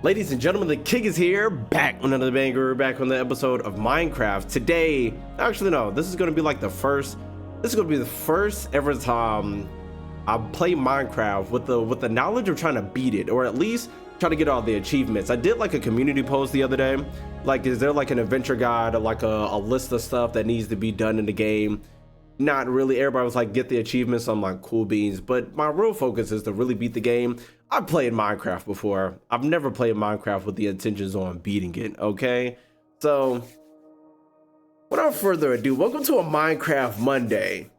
Ladies and gentlemen, the King is here, back on another banger, back on the episode of Minecraft. Today, actually no, this is going to be like the first ever time I play Minecraft with the knowledge of trying to beat it, or at least try to get all the achievements. I did like a community post the other day, like is there like an adventure guide or like a list of stuff that needs to be done in the game? Not really. Everybody was like, get the achievements. I'm like, cool beans, but my real focus is to really beat the game. I've played Minecraft before. I've never played Minecraft with the intentions on beating it, okay? So without further ado, welcome to a Minecraft Monday.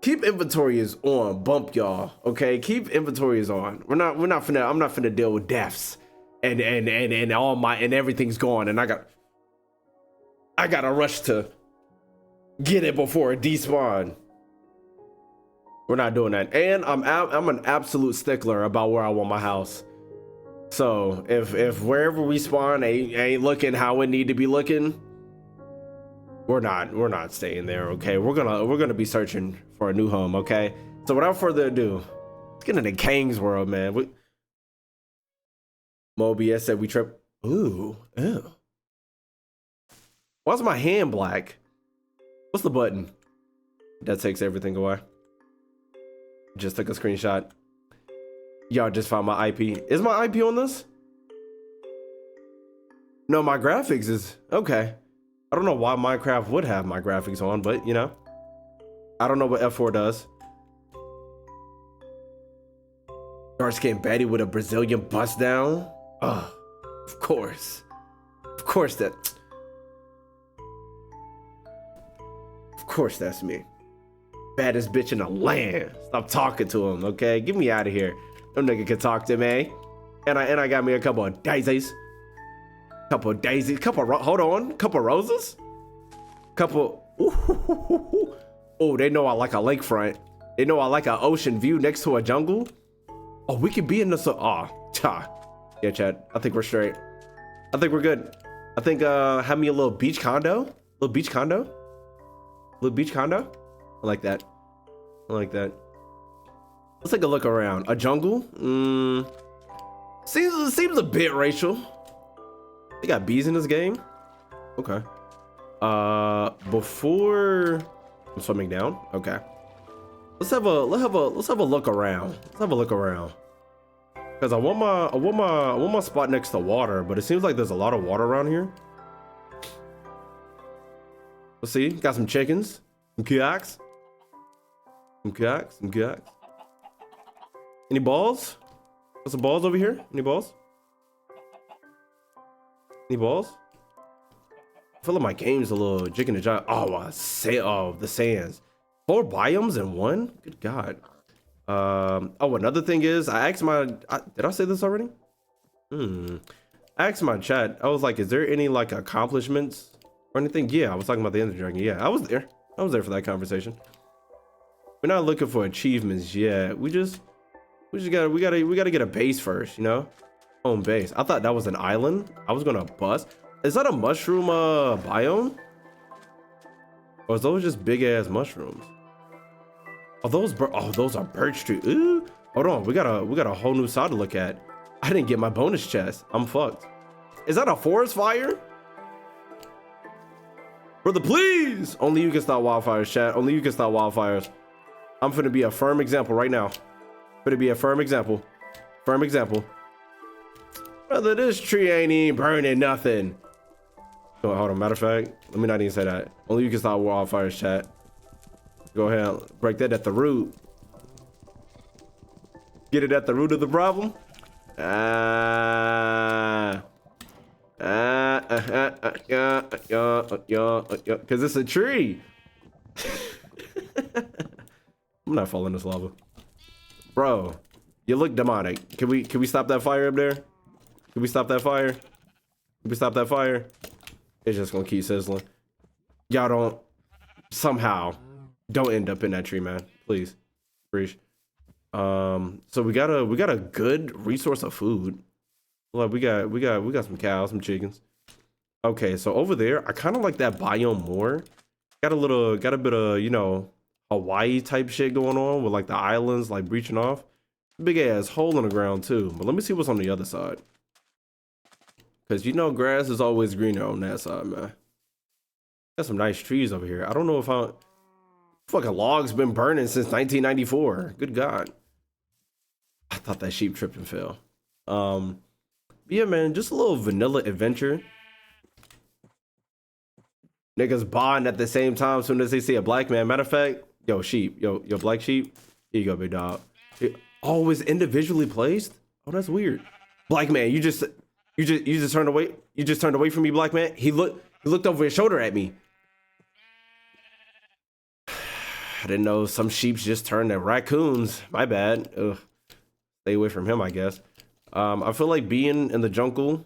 Keep inventory is on, bump y'all, okay? Keep inventory is on. I'm not finna deal with deaths and everything's gone, and I gotta rush to get it before it despawn. We're not doing that. And I'm an absolute stickler about where I want my house. So if wherever we spawn ain't looking how it need to be looking, we're not staying there, okay? We're gonna be searching for a new home, okay? So without further ado, let's get into King's world, man. Mobius said we trip. Ooh, ew. Why's my hand black? What's the button? That takes everything away. Just took a screenshot. Y'all just found my IP. Is my IP on this? No, my graphics is okay. I don't know why Minecraft would have my graphics on, but you know, I don't know what F4 does. Dark skin Betty with a Brazilian bust down. Oh, of course that. Of course that's me. Baddest bitch in the land. Stop talking to him, okay? Get me out of here. No nigga can talk to me. And I got me a couple of daisies. Hold on. Couple roses? Ooh. Oh, they know I like a lakefront. They know I like an ocean view next to a jungle. Oh, we could be in this. Yeah, Chad. I think we're straight. I think we're good. I think have me a little beach condo. Little beach condo. I like that. Let's take a look around. A jungle? Seems a bit racial. They got bees in this game? Okay. Before I'm swimming down. Okay. Let's have a look around. Because I want my spot next to water, but it seems like there's a lot of water around here. Let's see. Got some chickens. Some kayaks. Any balls? Got some balls over here? Any balls? I feel like my game's a little jig in the jar. Oh, the sands. 4 biomes in one? Good God. Oh, another thing is, I asked did I say this already? I asked my chat. I was like, is there any like accomplishments or anything? Yeah, I was talking about the Ender Dragon. Yeah, I was there for that conversation. We're not looking for achievements yet. We gotta get a base first, you know? Home base. I thought that was an island. I was gonna bust. Is that a mushroom biome? Or is those just big ass mushrooms? Oh, those are birch trees. Ooh. Hold on, we got a whole new side to look at. I didn't get my bonus chest. I'm fucked. Is that a forest fire? Brother, please! Only you can stop wildfires, chat. Only you can stop wildfires. I'm finna be a firm example right now. Firm example. Brother, this tree ain't even burning nothing. Oh, hold on, matter of fact, let me not even say that. Only you can stop wildfires, chat. Go ahead, break that at the root. Get it at the root of the problem? Cause it's a tree. I'm not falling this lava. Bro, you look demonic. Can we stop that fire up there? Can we stop that fire? It's just gonna keep sizzling. Y'all don't end up in that tree, man. Please. Preach. So we got a good resource of food. Look, we got some cows, some chickens. Okay, so over there, I kind of like that biome more. Got a bit of, you know, Hawaii type shit going on with like the islands like breaching off. Big ass hole in the ground too. But let me see what's on the other side. Because you know grass is always greener on that side, man. Got some nice trees over here. I don't know if fucking logs been burning since 1994. Good God. I thought that sheep tripped and fell. Yeah, man, just a little vanilla adventure. Niggas bond at the same time as soon as they see a black man. Matter of fact, yo, sheep, yo, black sheep. Here you go, big dog. Always individually placed? Oh, that's weird. Black man, you just turned away. You just turned away from me, black man. He looked over his shoulder at me. I didn't know some sheeps just turned to raccoons. My bad. Ugh. Stay away from him, I guess. I feel like being in the jungle.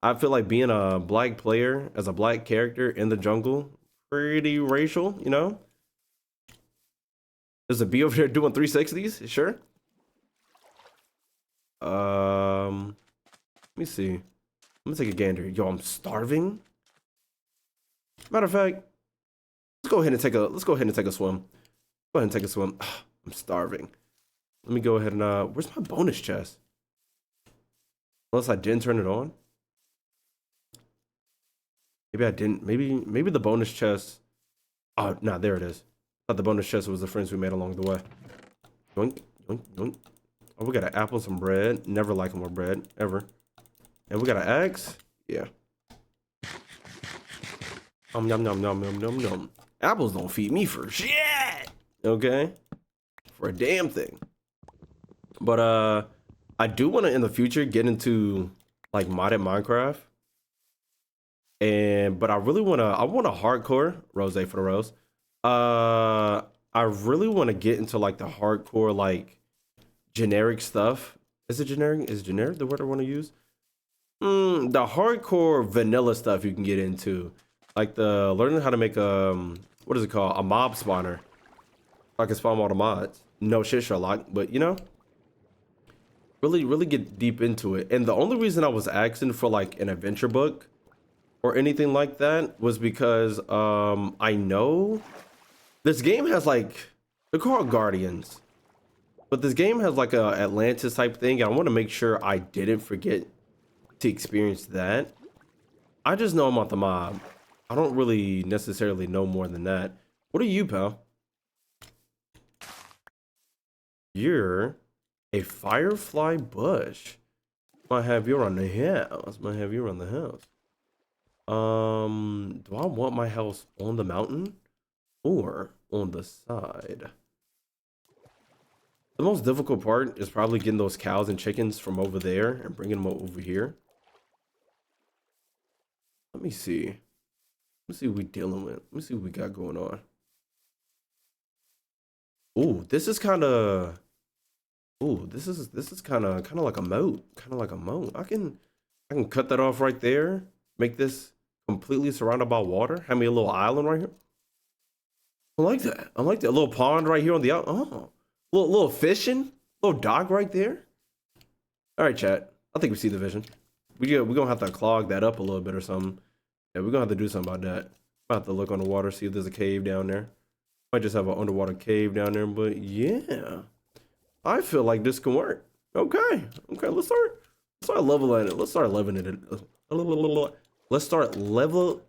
I feel like being a black player as a black character in the jungle, pretty racial, you know? There's a bee over there doing 360s, sure. Let me see. I'm gonna take a gander. Yo, I'm starving. Matter of fact, let's go ahead and take a swim. Go ahead and take a swim. I'm starving. Let me go ahead and where's my bonus chest? Unless I didn't turn it on. Maybe I didn't. Maybe the bonus chest. Oh, no, there it is. I thought the bonus chest was the friends we made along the way. Yoink, yoink, yoink. Oh, we got an apple, some bread. Never like more bread, ever. And we got an axe. Yeah. Yum, yum, yum, yum, yum, yum. Apples don't feed me for shit. Okay? For a damn thing. But, I do want to, in the future, get into, like, modded Minecraft. But I really want a hardcore rose for the rose. I really want to get into like the hardcore, like generic stuff. Is it generic? Is generic the word I want to use? The hardcore vanilla stuff you can get into, like the learning how to make what is it called? A mob spawner. I can spawn all the mods. No shit, Sherlock, but you know, really get deep into it. And the only reason I was asking for like an adventure book or anything like that was because I know this game has like, they're called Guardians, but this game has like a Atlantis type thing, and I want to make sure I didn't forget to experience that. I just know I'm at the mob. I don't really necessarily know more than that. What are you, pal? You're a firefly bush. Might have you around the house. Do I want my house on the mountain or on the side? The most difficult part is probably getting those cows and chickens from over there and bringing them over here. Let me see. Let me see what we're dealing with. Let me see what we got going on. Ooh, this is kind of. Ooh, this is kind of like a moat. I can cut that off right there. Make this completely surrounded by water. Have me a little island right here. I like that. A little pond right here on the out. Oh, little fishing, little dock right there. All right, chat. I think we see the vision. We're gonna have to clog that up a little bit or something. Yeah, we're gonna have to do something about that. I'm about to look on the water, see if there's a cave down there. Might just have an underwater cave down there, but yeah, I feel like this can work. Okay. Let's start leveling it. Let's start leveling it. Let's start level.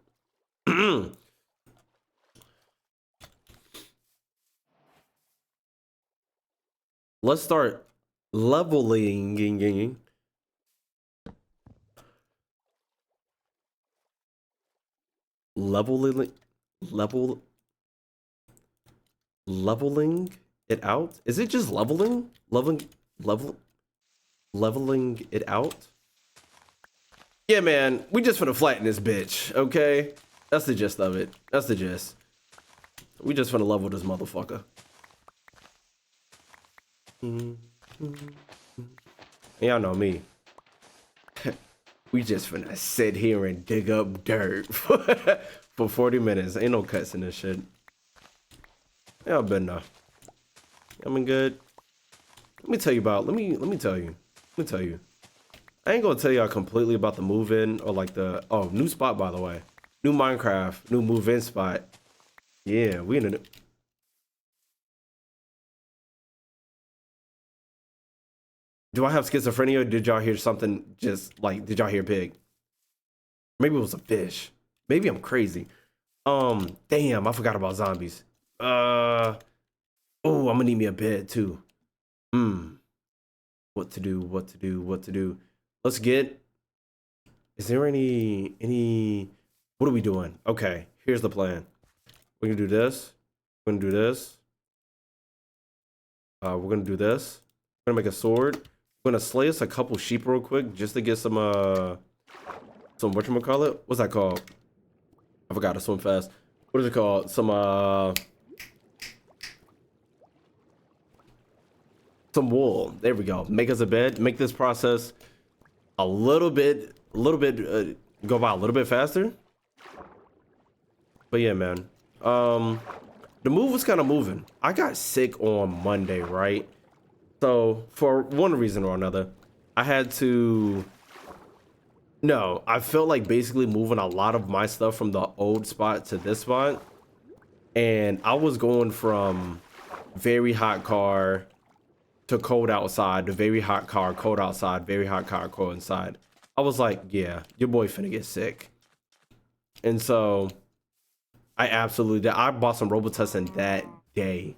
Let's start leveling. Leveling it out. Is it just leveling? Leveling it out. Yeah, man, we just finna flatten this bitch, okay? That's the gist of it. That's the gist. We just finna level this motherfucker. Y'all know me. We just finna sit here and dig up dirt for 40 minutes. Ain't no cuts in this shit. Y'all better know. I mean, good. Let me tell you. I ain't gonna tell y'all completely about the move-in or like the new spot, by the way. New Minecraft, new move-in spot. Yeah, we in a Do I have schizophrenia? Did y'all hear something? Just like, did y'all hear pig? Maybe it was a fish. Maybe I'm crazy. Damn, I forgot about zombies. Oh, I'm gonna need me a bed too. What to do? What to do? What to do? Let's get. Is there any? What are we doing? Okay, here's the plan. We're gonna do this. We're gonna do this. We're gonna do this. We're gonna make a sword. We're gonna slay us a couple sheep real quick just to get some whatchamacallit? What's that called? I forgot to swim fast. What is it called? Some wool. There we go. Make us a bed. Make this process a little bit go by a little bit faster. But yeah, man. The move was kind of moving. I got sick on Monday, right? So for one reason or another, I had to. No, I felt like basically moving a lot of my stuff from the old spot to this spot. And I was going from very hot car to cold outside to very hot car, cold outside, very hot car, cold inside. I was like, yeah, your boy finna get sick. And so I absolutely did. I bought some Robitussin that day.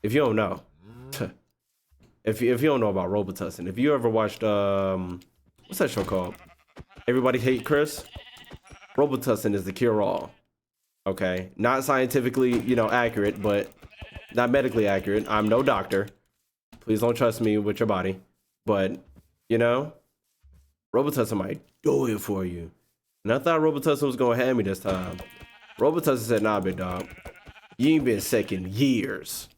If you don't know, if you don't know about Robitussin, if you ever watched, what's that show called? Everybody Hate Chris? Robitussin is the cure-all. Okay, not scientifically, accurate, but not medically accurate. I'm no doctor. Please don't trust me with your body. But, Robitussin might do it for you. And I thought Robitussin was going to have me this time. Robitussin said, nah, big dog. You ain't been sick in years.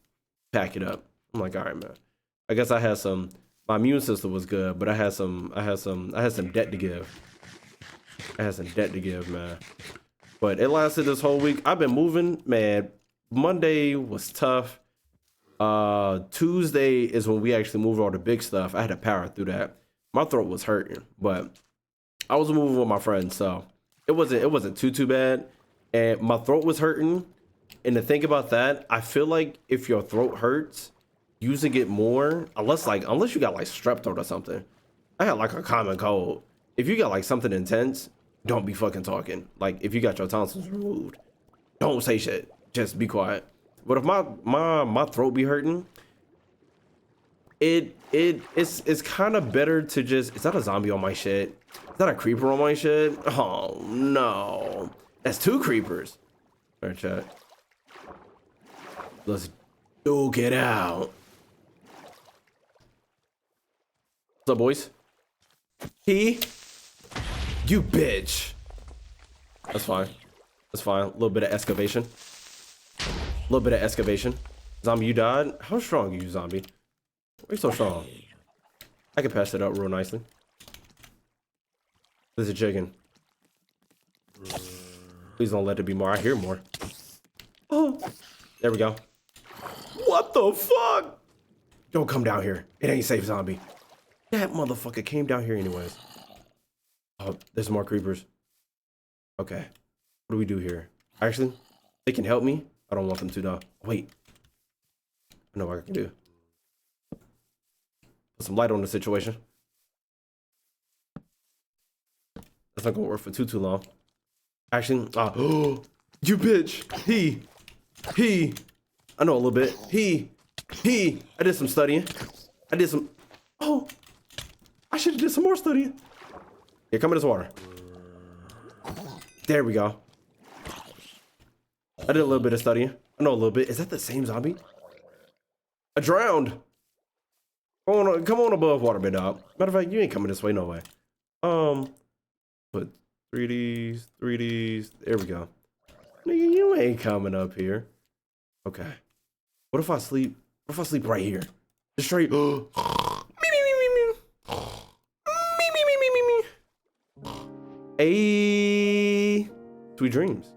Pack it up. I'm like, all right, man. I guess I had some, my immune system was good, but I had some debt to give. I had some debt to give, man. But it lasted this whole week. I've been moving, man. Monday was tough. Tuesday is when we actually moved all the big stuff. I had to power through that. My throat was hurting, but I was moving with my friends, so it wasn't too bad. And my throat was hurting. And to think about that, I feel like if your throat hurts, using it more, unless you got like strep throat or something. I had like a common cold. If you got like something intense, don't be fucking talking. Like if you got your tonsils removed, don't say shit. Just be quiet. But if my throat be hurting, it's kind of better to just. Is that a zombie on my shit? Is that a creeper on my shit? Oh no, that's 2 creepers. All right, chat. Let's duke it out. What's up, boys? You bitch. That's fine. That's fine. A little bit of excavation. A little bit of excavation. Zombie, you died? How strong are you, zombie? Why are you so strong? I can pass it up real nicely. There's a chicken. Please don't let it be more. I hear more. Oh, there we go. What the fuck? Don't come down here. It ain't safe, zombie. That motherfucker came down here anyways. Oh, there's more creepers. Okay. What do we do here? Actually, they can help me. I don't want them to, though. Wait. I know what I can do. Put some light on the situation. That's not gonna work for too long. Actually, oh, you bitch. He. I know a little bit. He. I did some studying. Oh, I should have did some more studying. Here, come in this water. There we go. I did a little bit of studying. I know a little bit. Is that the same zombie? I drowned. Come on above water, big dog. Matter of fact, you ain't coming this way, no way. Put 3Ds. There we go. Nigga, you ain't coming up here. Okay. What if I sleep? What if I sleep right here? Just straight. Hey, sweet dreams.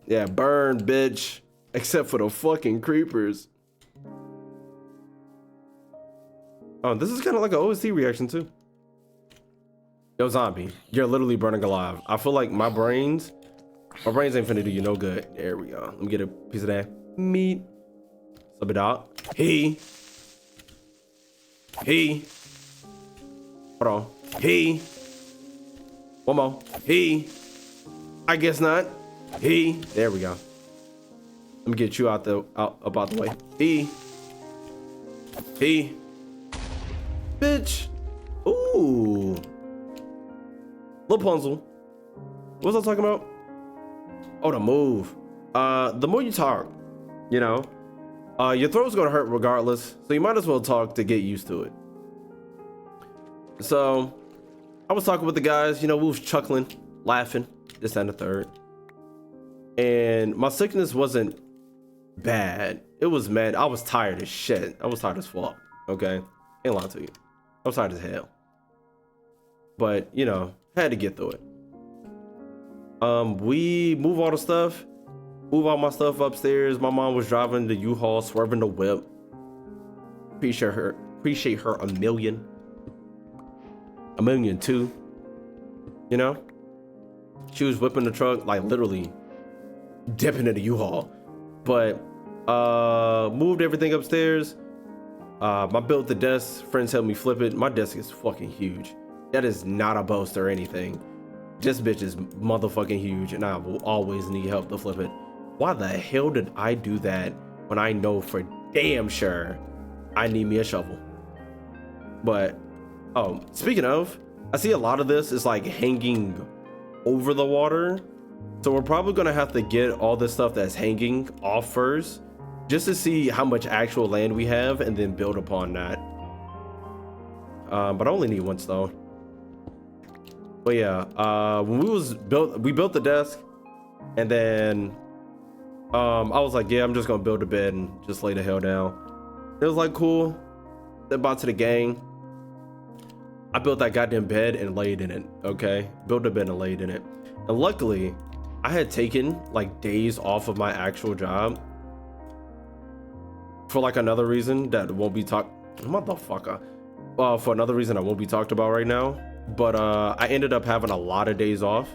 Yeah, burn, bitch. Except for the fucking creepers. Oh, this is kind of like an OST reaction too. Yo, zombie, you're literally burning alive. I feel like my brains ain't finna do you no good. There we go. Let me get a piece of that meat. Sub it out. Hey. He. Hold on. He. One more. He. I guess not. He. There we go. Let me get you out about the way. He. Bitch. Ooh. Rapunzel. What was I talking about? Oh, the move. The more you talk, you know, your throat's gonna hurt regardless. So you might as well talk to get used to it. So I was talking with the guys, you know, we was chuckling, laughing, this and the third. And my sickness wasn't bad. It was mad. I was tired as shit. I was tired as fuck. Okay. Ain't lying to you. I was tired as hell. But, you know, had to get through it. We move all the stuff. Move all my stuff upstairs. My mom was driving the U-Haul, swerving the whip. Appreciate her a million. A million too. You know? She was whipping the truck, like literally dipping in the U-Haul. But moved everything upstairs. I built the desk. Friends helped me flip it. My desk is fucking huge. That is not a boast or anything. This bitch is motherfucking huge, and I will always need help to flip it. Why the hell did I do that when I know for damn sure I need me a shovel? But, oh, speaking of, I see a lot of this is like hanging over the water. So we're probably gonna have to get all this stuff that's hanging off first, just to see how much actual land we have and then build upon that. But I only need one stone. But yeah, when we built the desk, and then I was like, yeah, I'm just gonna build a bed and just lay the hell down. It was like, cool. Then bought to the gang. I built that goddamn bed and laid in it. Okay, built a bed and laid in it. And luckily, I had taken like days off of my actual job for like another reason that won't be motherfucker. For another reason I won't be talked about right now. But I ended up having a lot of days off,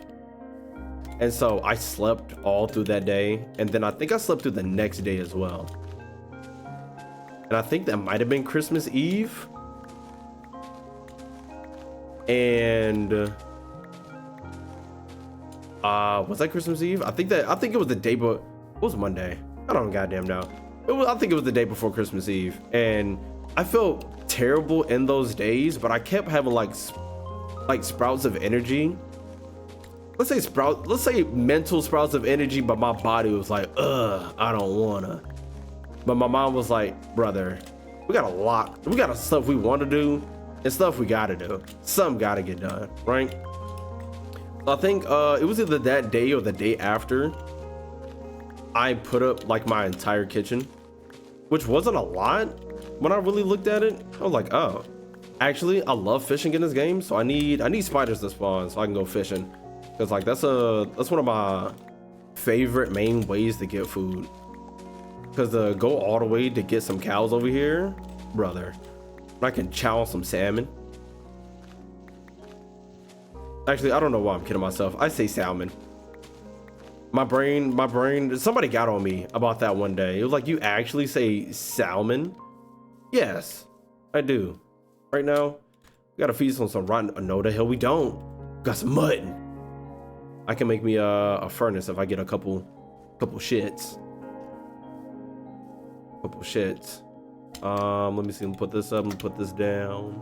and so I slept all through that day, and then I think I slept through the next day as well. And I think that might have been Christmas Eve. And was that Christmas Eve? I think it was the day, but it was Monday. I don't goddamn know. I think it was the day before Christmas Eve, and I felt terrible in those days, but I kept having like sprouts of energy. Let's say mental sprouts of energy, but my body was like, I don't wanna. But my mom was like, brother, we got stuff we want to do and stuff we gotta do. Some gotta get done, right? I think it was either that day or the day after I put up like my entire kitchen, which wasn't a lot when I really looked at it. I was like, oh, actually, I love fishing in this game, so I need spiders to spawn so I can go fishing, because like that's one of my favorite main ways to get food. Because to go all the way to get some cows over here, brother, I can chow on some salmon. Actually, I don't know why I'm kidding myself. I say salmon. My brain. Somebody got on me about that one day. It was like, you actually say salmon? Yes, I do. Right now, we gotta feast on some rotten. No, the hell we don't. Got some mutton. I can make me a furnace if I get a couple shits. Let me see. Let me put this up and put this down.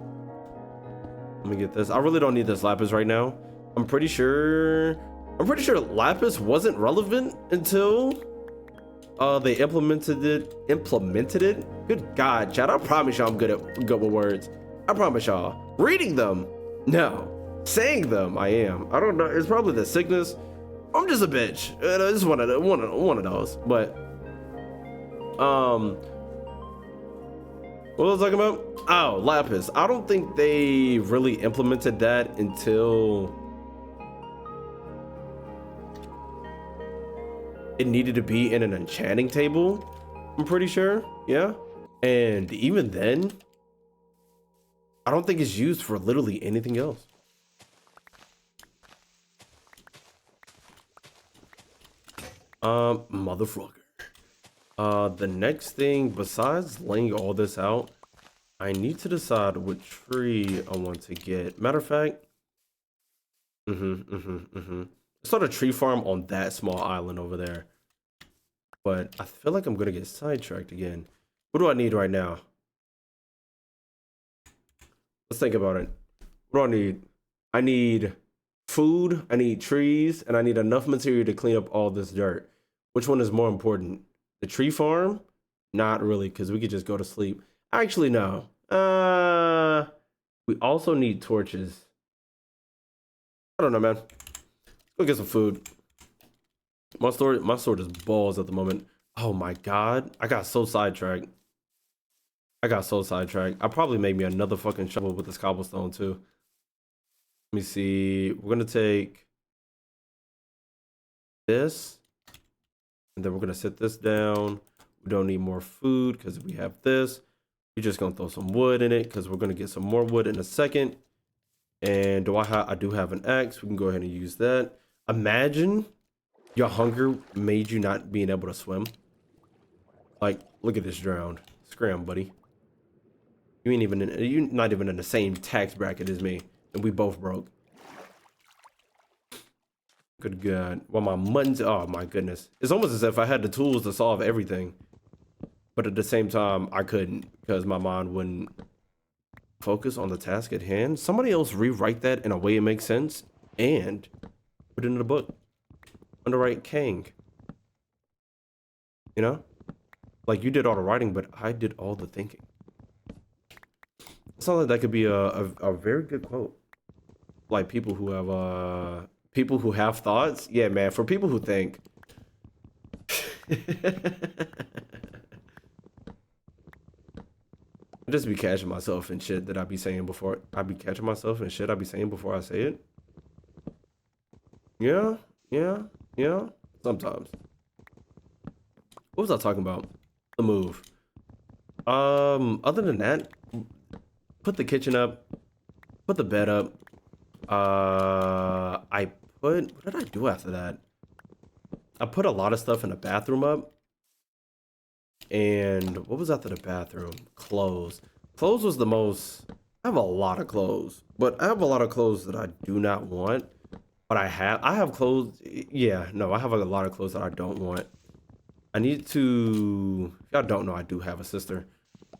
Let me get this. I really don't need this lapis right now. I'm pretty sure lapis wasn't relevant until they implemented it. Good God, Chad. I promise y'all I'm good with words. I promise y'all. Reading them, no. Saying them, I am. I don't know. It's probably the sickness. I'm just a bitch. It's one of those. But what was I talking about? Oh, lapis. I don't think they really implemented that until it needed to be in an enchanting table. I'm pretty sure. Yeah. And even then, I don't think it's used for literally anything else. Motherfucker. The next thing besides laying all this out, I need to decide what tree I want to get. Matter of fact, it's not a tree farm on that small island over there. But I feel like I'm gonna get sidetracked again. What do I need right now? Let's think about it. What do I need? I need food, I need trees, and I need enough material to clean up all this dirt. Which one is more important? The tree farm? Not really, because we could just go to sleep. Actually, no. We also need torches. I don't know, man. Go get some food. My sword is balls at the moment. Oh my god. I got so sidetracked. I probably made me another fucking shovel with this cobblestone too. Let me see. We're gonna take this, and then we're gonna set this down. We don't need more food because we have this. We're just gonna throw some wood in it because we're gonna get some more wood in a second. And I do have an axe. We can go ahead and use that. Imagine your hunger made you not being able to swim. Like, look at this drowned. Scram, buddy. You're not even in the same tax bracket as me, and we both broke. Good God. Well, my muttons. Oh my goodness. It's almost as if I had the tools to solve everything, but at the same time, I couldn't because my mind wouldn't focus on the task at hand. Somebody else rewrite that in a way it makes sense and put it in the book. Underwrite King. You know? Like you did all the writing, but I did all the thinking. It sounds like that could be a very good quote. Like people who have thoughts. Yeah, man. For people who think. I just be catching myself in shit that I be saying before. I be catching myself in shit I be saying before I say it. Yeah, sometimes. What was I talking about? The move. Other than that, put the kitchen up, put the bed up. What did I do after that? I put a lot of stuff in the bathroom up. And what was after the bathroom? Clothes. Clothes was the most. I have a lot of clothes, but I have a lot of clothes that I do not want. But I have clothes. Yeah, no, I have a lot of clothes that I don't want. I need to. Y'all don't know I do have a sister.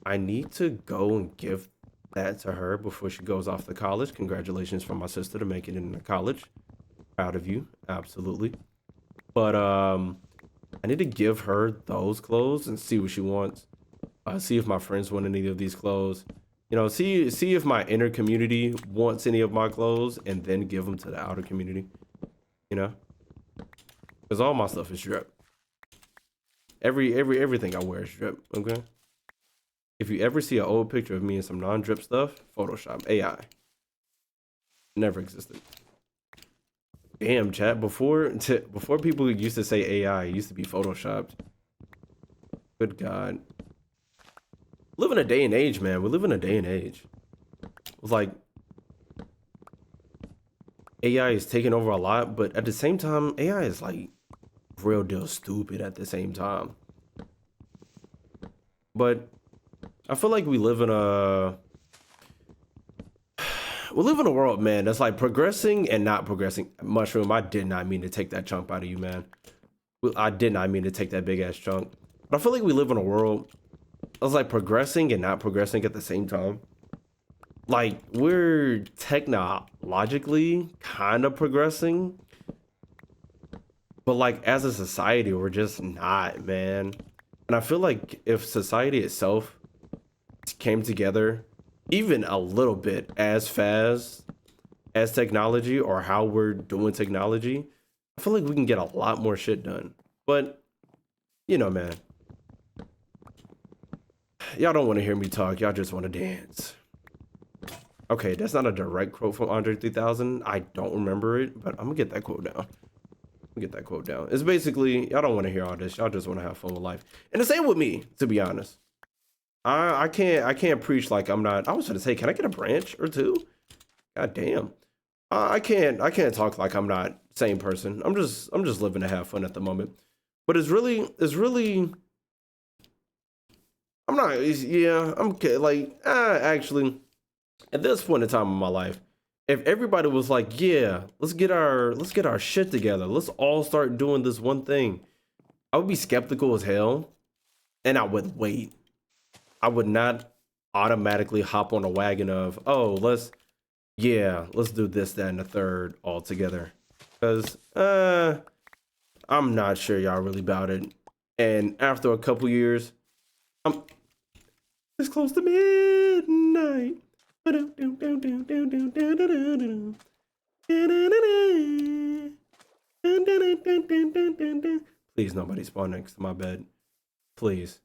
I need to go and give that to her before she goes off to college. Congratulations for my sister to make it into college. Proud of you, absolutely. But I need to give her those clothes and see what she wants. See if my friends want any of these clothes. You know, see if my inner community wants any of my clothes, and then give them to the outer community. You know, because all my stuff is drip. Everything I wear is drip. Okay. If you ever see an old picture of me in some non-drip stuff, Photoshop, AI. Never existed. Damn, chat. Before people used to say AI, it used to be photoshopped. Good God. Live in a day and age, man. We live in a day and age. It's like AI is taking over a lot, but at the same time, AI is like real deal stupid at the same time. But I feel like we live in a world, man, that's like progressing and not progressing. Mushroom, I did not mean to take that chunk out of you, man. I did not mean to take that big ass chunk. But I feel like we live in a world that's like progressing and not progressing at the same time. Like we're technologically kind of progressing, but like as a society, we're just not, man. And I feel like if society itself came together even a little bit as fast as technology or how we're doing technology, I feel like we can get a lot more shit done. But you know, man, y'all don't want to hear me talk, y'all just want to dance. Okay, that's not a direct quote from Andre 3000. I don't remember it, but I'm gonna get that quote down. It's basically, y'all don't want to hear all this, y'all just want to have fun with life. And the same with me, to be honest. I can't preach like I'm not. I was gonna say, can I get a branch or two? God damn. I can't talk like I'm not same person. I'm just living to have fun at the moment. But it's really I'm not, yeah, I'm like, actually, at this point in time in my life, if everybody was like, yeah, let's get our shit together, let's all start doing this one thing, I would be skeptical as hell, and I would wait. I would not automatically hop on a wagon of, oh, let's do this, that, and the third all together. Because I'm not sure y'all really about it. And after a couple years, I'm it's close to midnight. Please, nobody spawn next to my bed. Please.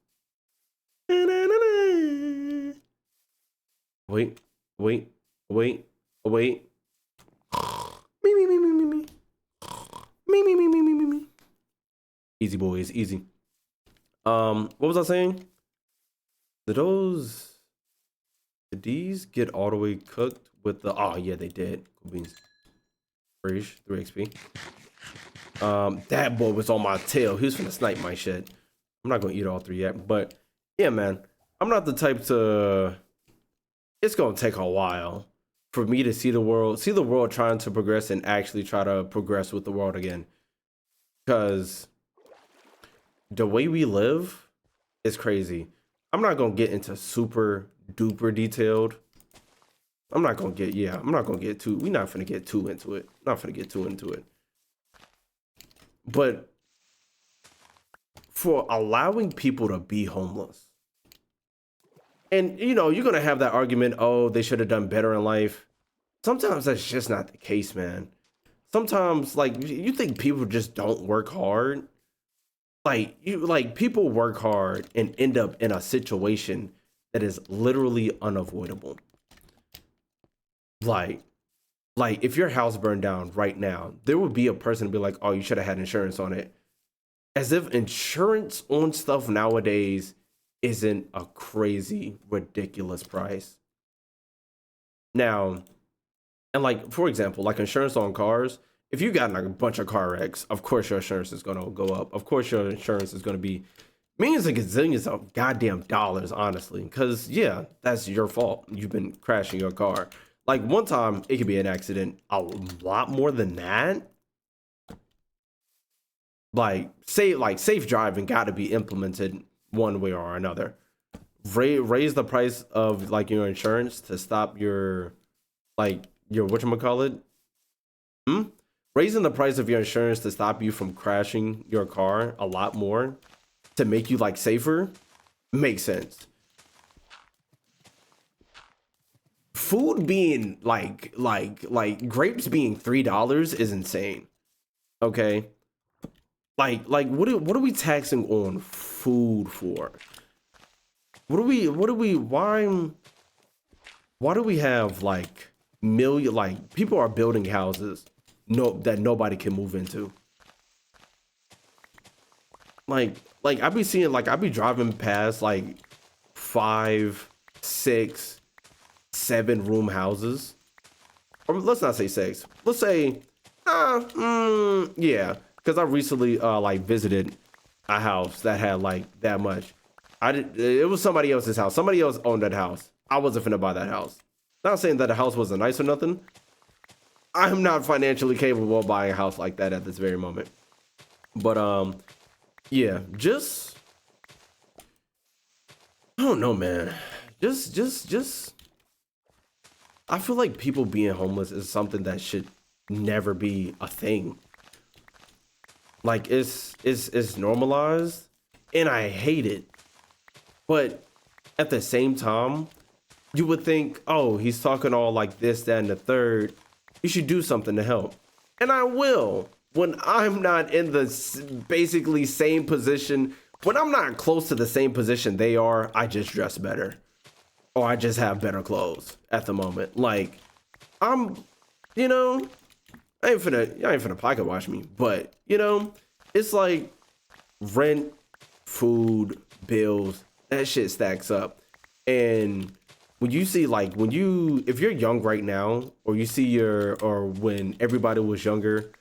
Wait, wait, wait, wait. Me, me, me, me, me, me. Me, me, me, me, me, me, me. Easy, boys, easy. What was I saying? Did these get all the way cooked with the, oh yeah, they did. Cool beans. Fresh, 3 XP. That boy was on my tail. He was finna snipe my shit. I'm not gonna eat all 3 yet, but yeah, man. I'm not the type to, it's gonna take a while for me to see the world trying to progress and actually try to progress with the world again. Because the way we live is crazy. I'm not gonna get into super duper detailed. I'm not gonna get too, we're not gonna get too into it. Not gonna get too into it. But for allowing people to be homeless, and you know, you're gonna have that argument, oh, they should have done better in life. Sometimes that's just not the case, man. Sometimes, like, you think people just don't work hard. Like people work hard and end up in a situation that is literally unavoidable. Like if your house burned down right now, there would be a person to be like, oh, you should have had insurance on it. As if insurance on stuff nowadays isn't a crazy, ridiculous price. Now, and like, for example, like insurance on cars, if you got like a bunch of car wrecks, of course your insurance is going to go up. Of course your insurance is going to be millions and gazillions of goddamn dollars, honestly. Because, yeah, that's your fault. You've been crashing your car. Like, one time, it could be an accident. A lot more than that. Like safe driving got to be implemented one way or another. Raise the price of, like, your insurance to stop your, like, your whatchamacallit? Raising the price of your insurance to stop you from crashing your car a lot more to make you, like, safer makes sense. Food being like grapes being $3 is insane. Okay, like what are we taxing on food for? Why do we have like people are building houses that nobody can move into? Like I be seeing, like, I be driving past like 5, 6, 7 room houses, or let's not say 6, let's say yeah, because I recently like visited a house that had like that much. It was somebody else's house. Somebody else owned that house. I wasn't finna buy that house. Not saying that the house wasn't nice or nothing. I'm not financially capable of buying a house like that at this very moment. But yeah, just I don't know, man. Just I feel like people being homeless is something that should never be a thing. Like, it's normalized, and I hate it. But at the same time, you would think, oh, he's talking all like this, that, and the third. You should do something to help. And I will. When I'm not in the basically same position, when I'm not close to the same position they are, I just dress better. Or I just have better clothes at the moment. Like, I'm, you know, I ain't finna pocket watch me, but, you know, it's like rent, food, bills, that shit stacks up. And when you see, like, if you're young right now, or you see or when everybody was younger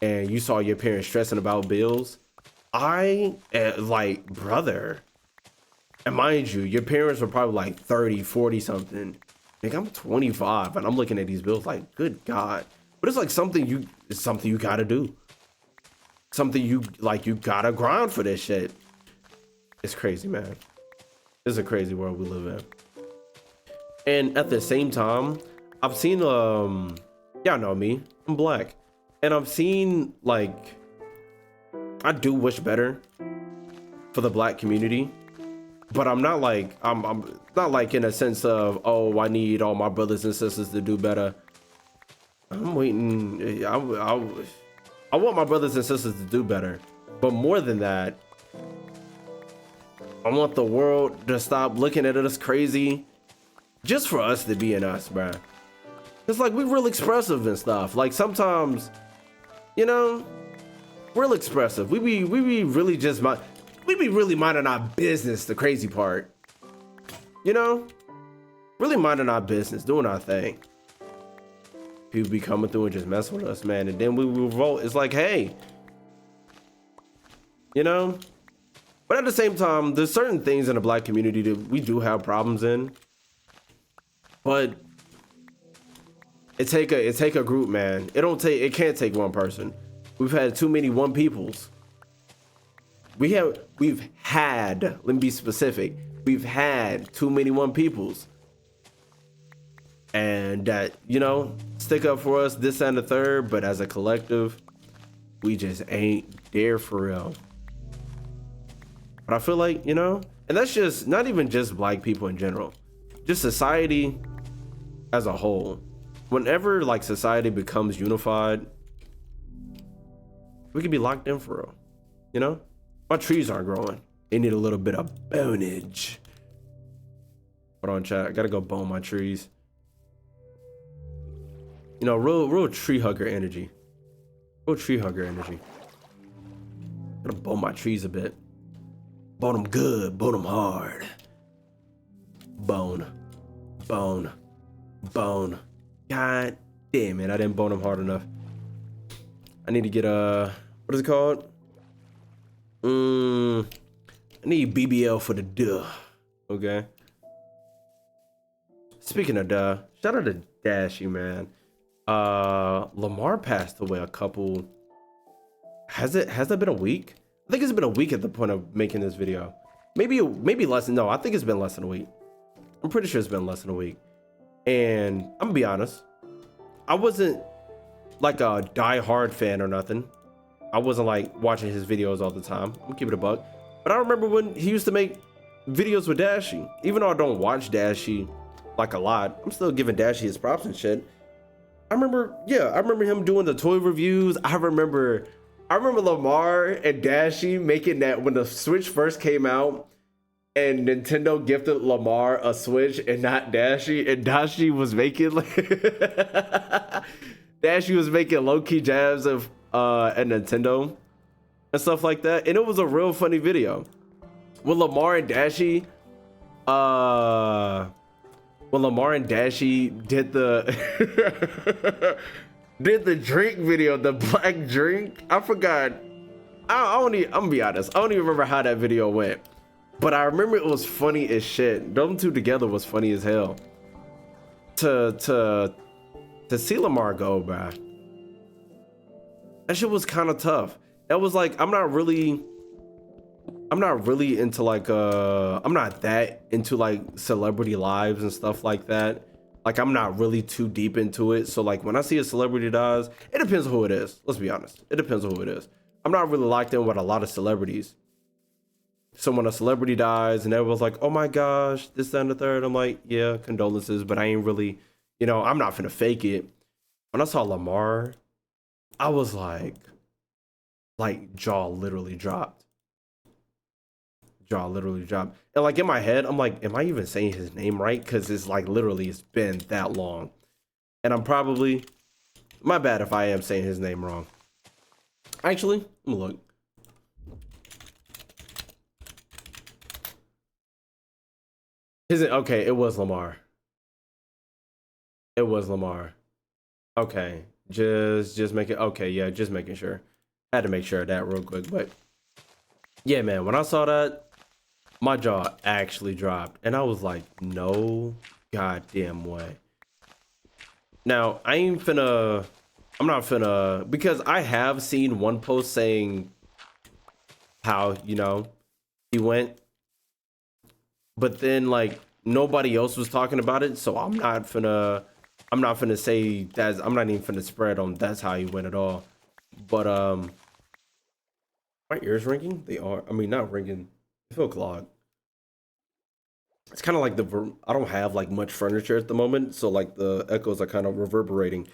and you saw your parents stressing about bills, like, brother, And mind you, your parents were probably like 30, 40 something. Like I'm 25 and I'm looking at these bills like, good God. But it's like it's something you gotta do. Something you gotta grind for this shit. It's crazy, man. It's a crazy world we live in. And at the same time, I've seen y'all know me, I'm black. And I've seen like, I do wish better for the black community. But I'm not like, I'm not like in a sense of, oh, I need all my brothers and sisters to do better. I'm waiting. I want my brothers and sisters to do better. But more than that, I want the world to stop looking at us crazy just for us to be in us, bruh. It's like we're real expressive and stuff. Like sometimes, you know, real expressive. We be really just we be really minding our business, the crazy part. You know? Really minding our business, doing our thing. People be coming through and just messing with us, man. And then we revolt. It's like, hey. You know? But at the same time, there's certain things in the black community that we do have problems in. But it take a group, man. It can't take one person. We've had too many one peoples. We've had, let me be specific, we've had too many one peoples. And that, you know, stick up for us, this and the third, but as a collective, we just ain't there for real. But I feel like, you know, and that's just not even just black people in general, just society as a whole. Whenever like society becomes unified, we could be locked in for real, you know? My trees aren't growing. They need a little bit of bonage. Hold on, chat. I gotta go bone my trees. You know, real tree hugger energy. Real tree hugger energy. Gotta bone my trees a bit. Bone them good. Bone them hard. Bone. Bone. Bone. God damn it. I didn't bone them hard enough. I need to get what is it called? I need BBL for the duh. Okay. Speaking of duh, shout out to Dashy, man. Lamar passed away a couple. Has that been a week? I think it's been a week at the point of making this video. Maybe less than, no, I think it's been less than a week. I'm pretty sure it's been less than a week. And I'm gonna be honest, I wasn't like a die-hard fan or nothing. I wasn't like watching his videos all the time. I'm keeping it a buck. But I remember when he used to make videos with Dashy. Even though I don't watch Dashy like a lot, I'm still giving Dashy his props and shit. I remember him doing the toy reviews. I remember Lamar and Dashy making that when the Switch first came out and Nintendo gifted Lamar a Switch and not Dashy, and Dashy was making like Dashy was making low-key jabs of at Nintendo and stuff like that, and it was a real funny video. When Lamar and Dashy did the did the drink video, the black drink. I forgot. I'm gonna be honest, I don't even remember how that video went, but I remember it was funny as shit. Them two together was funny as hell. To see Lamar go, bruh, that shit was kind of tough. That was like, I'm not really into like I'm not that into like celebrity lives and stuff like that. Like I'm not really too deep into it. So like when I see a celebrity dies, it depends on who it is. Let's be honest. It depends on who it is. I'm not really locked in with a lot of celebrities. So when a celebrity dies and everyone's like, oh my gosh, this, that, and the third, I'm like, yeah, condolences, but I ain't really, you know, I'm not finna fake it. When I saw Lamar, I was like jaw literally dropped. Jaw literally dropped. And like in my head, I'm like, am I even saying his name right? Because it's like literally it's been that long. And I'm probably, my bad if I am saying his name wrong. Actually, I'm gonna look. Okay, it was Lamar. It was Lamar. Okay, just make it, okay, yeah, just making sure. I had to make sure of that real quick, but yeah, man, when I saw that, My jaw actually dropped, and I was like, no goddamn way. Now, I'm not finna, because I have seen one post saying how, you know, he went, but then like nobody else was talking about it, so I'm not finna say that. I'm not even finna spread on that's how he went at all. But my ears ringing? They are. I mean, not ringing. They feel clogged. It's kind of like I don't have like much furniture at the moment, so like the echoes are kind of reverberating.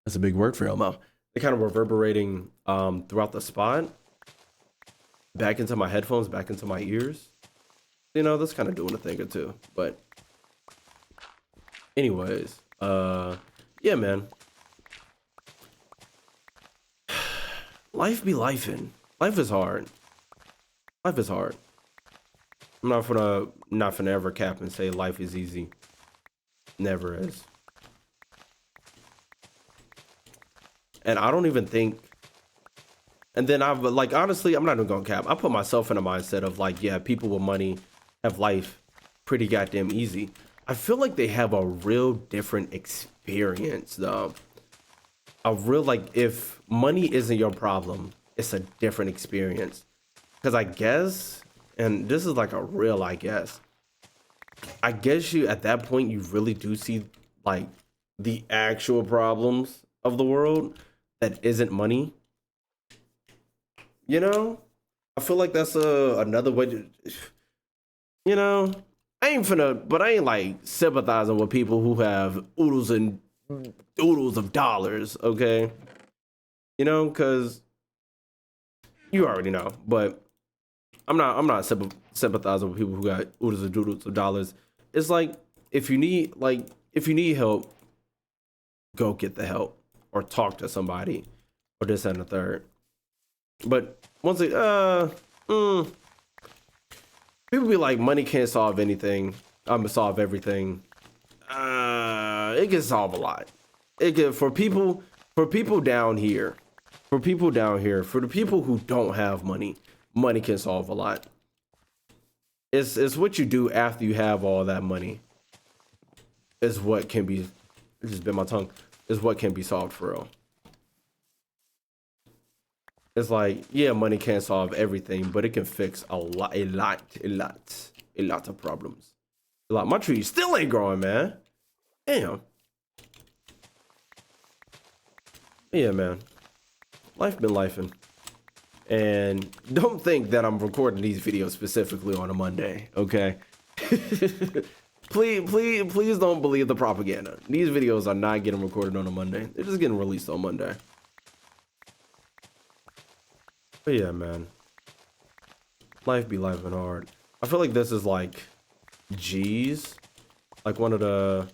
That's a big word for Elmo. They're kind of reverberating throughout the spot, back into my headphones, back into my ears. You know, that's kind of doing a thing or two. But anyways, yeah, man. Life be lifing. Life is hard. Life is hard. I'm not gonna ever cap and say life is easy. Never is. And I don't even think. And then I've like honestly, I'm not even gonna cap. I put myself in a mindset of like, yeah, people with money have life pretty goddamn easy. I feel like they have a real different experience though. A real like if money isn't your problem, it's a different experience. Cause I guess, and this is like a real I guess you at that point you really do see like the actual problems of the world that isn't money. You know? I feel like that's another way to, you know, I ain't finna, but I ain't like sympathizing with people who have oodles and oodles of dollars, okay? You know, because you already know, but I'm not sympathizing with people who got oodles and doodles of dollars. It's like if you need help, go get the help or talk to somebody or this and the third. But once it people be like money can't solve anything. I'm gonna solve everything. It can solve a lot. It can for people down here. For people down here, for the people who don't have money, money can solve a lot. It's what you do after you have all that money is what can be, I just bit my tongue, is what can be solved for real. It's like, yeah, money can't solve everything, but it can fix a lot of problems. A lot. My tree still ain't growing, man. Damn. Yeah, man. Life been lifing. And don't think that I'm recording these videos specifically on a Monday, okay? Please don't believe the propaganda. These videos are not getting recorded on a Monday. They're just getting released on Monday. But yeah, man. Life be life and hard. I feel like this is like G's. Like one of the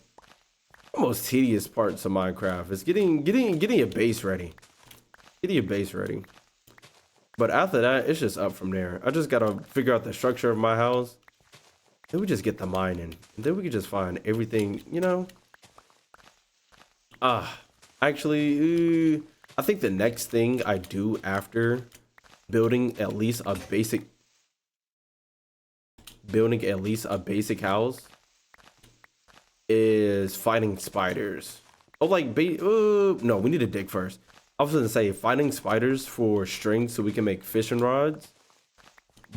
most tedious parts of Minecraft is getting your base ready. Getting your base ready. But after that, it's just up from there. I just gotta figure out the structure of my house. Then we just get the mining. And then we can just find everything, you know? Actually, I think the next thing I do after building at least a basic house is fighting spiders. Oh, like no, we need to dig first. I was gonna say finding spiders for strings so we can make fishing rods,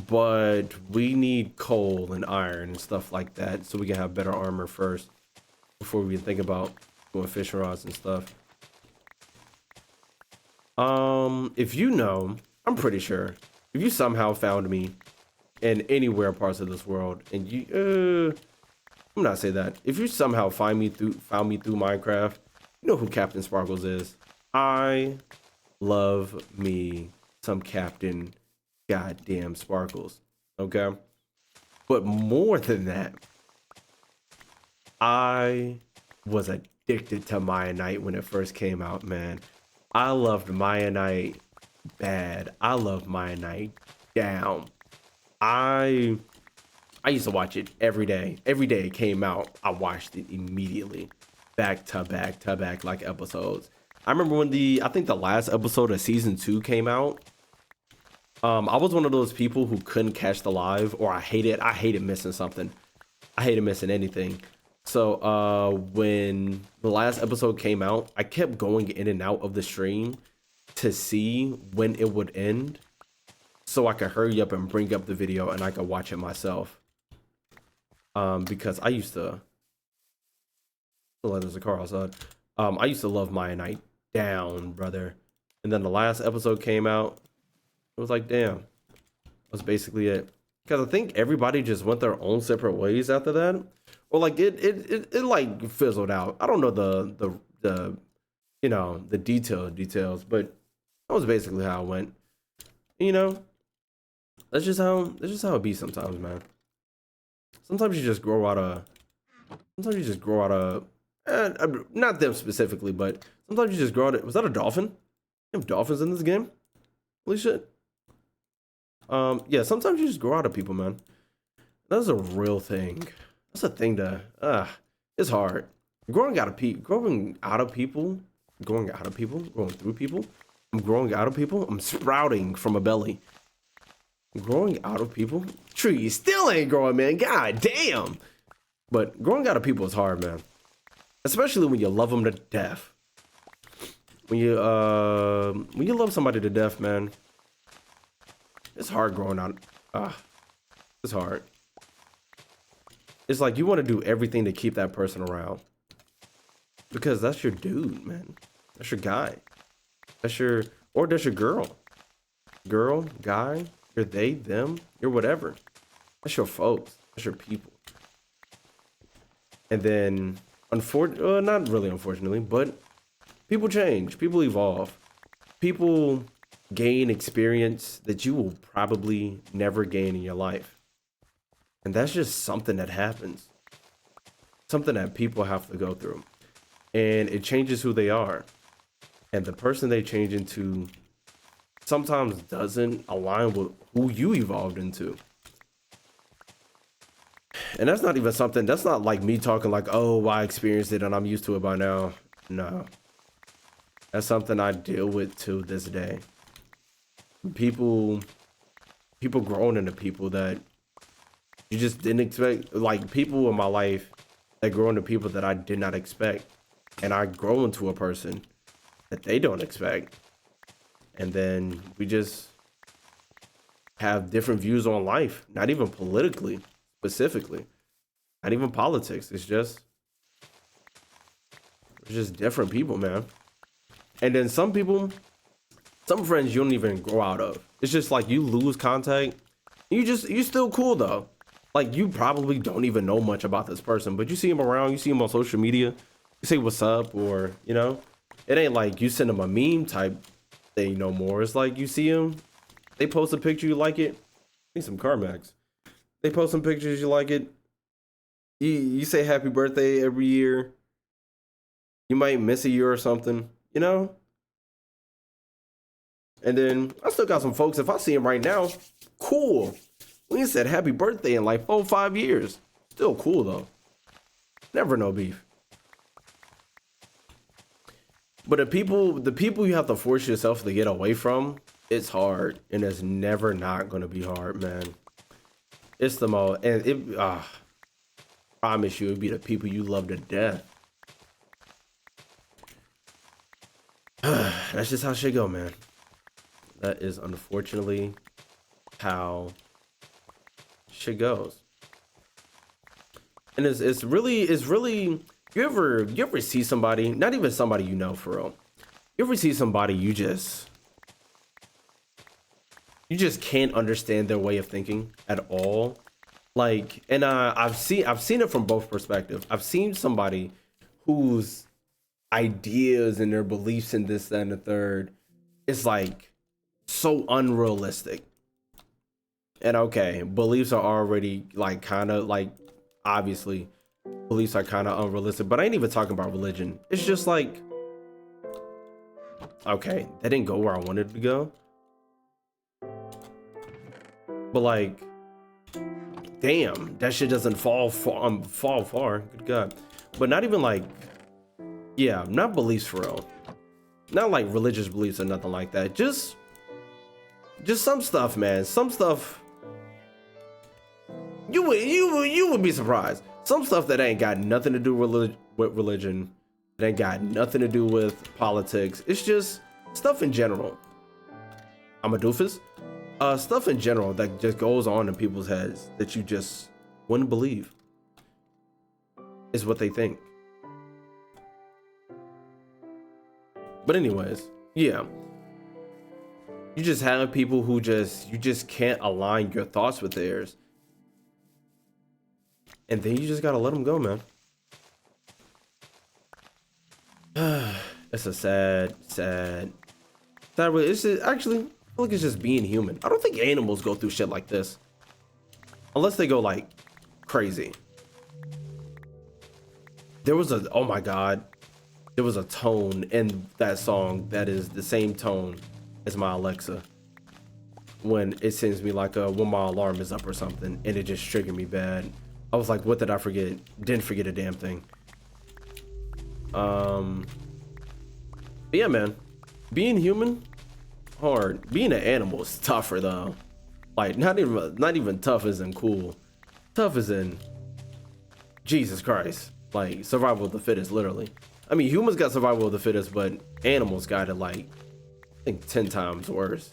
but we need coal and iron and stuff like that so we can have better armor first before we can think about doing fishing rods and stuff. If you know, I'm pretty sure if you somehow found me in anywhere parts of this world and you I'm not saying that. If you somehow found me through Minecraft, you know who Captain Sparkles is. I love me some Captain goddamn Sparkles. Okay? But more than that, I was addicted to Mionite when it first came out, man. I loved Mionite bad. I loved Mionite down. I used to watch it every day. Every day it came out, I watched it immediately. Back to back to back like episodes. I remember when I think the last episode of season 2 came out. I was one of those people who couldn't catch the live, or I hated missing something. I hated missing anything. So when the last episode came out, I kept going in and out of the stream to see when it would end, so I could hurry up and bring up the video and I could watch it myself. Because I used to, oh, there's a car outside. I used to love Maya Night down, brother. And then the last episode came out. It was like, damn, that's basically it. Because I think everybody just went their own separate ways after that, or like it like fizzled out. I don't know the you know, the details, but that was basically how it went. You know, that's just how it be sometimes, man. Sometimes you just grow out of. Sometimes you just grow out of. Not them specifically, but sometimes you just grow out of. Was that a dolphin? You have dolphins in this game? Holy shit. Yeah, sometimes you just grow out of people, man. That's a real thing. That's a thing to it's hard. Growing out of people, going through people. I'm growing out of people. I'm sprouting from a belly. Growing out of people. Trees still ain't growing, man. God damn. But growing out of people is hard, man. Especially when you love them to death. When you love somebody to death, man. It's hard growing out. It's hard. It's like you want to do everything to keep that person around. Because that's your dude, man. That's your guy. That's your girl. Girl, guy, you're they, them, you're whatever. That's your folks. That's your people. And then, not really unfortunately, but people change. People evolve. People gain experience that you will probably never gain in your life. And that's just something that happens. Something that people have to go through. And it changes who they are. And the person they change into sometimes doesn't align with who you evolved into. And that's not even something, that's not like me talking like, oh, I experienced it and I'm used to it by now. No. That's something I deal with to this day. People growing into people that you just didn't expect. Like people in my life that grow into people that I did not expect. And I grow into a person that they don't expect. And then we just have different views on life. Not even politically, specifically. Not even politics. It's just different people, man. And then some people, some friends you don't even grow out of. It's just like you lose contact. You still cool though. Like you probably don't even know much about this person, but you see him around, you see him on social media, you say what's up, or you know, it ain't like you send them a meme type thing no more. It's like you see him, they post a picture, you like it. Need some Carmax. They post some pictures, you like it. You say happy birthday every year. You might miss a year or something, you know? And then I still got some folks, if I see him right now, cool. We ain't said happy birthday in like 4 or 5 years. Still cool though. Never no beef. But the people you have to force yourself to get away from, it's hard. And it's never not gonna be hard, man. It's the most, and promise you, it'd be the people you love to death. That's just how shit go, man. That is unfortunately how shit goes. And it's really you ever see somebody, not even somebody you know for real. You ever see somebody you just can't understand their way of thinking at all? Like, and I've seen it from both perspectives. I've seen somebody whose ideas and their beliefs in this, that, and the third is like so unrealistic. And okay, beliefs are already like kind of like, obviously beliefs are kind of unrealistic, but I ain't even talking about religion. It's just like, okay, that didn't go where I wanted it to go. But like, damn, that shit doesn't fall far. Good God. But not even like, yeah, not beliefs for real. Not like religious beliefs or nothing like that. Just just some stuff, man. Some stuff you would be surprised. Some stuff that ain't got nothing to do with religion, that ain't got nothing to do with politics. It's just stuff in general. I'm a doofus. Stuff in general that just goes on in people's heads that you just wouldn't believe is what they think. But anyways, yeah. You just have people who you just can't align your thoughts with theirs. And then you just gotta let them go, man. It's a sad. It's just, actually, I feel like it's just being human. I don't think animals go through shit like this. Unless they go like crazy. Oh my God. There was a tone in that song that is the same tone as my Alexa. When it sends me like when my alarm is up or something, and it just triggered me bad. I was like, what did I forget? Didn't forget a damn thing. But yeah, man. Being human, hard. Being an animal is tougher though. Like not even tough as in cool. Tough as in Jesus Christ. Like survival of the fittest, literally. I mean, humans got survival of the fittest, but animals got it like I think 10 times worse.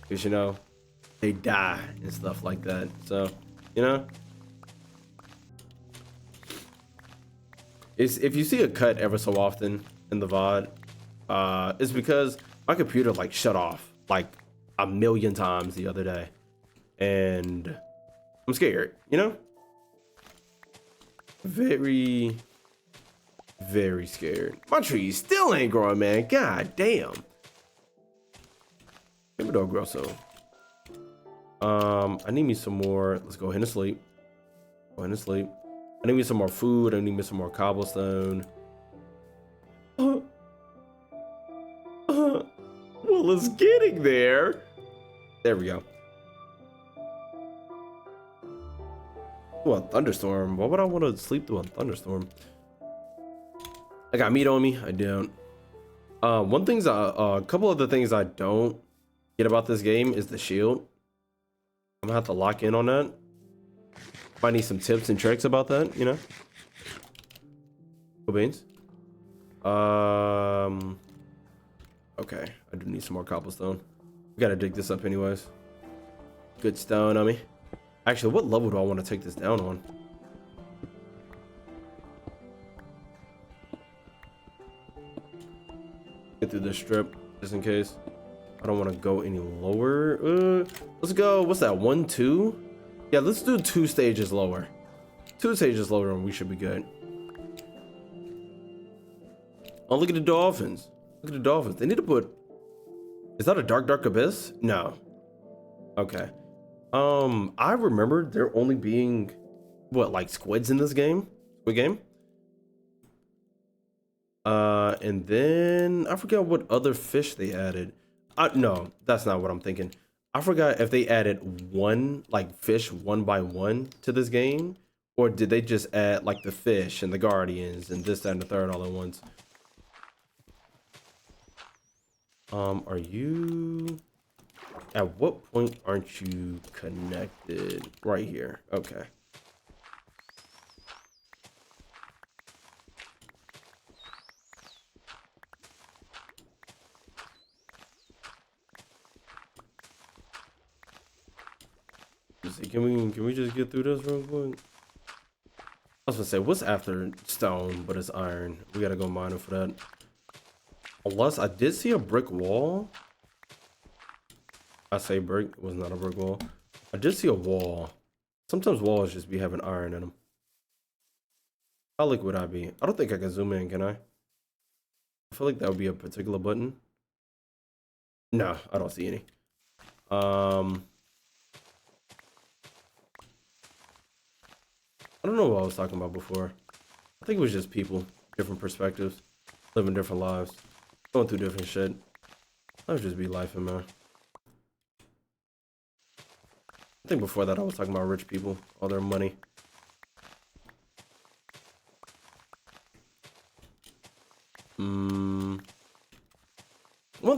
Cause you know, they die and stuff like that. So, you know. If you see a cut ever so often in the VOD, it's because my computer like shut off like a million times the other day. And I'm scared, you know? Very, very scared. My tree still ain't growing, man. God damn. Maybe it'll grow soon. I need me some more. Let's go ahead and sleep. Go ahead and sleep. I need me some more food. I need me some more cobblestone. Well, it's getting there. There we go. Ooh, a thunderstorm. Why would I want to sleep through a thunderstorm? I got meat on me. I don't. A couple of the things I don't get about this game is the shield. I'm gonna have to lock in on that. Might need some tips and tricks about that, you know. Cool beans. Okay, I do need some more cobblestone. We gotta dig this up anyways. Good stone on me. Actually, what level do I want to take this down on? Get through this strip just in case. I don't want to go any lower. Let's go. What's that? 1, 2? Yeah, let's do 2 stages lower. 2 stages lower and we should be good. Oh, look at the dolphins. Look at the dolphins. They need to put... Is that a dark abyss? No. Okay. I remember there only being... What, like squids in this game? Squid game? And then... I forgot what other fish they added. No, that's not what I'm thinking. I forgot if they added one, like fish one by one to this game, or did they just add like the fish and the guardians and this, that, and the third all at once? Are you... At what point aren't you connected? Right here. Okay. Can we just get through this real quick? I was gonna say, what's after stone, but it's iron? We gotta go mining for that. Unless I did see a brick wall. I say brick, it was not a brick wall. I did see a wall. Sometimes walls just be having iron in them. How liquid would I be? I don't think I can zoom in, can I? I feel like that would be a particular button. No, I don't see any. I don't know what I was talking about before. I think it was just people, different perspectives, living different lives, going through different shit. That would just be life, man. I think before that I was talking about rich people, all their money. One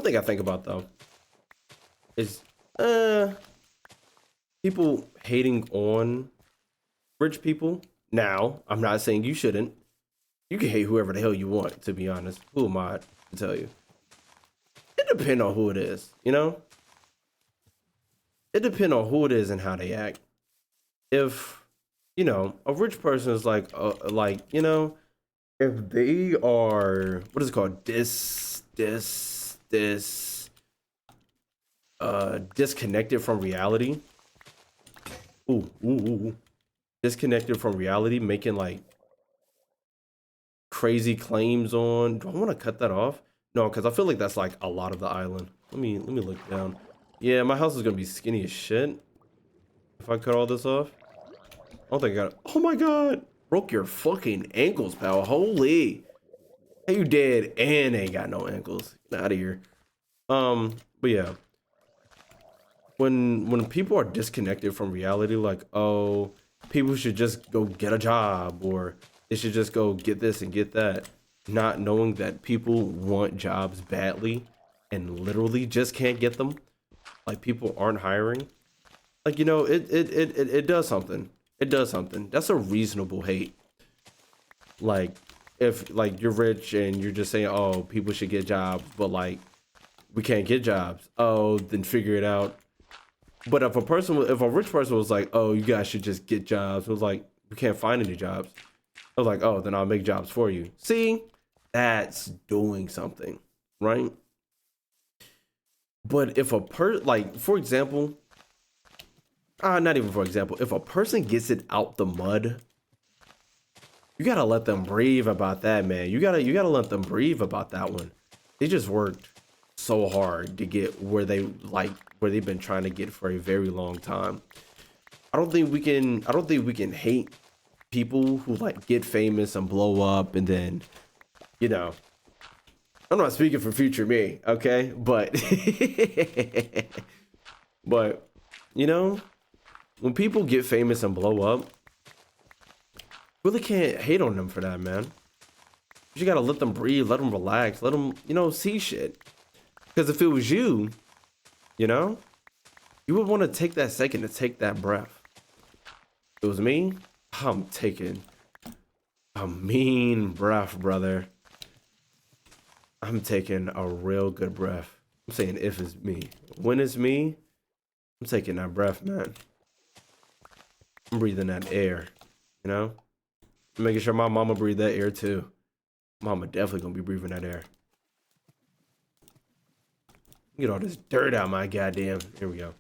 thing I think about though is uh, people hating on rich people. Now, I'm not saying you shouldn't. You can hate whoever the hell you want, to be honest. Who am I to tell you? It depends on who it is, you know? It depends on who it is and how they act. If, you know, a rich person is like, you know, if they are, what is it called? Disconnected from reality. Ooh. Disconnected from reality, making like crazy claims on. Do I want to cut that off? No, because I feel like that's like a lot of the island. Let me look down. Yeah, my house is gonna be skinny as shit if I cut all this off. I don't think I got it. Oh my god! Broke your fucking ankles, pal. Holy. Hey, you dead and ain't got no ankles. Get out of here. But yeah. When people are disconnected from reality, like, oh, people should just go get a job, or they should just go get this and get that, not knowing that people want jobs badly and literally just can't get them. Like, people aren't hiring. Like, you know, it does something. It does something. That's a reasonable hate. Like, if like you're rich and you're just saying, oh, people should get jobs, but like we can't get jobs. Oh, then figure it out. But if a rich person was like, oh, you guys should just get jobs, it was like, we can't find any jobs. I was like, oh, then I'll make jobs for you. See, that's doing something, right? But if like, for example, not even for example, if a person gets it out the mud, you gotta let them breathe about that, man. You gotta let them breathe about that one. They just worked so hard to get where they've been trying to get for a very long time. I don't think we can hate people who like get famous and blow up and then, you know, I'm not speaking for future me, okay? But but you know, when people get famous and blow up, really can't hate on them for that, man. You gotta let them breathe, let them relax, let them, you know, see shit. Because if it was you, you know, you would want to take that second to take that breath. If it was me, I'm taking a mean breath, brother. I'm taking a real good breath. I'm saying if it's me. When it's me, I'm taking that breath, man. I'm breathing that air, you know? I'm making sure my mama breathe that air too. Mama definitely gonna be breathing that air. Get all this dirt out my goddamn. Here we go.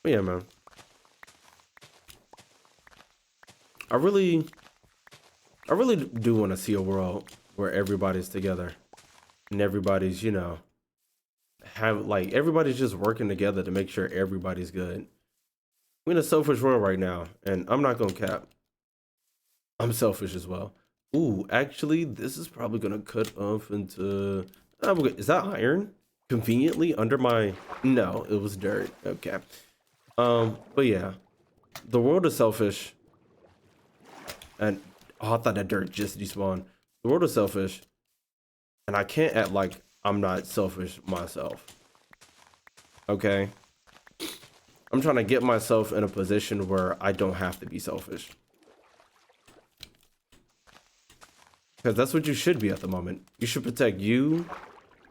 But yeah, man. I really do want to see a world where everybody's together and everybody's, you know, everybody's just working together to make sure everybody's good. We're in a selfish world right now, and I'm not gonna cap. I'm selfish as well. Ooh, actually, this is probably gonna cut off into. Is that iron? Conveniently under my. No, it was dirt. Okay. But yeah, the world is selfish, and oh, I thought that dirt just despawned. The world is selfish, and I can't act like I'm not selfish myself. Okay. I'm trying to get myself in a position where I don't have to be selfish. Because that's what you should be at the moment. You should protect you. You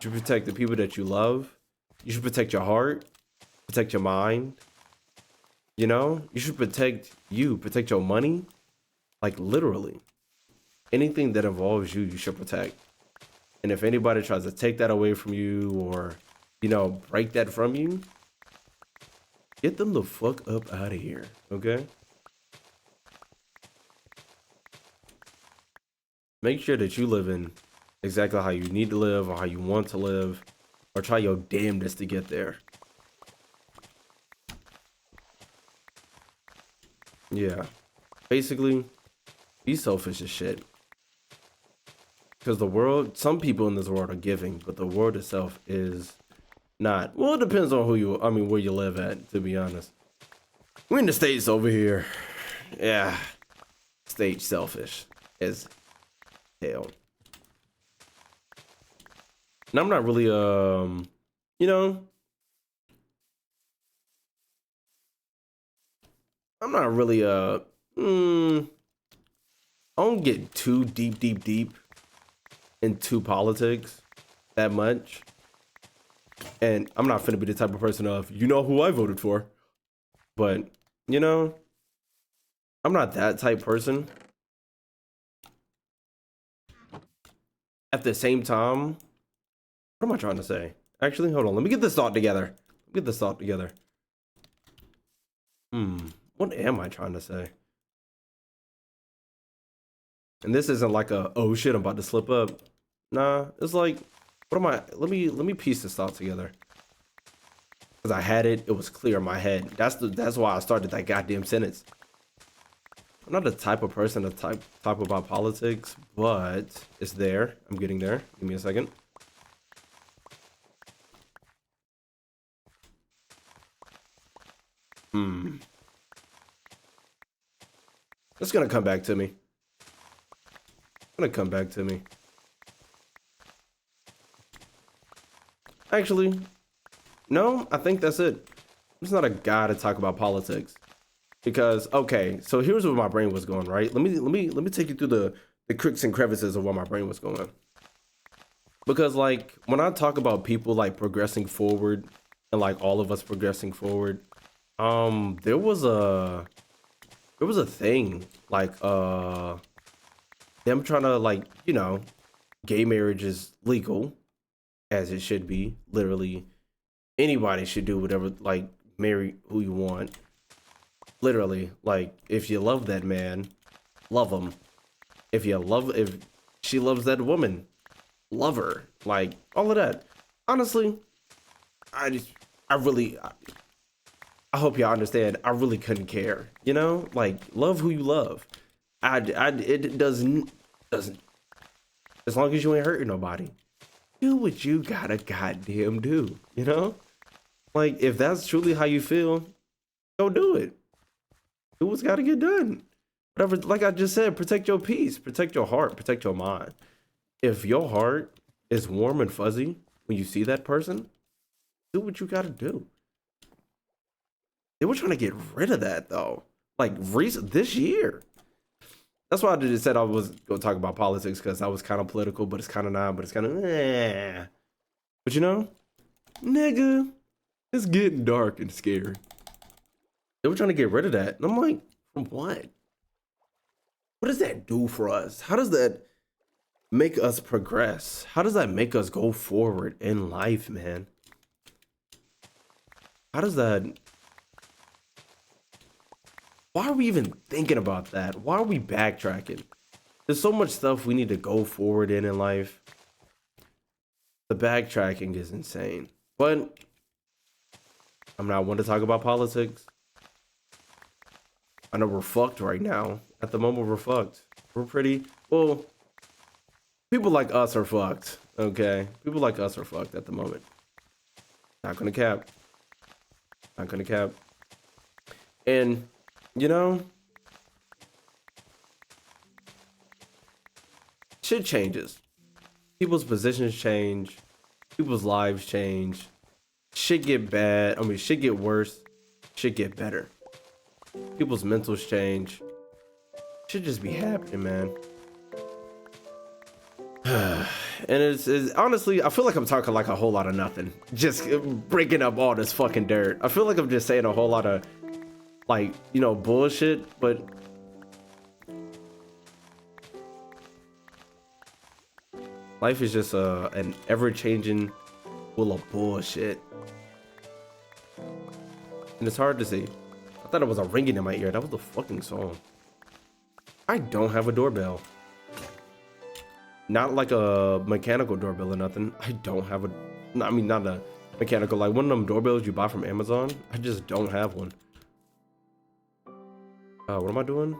should protect the people that you love. You should protect your heart. Protect your mind. You know? You should protect you. Protect your money. Like, literally. Anything that involves you, you should protect. And if anybody tries to take that away from you or, you know, break that from you, get them the fuck up out of here. Okay? Make sure that you live in exactly how you need to live or how you want to live, or try your damnedest to get there. Yeah. Basically, be selfish as shit. Because the world, some people in this world are giving, but the world itself is not. Well, it depends on where you live at, to be honest. We're in the States over here. Yeah. State selfish as hell. And I'm not really, you know, I'm not really I don't get too deep into politics that much. And I'm not finna be the type of person of, you know who I voted for. But, you know, I'm not that type person. At the same time, what am I trying to say? Actually, hold on. Let me get this thought together. What am I trying to say? And this isn't like a, oh shit, I'm about to slip up. Nah, it's like, what am I? Let me piece this thought together. Because I had it, it was clear in my head. That's why I started that goddamn sentence. I'm not the type of person to talk about politics, but it's there. I'm getting there. Give me a second. It's gonna come back to me. Actually, no, I think that's it. I'm just not a guy to talk about politics. Because okay, so here's where my brain was going, right? Let me take you through the crooks and crevices of where my brain was going. Because like when I talk about people like progressing forward and like all of us progressing forward, there was a thing like them trying to like, you know, gay marriage is legal as it should be. Literally anybody should do whatever, like marry who you want. Literally, like if you love that man, love him. If she loves that woman, love her. Like all of that. Honestly, I really I hope y'all understand. I really couldn't care. You know, like love who you love. It doesn't as long as you ain't hurting nobody. Do what you gotta goddamn do. You know, like if that's truly how you feel, go do it. Do what's gotta get done. Whatever. Like I just said, protect your peace, protect your heart, protect your mind. If your heart is warm and fuzzy when you see that person, do what you gotta do. They were trying to get rid of that though. Like recent this year. That's why I just said I was gonna talk about politics because I was kind of political, but it's kind of not, but it's kind of But you know, nigga, it's getting dark and scary. They were trying to get rid of that. And I'm like, from what? What does that do for us? How does that make us progress? How does that make us go forward in life, man? How does that... Why are we even thinking about that? Why are we backtracking? There's so much stuff we need to go forward in life. The backtracking is insane. But I'm not one to talk about politics. I know we're fucked right now. At the moment, we're fucked. We're pretty... Well, people like us are fucked, okay? People like us are fucked at the moment. Not gonna cap. Not gonna cap. And... You know, shit changes. People's positions change. People's lives change. Shit get bad. I mean, shit get worse. Shit get better. People's mentals change. Shit just be happening, man. And it's honestly, I feel like I'm talking like a whole lot of nothing. Just breaking up all this fucking dirt. I feel like I'm just saying a whole lot of like, you know, bullshit, but life is just an ever-changing full of bullshit. And it's hard to see. I thought it was a ringing in my ear. That was the fucking song. I don't have a doorbell. Not like a mechanical doorbell or nothing. I don't have a... I mean, not a mechanical. Like one of them doorbells you buy from Amazon. I just don't have one. What am I doing?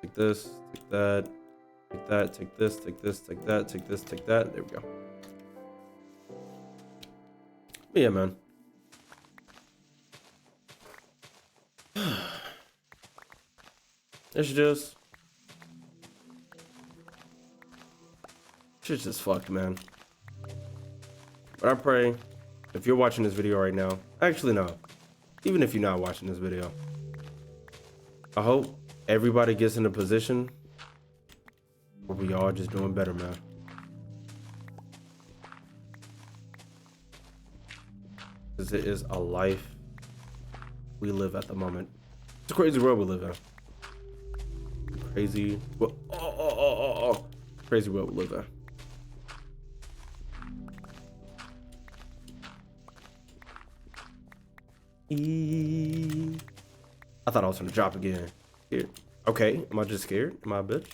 Take this, take that, take that, take this, take this, take that, take this, take that. There we go. But yeah, man. It's just... Shit's just fucked, man. But I pray, if you're watching this video right now... Actually, no. Even if you're not watching this video... I hope everybody gets in a position where we all just doing better, man. Because it is a life we live at the moment. It's a crazy world we live in. Crazy. Crazy world we live in. I thought I was gonna drop again. Here. Okay, am I just scared? Am I a bitch?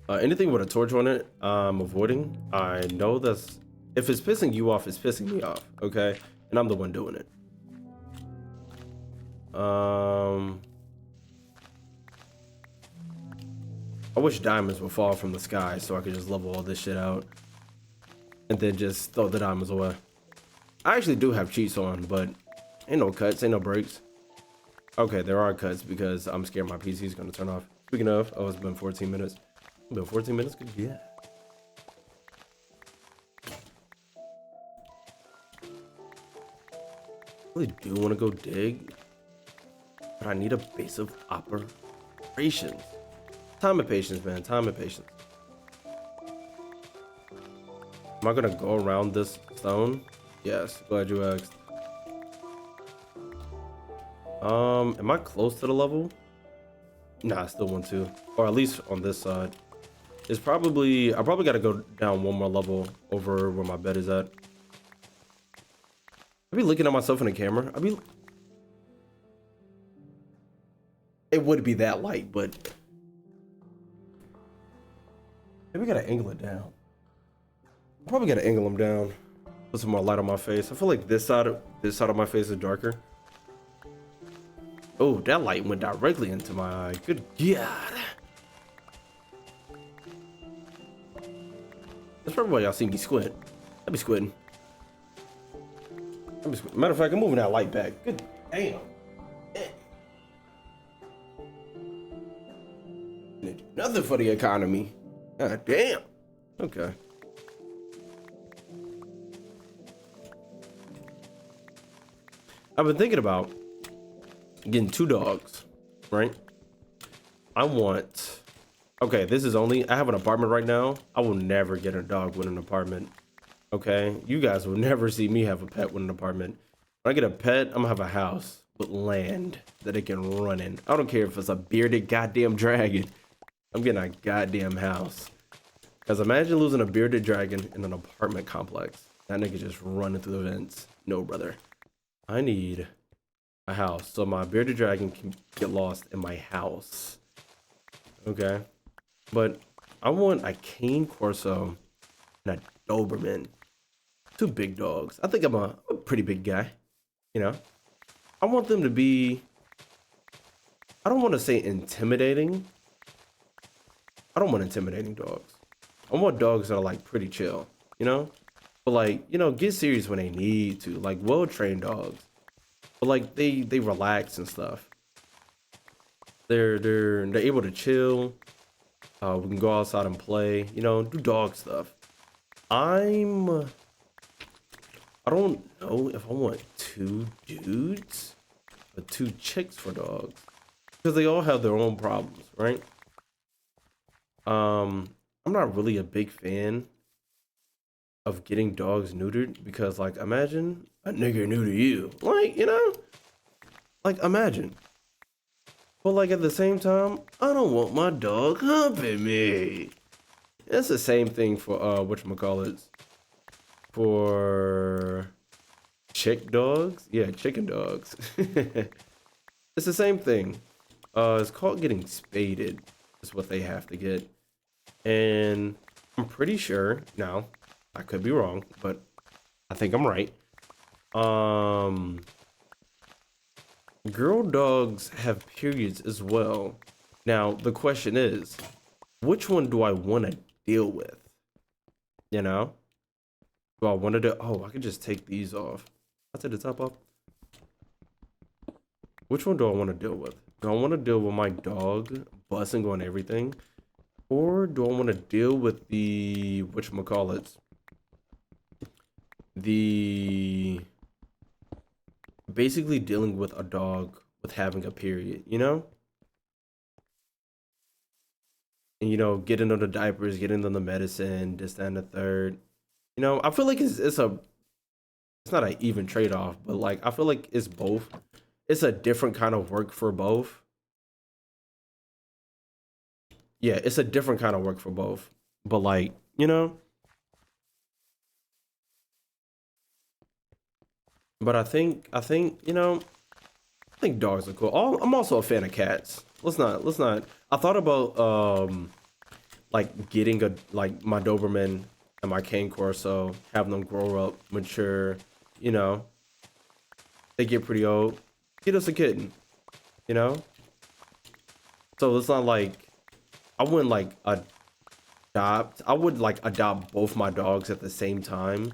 Anything with a torch on it, I'm avoiding. I know that's, if it's pissing you off, it's pissing me off, okay? And I'm the one doing it. I wish diamonds would fall from the sky so I could just level all this shit out and then just throw the diamonds away. I actually do have cheats on, but ain't no cuts, ain't no breaks. Okay, there are cuts because I'm scared my PC is gonna turn off. Speaking of, oh, it's been 14 minutes. Been 14 minutes? Good, yeah. I really do want to go dig, but I need a base of operations. Time and patience, man. Time and patience. Am I gonna go around this stone? Yes. Glad you asked. Am I close to the level? Nah, I still want to, or at least on this side. It's probably, I probably got to go down one more level over where my bed is at. I be looking at myself in the camera. It would be that light, but maybe we gotta angle it down. Probably gotta angle them down. Put some more light on my face. I feel like this side of my face is darker. Oh, that light went directly into my eye. Good God. That's probably why y'all see me squint. I be squinting. Matter of fact, I'm moving that light back. Good damn. Nothing for the economy. God damn. Okay. I've been thinking about getting 2 dogs, right? I want, okay, this is only, I have an apartment right now. I will never get a dog with an apartment. Okay, you guys will never see me have a pet with an apartment. When I get a pet, I'm gonna have a house with land that it can run in. I don't care if it's a bearded goddamn dragon. I'm getting a goddamn house. Because imagine losing a bearded dragon in an apartment complex. That nigga just running through the vents. No, brother. I need a house so my bearded dragon can get lost in my house. Okay, but I want a Cane Corso and a Doberman. 2 big dogs. I think I'm a pretty big guy, you know. I want them to be, I don't want to say intimidating. I don't want intimidating dogs. I want dogs that are like pretty chill, you know, but like, you know, get serious when they need to, like well-trained dogs, but like they relax and stuff. They're able to chill. We can go outside and play, you know, do dog stuff. I don't know if I want 2 dudes or 2 chicks for dogs because they all have their own problems, right? I'm not really a big fan of getting dogs neutered because, like, imagine a nigga neuter you, like, you know, like imagine. But like at the same time, I don't want my dog humping me. It's the same thing for whatchamacallits. For chick dogs? Yeah, chicken dogs. It's the same thing. It's called getting spaded is what they have to get. And I'm pretty sure, now, I could be wrong, but I think I'm right. Girl dogs have periods as well. Now, the question is, which one do I want to deal with? You know? Do I want to do, oh, I could just take these off. I'll take the top off. Which one do I want to deal with? Do I want to deal with my dog bussing on everything? Or do I want to deal with the, whatchamacallits? The basically dealing with a dog with having a period, you know? And getting them the diapers, getting them the medicine, this, that, and the third. I feel like it's not an even trade off, but like I feel like it's both. It's a different kind of work for both. Yeah, it's a different kind of work for both. But like, but I think dogs are cool. I'm also a fan of cats. Let's not. I thought about like getting a like my Doberman and my Cane Corso, having them grow up, mature. You know, they get pretty old. Get us a kitten. You know, so it's not like I wouldn't like adopt. I would like adopt both my dogs at the same time,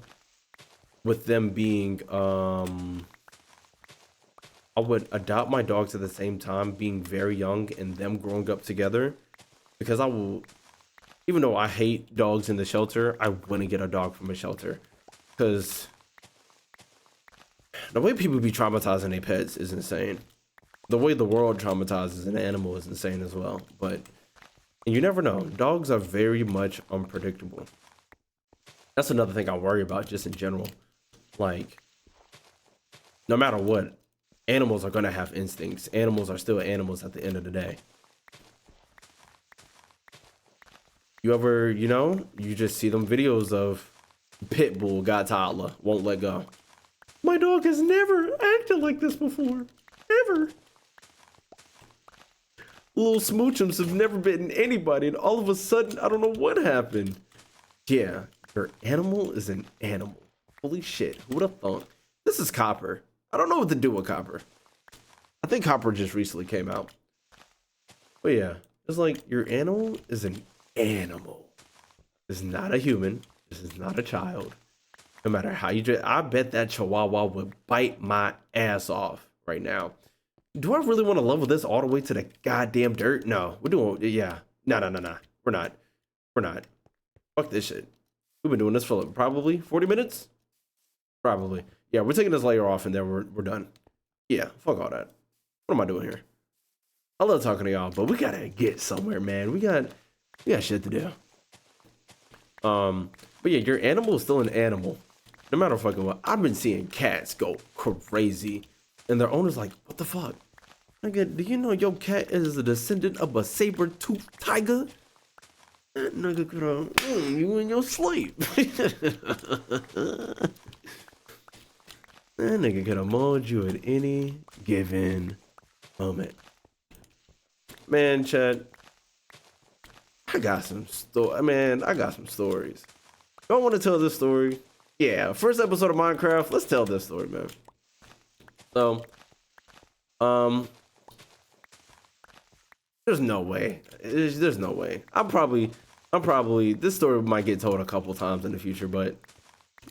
with them being I would adopt my dogs at the same time, being very young and them growing up together, because I will, even though I hate dogs in the shelter, I wouldn't get a dog from a shelter, because the way people be traumatizing their pets is insane. The way the world traumatizes an animal is insane as well. But you never know. Dogs are very much unpredictable. That's another thing I worry about just in general. Like, no matter what, animals are gonna have instincts. Animals are still animals at the end of the day. You ever, you just see them videos of pit bull got toddler, won't let go. My dog has never acted like this before. Ever. Little smoochums have never bitten anybody, and all of a sudden, I don't know what happened. Yeah, your animal is an animal. Holy shit, who would have thought? This is Copper. I don't know what to do with Copper. I think Copper just recently came out. But yeah, it's like your animal is an animal. This is not a human. This is not a child. No matter how you do it, I bet that Chihuahua would bite my ass off right now. Do I really want to level this all the way to the goddamn dirt? No, we're doing, yeah. No. We're not. We're not. Fuck this shit. We've been doing this for probably 40 minutes? Probably. Yeah, we're taking this layer off and then we're done. Yeah, fuck all that. What am I doing here? I love talking to y'all, but we gotta get somewhere, man. We got shit to do. But yeah, your animal is still an animal. No matter fucking what. I've been seeing cats go crazy. And their owner's like, what the fuck? Nigga, do you know your cat is a descendant of a saber-toothed tiger? That nigga could have you in your sleep. That nigga could have mauled you at any given moment. Man, Chad, I got some stories. Don't want to tell this story. Yeah, first episode of Minecraft. Let's tell this story, man. So, there's no way. There's no way. I'm probably. This story might get told a couple times in the future, but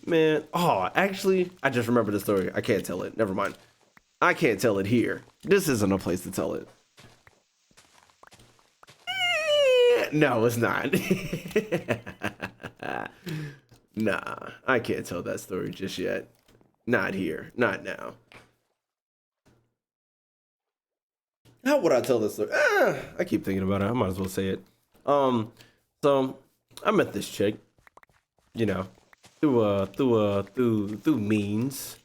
man, actually, I just remember the story. I can't tell it. Never mind. I can't tell it here. This isn't a place to tell it. No, it's not. Nah, I can't tell that story just yet. Not here. Not now. How would I tell this story? I keep thinking about it. I might as well say it. So I met this chick, through means.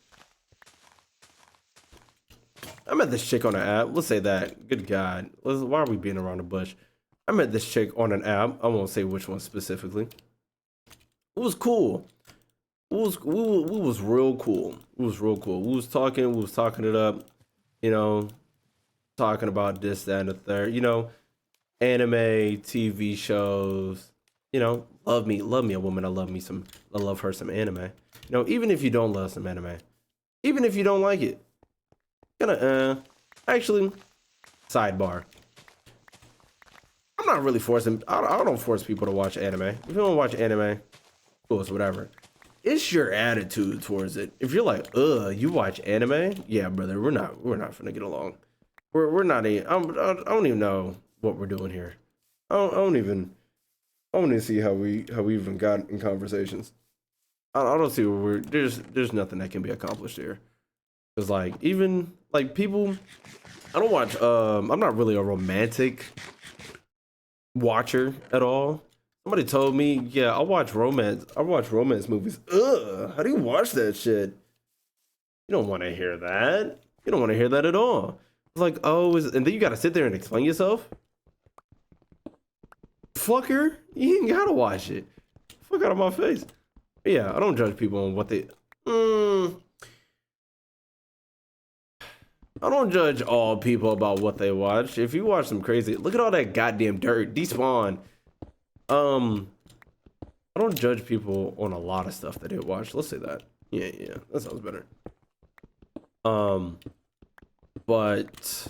I met this chick on an app. Let's say that. Good God. Why are we being around the bush? I met this chick on an app. I won't say which one specifically. It was cool. It was real cool. It was real cool. We was talking it up, talking about this, that, and the third, anime, TV shows, love me a woman. I love her some anime. Even if you don't love some anime, even if you don't like it, actually, sidebar. I'm not really forcing, I don't force people to watch anime. If you don't watch anime, cool, it's whatever. It's your attitude towards it. If you're like, you watch anime? Yeah, brother, we're not finna get along. We're not I don't even know what we're doing here. I don't even see how we even got in conversations. I don't see where there's nothing that can be accomplished here. Cause like even like people, I don't watch. I'm not really a romantic watcher at all. Somebody told me, yeah, I watch romance. I watch romance movies. Ugh, how do you watch that shit? You don't want to hear that. You don't want to hear that at all. It's like, oh, and then you got to sit there and explain yourself. Fucker, you ain't gotta watch it. Fuck out of my face. But yeah, I don't judge people on what they. I don't judge all people about what they watch. If you watch some crazy, look at all that goddamn dirt. Despawn. I don't judge people on a lot of stuff that they watch. Let's say that. Yeah, that sounds better. But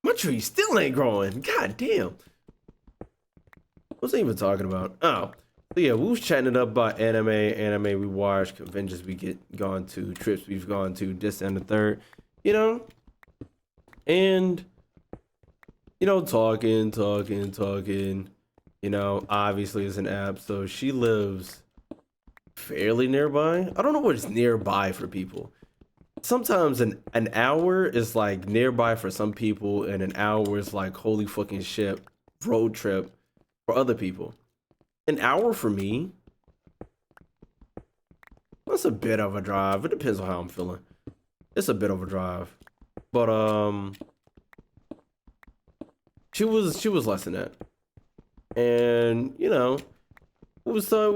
my tree still ain't growing. God damn. What's I even talking about? Oh, so yeah, we was chatting it up about anime we watched, conventions we gone to, trips we've gone to, this and the third, you know, and you know, talking. You know, obviously it's an app, so she lives fairly nearby. I don't know what's nearby for people. Sometimes an hour is like nearby for some people, and an hour is like holy fucking shit, road trip for other people. An hour for me, that's a bit of a drive. It depends on how I'm feeling. It's a bit of a drive, but she was less than that, and you know, I was trying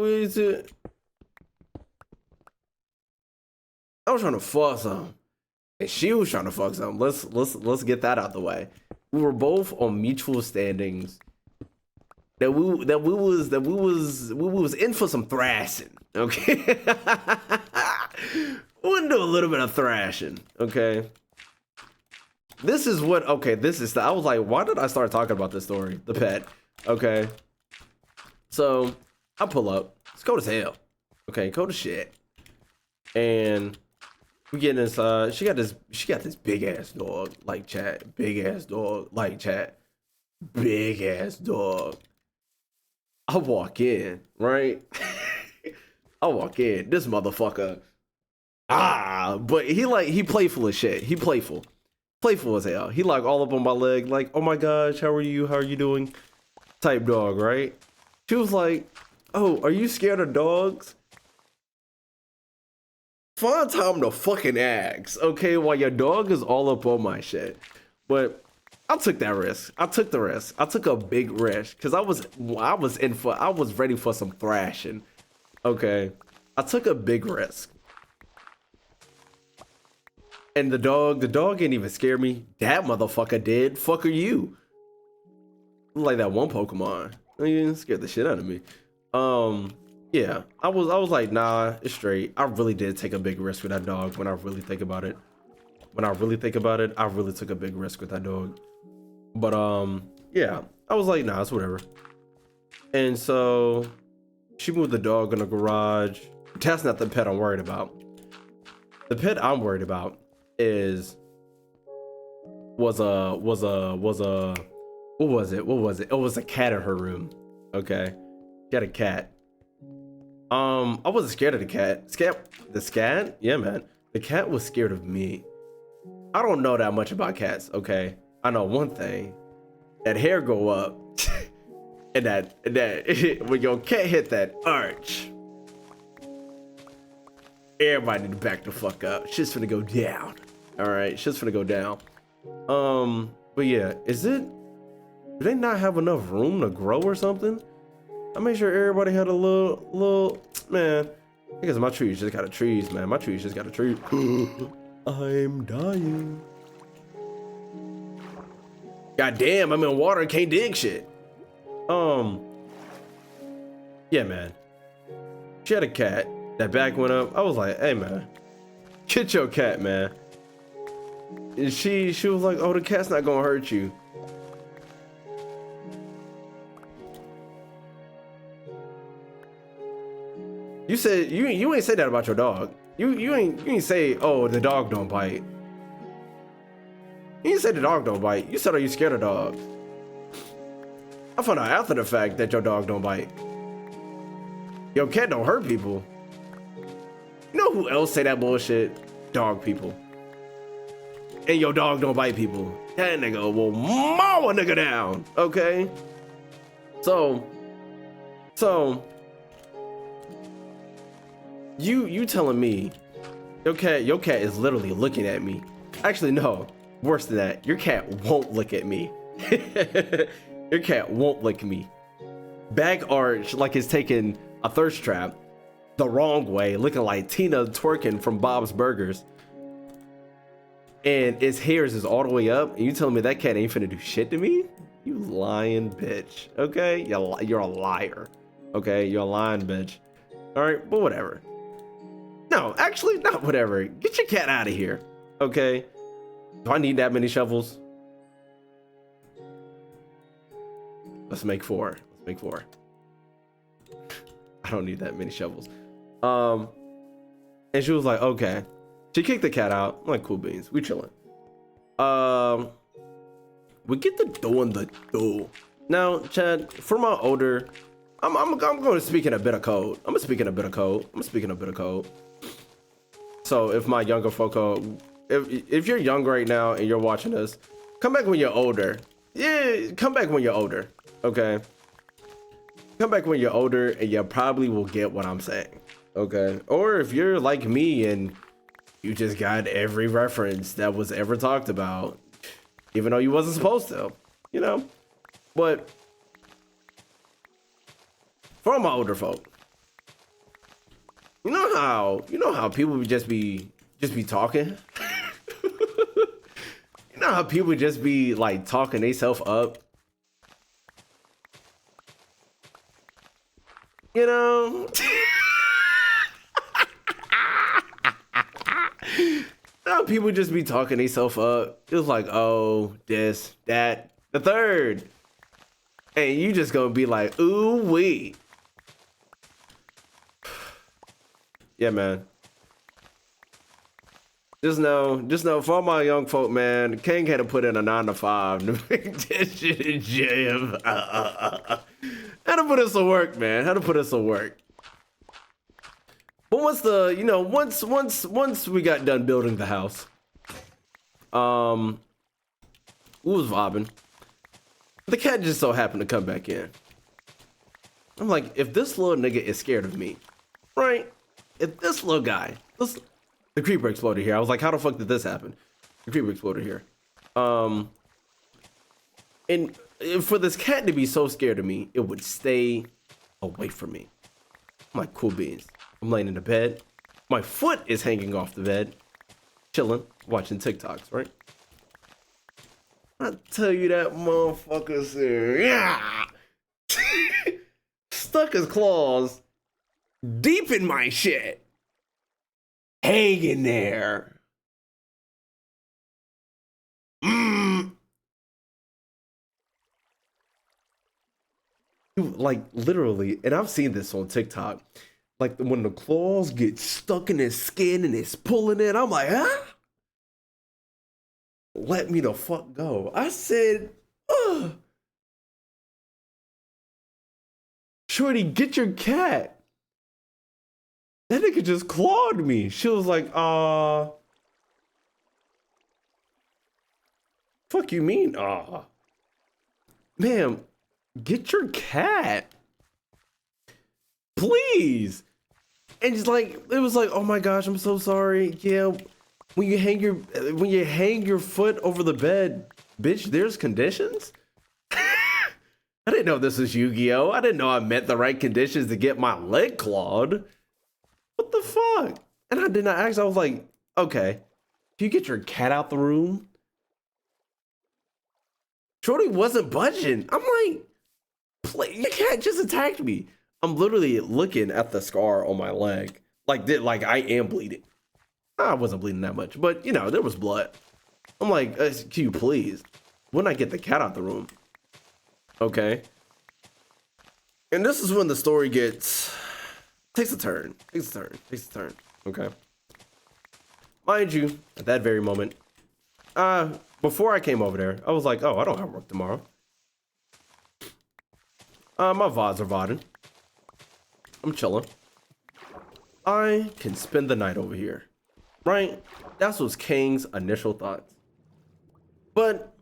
to fuck some, and she was trying to fuck some. Let's get that out the way. We were both on mutual standings that we was in for some thrashing. Okay, we'll do a little bit of thrashing. Okay, this is what. Okay, this is. I was like, why did I start talking about this story? The pet. Okay, so I pull up. It's cold as hell. Okay, cold as shit, and we get inside. She got this big ass dog, like chat. Big ass dog, like chat. Big ass dog. I walk in, right? I walk in. This motherfucker. But he playful as shit. He playful as hell. He like all up on my leg, like, oh my gosh, how are you? How are you doing? Type dog, right? She was like, oh, are you scared of dogs? Find time to fucking ask, okay? While your dog is all up on my shit. But I took that risk. I took the risk. I took a big risk because I was ready for some thrashing. Okay, I took a big risk, and the dog didn't even scare me. That motherfucker did. Fuck are you? Like that one Pokemon. It scared the shit out of me. Yeah, I was like, nah, it's straight. I really did take a big risk with that dog. When I really think about it, I really took a big risk with that dog. But yeah, I was like, nah, it's whatever. And so she moved the dog in the garage. That's not the pet I'm worried about. The pet I'm worried about was a what was it? It was a cat in her room. Okay, she had a cat. I wasn't scared of the cat. The cat? Yeah, man. The cat was scared of me. I don't know that much about cats. Okay, I know one thing: that hair go up, and that when your cat hit that arch, everybody need to back the fuck up. Shit's finna go down. All right, shit's finna go down. But yeah, do they not have enough room to grow or something? I made sure everybody had a little man. Because my trees just got a trees, man. My trees just got a tree. I'm dying. God damn, I'm in water, can't dig shit. Yeah, man. She had a cat. That back went up. I was like, hey man, get your cat, man. And she was like, oh, the cat's not gonna hurt you. You said you ain't say that about your dog. You ain't say, oh, the dog don't bite. You didn't say the dog don't bite. You said, are you scared of dogs? I found out after the fact that your dog don't bite. Your cat don't hurt people. You know who else say that bullshit? dog people. And your dog don't bite people. That nigga will mow a nigga down, okay? So you telling me your cat is literally looking at me. Actually, no, worse than that, your cat won't look at me. Your cat won't lick me. Back arch like it's taking a thirst trap the wrong way, looking like Tina twerking from Bob's Burgers. And its hairs is all the way up, and you telling me that cat ain't finna do shit to me? You lying bitch, okay? You're a liar, okay? You're a lying bitch. All right, but whatever. No, actually, not whatever. Get your cat out of here, okay? Do I need that many shovels? Let's make 4. Let's make 4. I don't need that many shovels. And she was like, okay. She kicked the cat out. I'm like, cool beans. We chilling. We get to doing the do. Now, Chad, for my older, I'm going to speak in a bit of code. I'm gonna speak in a bit of code. So if my younger folk, if you're young right now and you're watching this, come back when you're older. Yeah, come back when you're older. Okay. Come back when you're older and you probably will get what I'm saying. Okay. Or if you're like me and you just got every reference that was ever talked about, even though you wasn't supposed to, you know. But for all my older folk, you know how people would just be talking. You know how people just be like talking themselves up. You know. Now people just be talking themselves up. It was like, oh, this, that, the third. And you just gonna be like, ooh wee. Yeah, man. Just know for all my young folk, man, King had to put in a 9 to 5 to make this shit in jam. Had to put in some work, man. Had to put in some work. But once we got done building the house, we was vibing. The cat just so happened to come back in. I'm like, if this little nigga is scared of me, right? If this little guy, the creeper exploded here. I was like, how the fuck did this happen? The creeper exploded here. And for this cat to be so scared of me, it would stay away from me. I'm like, cool beans. I'm laying in the bed. My foot is hanging off the bed. Chilling, watching TikToks, right? I tell you that motherfucker's there. Yeah. Stuck his claws deep in my shit. Hanging there. Like literally, and I've seen this on TikTok. Like when the claws get stuck in his skin and it's pulling it, I'm like, huh? Let me the fuck go. I said, ugh. Shorty, get your cat. That nigga just clawed me. She was like, fuck you mean, ma'am, get your cat. Please. And it's like, it was like, oh my gosh, I'm so sorry. Yeah, when you hang your foot over the bed, bitch, there's conditions. I didn't know this was Yu-Gi-Oh. I didn't know I met the right conditions to get my leg clawed. What the fuck? And I did not ask. I was like, okay, do you get your cat out the room? Shorty wasn't budging. I'm like, your cat just attacked me. I'm literally looking at the scar on my leg. Like I am bleeding. I wasn't bleeding that much, but you know, there was blood. I'm like, can you please? When I get the cat out the room. Okay. And this is when the story takes a turn. Okay. Mind you, at that very moment, before I came over there, I was like, oh, I don't have work tomorrow. My VODs are VODing. I'm chilling. I can spend the night over here. right? That's what's King's initial thoughts. But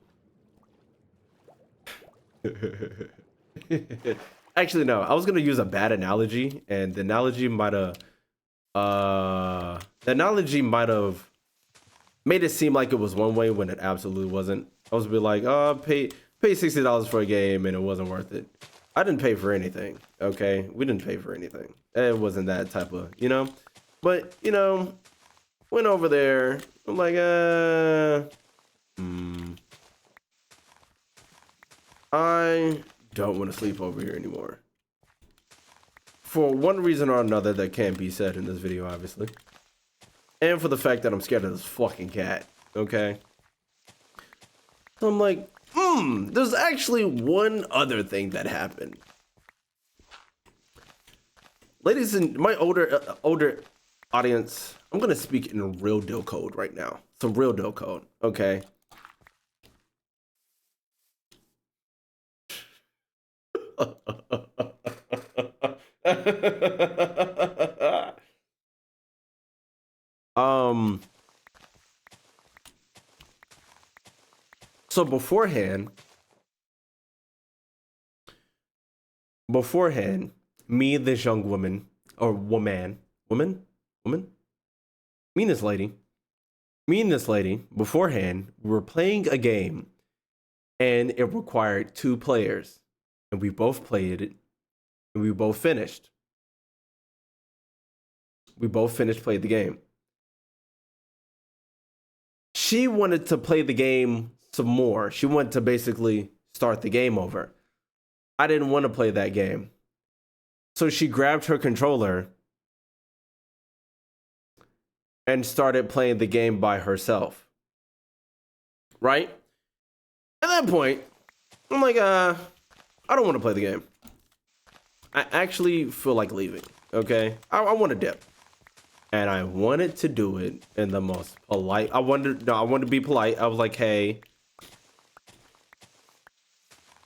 actually, no, I was gonna use a bad analogy, and the analogy might have made it seem like it was one way when it absolutely wasn't. I was be like, oh, pay $60 for a game and it wasn't worth it. I didn't pay for anything. Okay, we didn't pay for anything. It wasn't that type of, you know. But you know, went over there. I'm like, I don't want to sleep over here anymore. For one reason or another that can't be said in this video, obviously. And for the fact that I'm scared of this fucking cat, okay? So I'm like, there's actually one other thing that happened. Ladies and my older audience, I'm gonna speak in real deal code right now. Some real deal code, okay? So beforehand, me and this young woman, or woman, me and this lady, beforehand, we were playing a game, and it required 2 players, and we both played it, and we both finished. Played the game. She wanted to play the game some more. She wanted to basically start the game over. I didn't want to play that game. So she grabbed her controller and started playing the game by herself. Right? At that point, I'm like, I don't want to play the game. I actually feel like leaving, okay? I want to dip. And I wanted to do it in the most polite. I wanted to be polite. I was like, hey,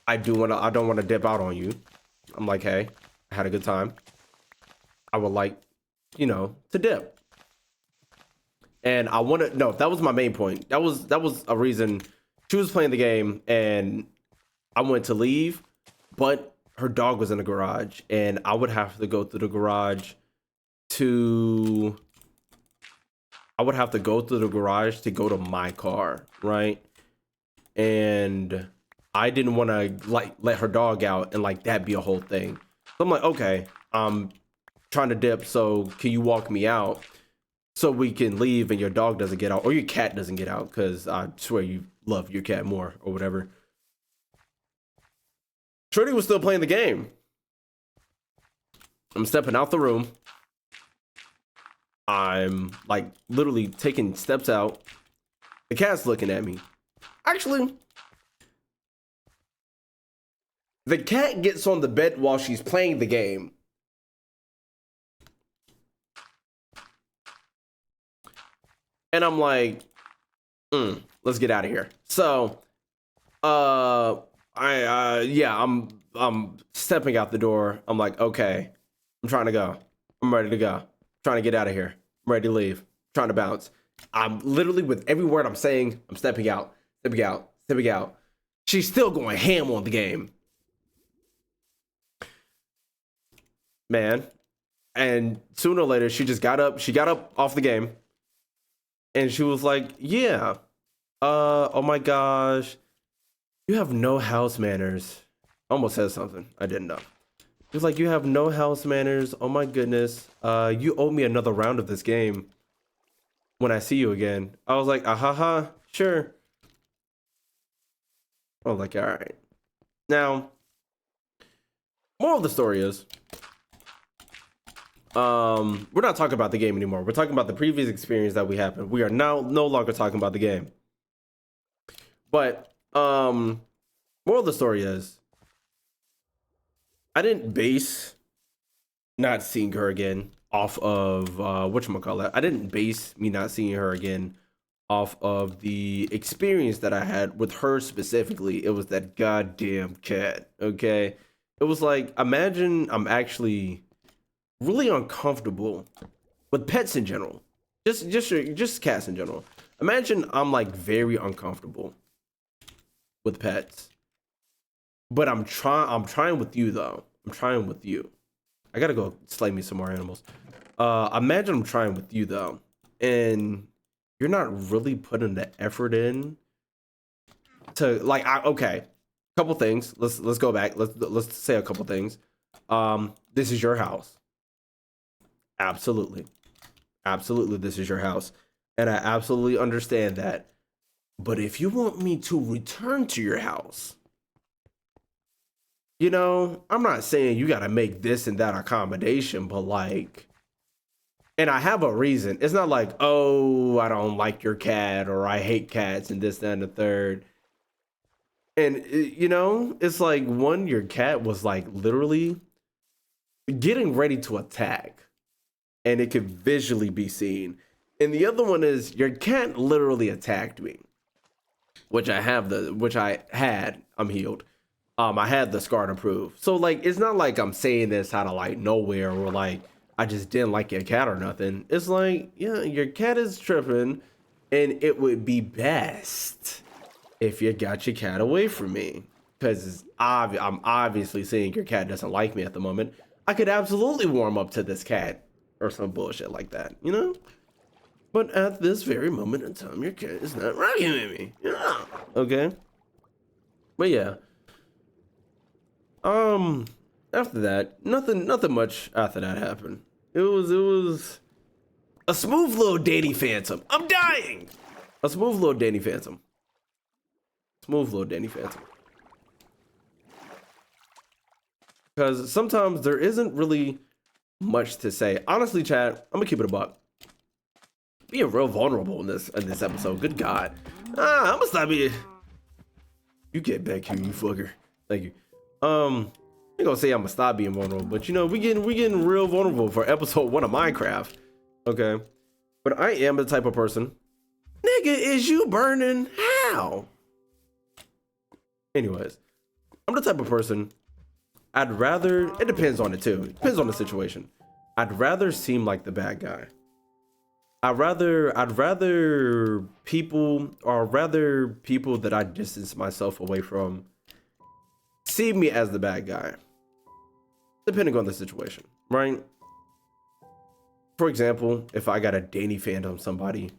I don't want to dip out on you. I'm like, hey, I had a good time. I would like, to dip. And I wanted, no, that was my main point. That was a reason. She was playing the game and I wanted to leave, but her dog was in the garage and I would have to go through the garage to go to my car, right? And I didn't want to let her dog out and that be a whole thing. So I'm like, okay, I'm trying to dip, so can you walk me out so we can leave and your dog doesn't get out or your cat doesn't get out, because I swear you love your cat more or whatever. Shorty was still playing the game. I'm stepping out the room. I'm literally taking steps out. The cat's looking at me. Actually, the cat gets on the bed while she's playing the game. And I'm like, let's get out of here. So, I'm stepping out the door. I'm like, okay, I'm trying to go. I'm ready to go. I'm trying to get out of here. I'm ready to leave. I'm trying to bounce. I'm literally, with every word I'm saying, I'm stepping out. She's still going ham on the game. Man. And sooner or later, she just got up. She got up off the game. And she was like, yeah. Oh my gosh. You have no house manners. Almost said something I didn't know. He was like, you have no house manners. Oh my goodness. You owe me another round of this game when I see you again. I was like, sure. I was like, all right. Now, moral of the story is, we're not talking about the game anymore. We're talking about the previous experience that we happened. We are now no longer talking about the game. But, moral of the story is, I didn't base not seeing her again off of whatchamacallit. I didn't base me not seeing her again off of the experience that I had with her specifically. It was that goddamn cat, okay? It was like, imagine I'm actually really uncomfortable with pets in general, Just cats in general. Imagine I'm like very uncomfortable with pets, but I'm trying with you though. I'm trying with you. I gotta go slay me some more animals. Imagine I'm trying with you though, and you're not really putting the effort in to like. Okay, couple things. Let's go back. Let's say a couple things. This is your house. Absolutely. Absolutely, this is your house. And I absolutely understand that. But if you want me to return to your house, you know, I'm not saying you got to make this and that accommodation, but like, and I have a reason. It's not like, oh, I don't like your cat or I hate cats and this, that, and the third. And, you know, it's like one, your cat was like literally getting ready to attack. And it could visually be seen. And the other one is your cat literally attacked me, which I had. I'm healed. I had the scar to prove. So like, it's not like I'm saying this out of like nowhere or like I just didn't like your cat or nothing. It's like, yeah, your cat is tripping, and it would be best if you got your cat away from me, because I'm obviously seeing your cat doesn't like me at the moment. I could absolutely warm up to this cat. Or some bullshit like that, you know? But at this very moment in time, your cat is not rocking with me. Yeah. Okay. But yeah. After that, nothing much after that happened. It was a smooth little dating phantom. I'm dying! A smooth little dating phantom. Smooth little dating phantom. Because sometimes there isn't really much to say. Honestly, chat, I'm gonna keep it a buck. Being real vulnerable in this episode. Good God. I'm gonna stop being. You get back here, you fucker. Thank you. I'm gonna say I'm gonna stop being vulnerable, but you know, we getting real vulnerable for episode 1 of Minecraft. Okay. But I am the type of person. Nigga, is you burning? How? Anyways, I'm the type of person. I'd rather, it depends on it too. It depends on the situation. I'd rather seem like the bad guy. I'd rather people that I distance myself away from see me as the bad guy. Depending on the situation, right? For example, if I got a daily fandom somebody,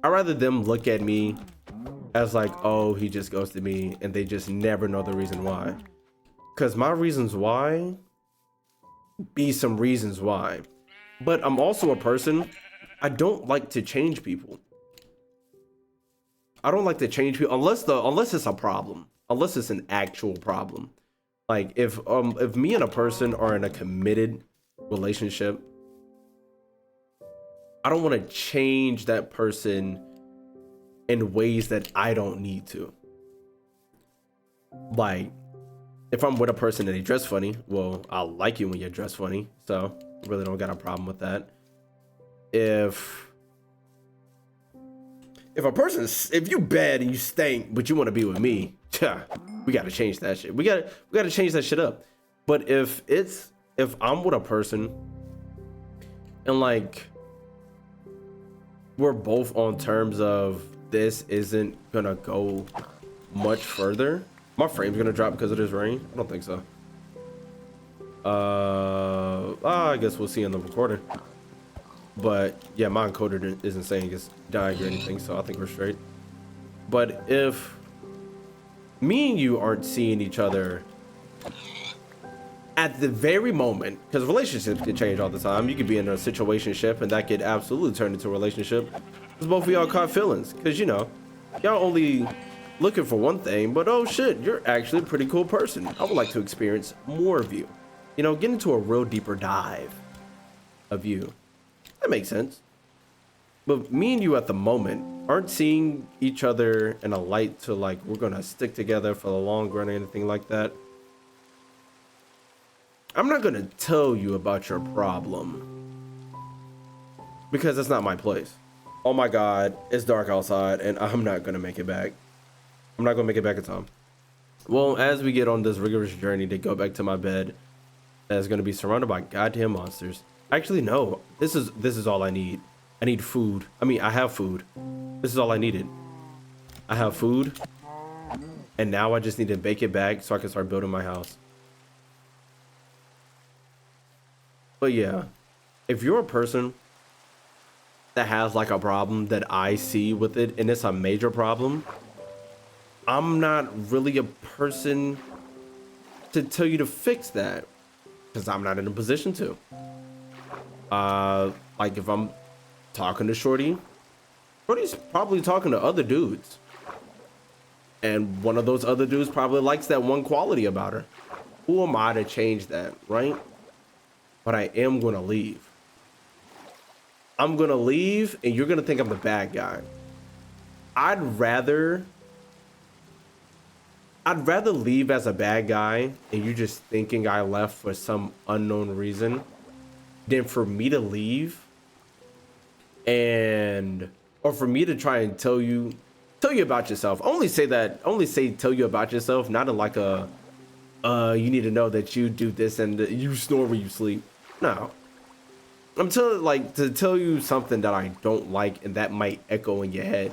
I'd rather them look at me as like, oh, he just ghosted me, and they just never know the reason why. Because my reasons why be some reasons why. But I'm also a person, I don't like to change people. I don't like to change people unless it's a problem. Unless it's an actual problem. Like if me and a person are in a committed relationship, I don't want to change that person in ways that I don't need to. Like, if I'm with a person and they dress funny, well, I like you when you dress funny, so I really don't got a problem with that. If you bad and you stink, but you want to be with me, we gotta change that shit. We gotta change that shit up. But if I'm with a person and like we're both on terms of this isn't gonna go much further. My frame's gonna drop because of this rain? I don't think so. I guess we'll see in the recording. But yeah, my encoder isn't saying it's dying or anything, so I think we're straight. But if me and you aren't seeing each other at the very moment, because relationships can change all the time. You could be in a situationship and that could absolutely turn into a relationship. Because both of y'all caught feelings. Because, you know, y'all only looking for one thing, but oh shit, you're actually a pretty cool person. I would like to experience more of you. You know, get into a real deeper dive of you. That makes sense. But me and you at the moment aren't seeing each other in a light to like, we're gonna stick together for the long run or anything like that. I'm not gonna tell you about your problem because it's not my place. Oh my God, it's dark outside and I'm not gonna make it back. I'm not gonna make it back in time. Well, as we get on this rigorous journey to go back to my bed, that's gonna be surrounded by goddamn monsters. Actually, no. This is all I need. I need food. I mean, I have food. This is all I needed. I have food. And now I just need to bake it back so I can start building my house. But yeah, if you're a person that has like a problem that I see with it and it's a major problem, I'm not really a person to tell you to fix that because I'm not in a position to. Like if I'm talking to Shorty's probably talking to other dudes. And one of those other dudes probably likes that one quality about her. Who am I to change that, right? But I am gonna leave. I'm gonna leave and you're gonna think I'm the bad guy. I'd rather leave as a bad guy and you just thinking I left for some unknown reason than for me to leave or for me to try and tell you about yourself. Tell you about yourself, not in like a you need to know that you do this and you snore when you sleep. No. I'm to tell you something that I don't like and that might echo in your head.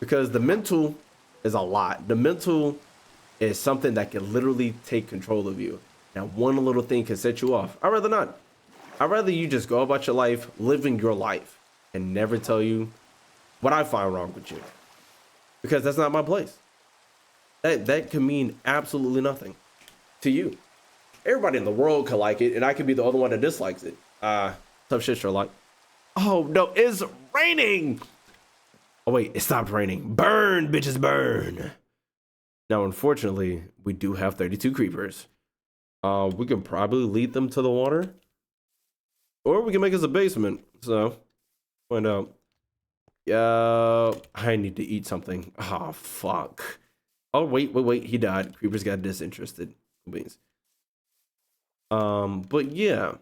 Because the mental is a lot. The mental is something that can literally take control of you. Now, one little thing can set you off. I'd rather not. I'd rather you just go about your life, living your life, and never tell you what I find wrong with you. Because that's not my place. That can mean absolutely nothing to you. Everybody in the world could like it, and I could be the only one that dislikes it. Tough shit, Sherlock. Oh, no, it's raining! Oh, wait, it stopped raining. Burn, bitches, burn! Now, unfortunately, we do have 32 creepers. We can probably lead them to the water. Or we can make us a basement. So, find out. Yeah, I need to eat something. Oh, fuck. Oh, wait. He died. Creepers got disinterested. Beans. But yeah.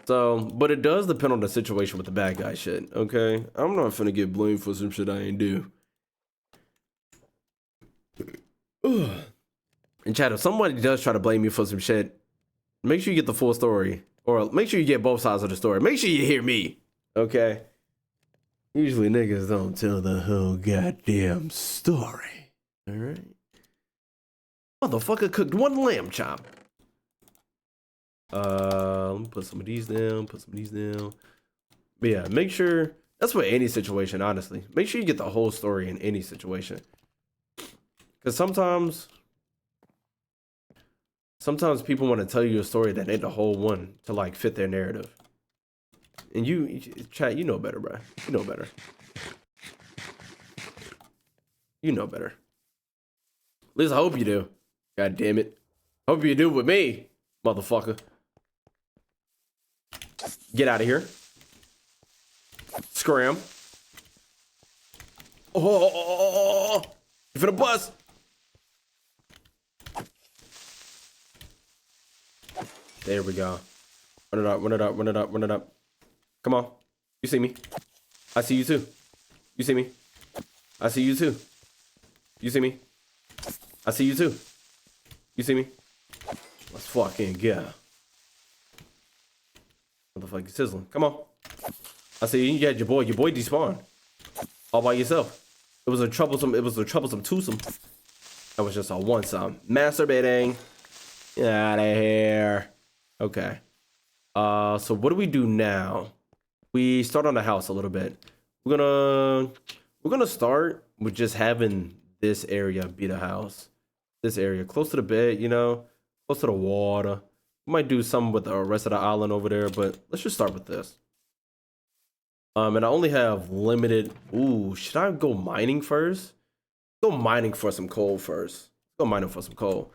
So, but it does depend on the situation with the bad guy shit, okay? I'm not finna get blamed for some shit I ain't do. And chat, if somebody does try to blame you for some shit, make sure you get the full story. Or make sure you get both sides of the story. Make sure you hear me, okay? Usually niggas don't tell the whole goddamn story, alright? Motherfucker cooked one lamb chop. Let me put some of these down, But yeah, make sure, that's for any situation, honestly. Make sure you get the whole story in any situation. Because sometimes people want to tell you a story that ain't the whole one to like fit their narrative. And chat, you know better, bro. You know better. You know better. At least I hope you do. God damn it. Hope you do with me, motherfucker. Get out of here. Scram. Oh, you finna bust. There we go. Run it up. Come on. You see me. I see you too. You see me. I see you too. You see me. I see you too. You see me. Let's fucking go. Motherfucker sizzling. Come on. I see you had your boy despawned. All by yourself. It was a troublesome twosome. That was just a one-some. Masturbating. Get out of here. Okay. So what do we do now? We start on the house a little bit. We're gonna start with just having this area be the house. This area close to the bed, you know, close to the water. We might do some with the rest of the island over there, but let's just start with this. And I only have limited. Ooh, should I go mining first? Go mining for some coal first. Go mining for some coal.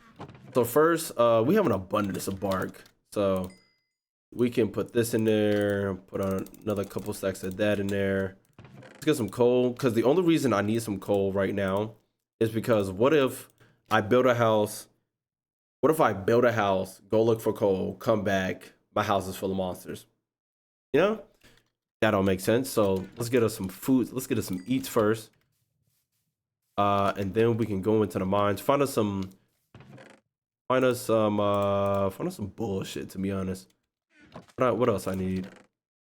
So first, we have an abundance of bark, so we can put this in there. Put on another couple stacks of that in there. Let's get some coal, because the only reason I need some coal right now is because what if I build a house? What if I build a house, go look for coal, come back, my house is full of monsters? You know? That don't make sense. So let's get us some food. Let's get us some eats first. And then we can go into the mines. Find us some bullshit, to be honest. What else I need?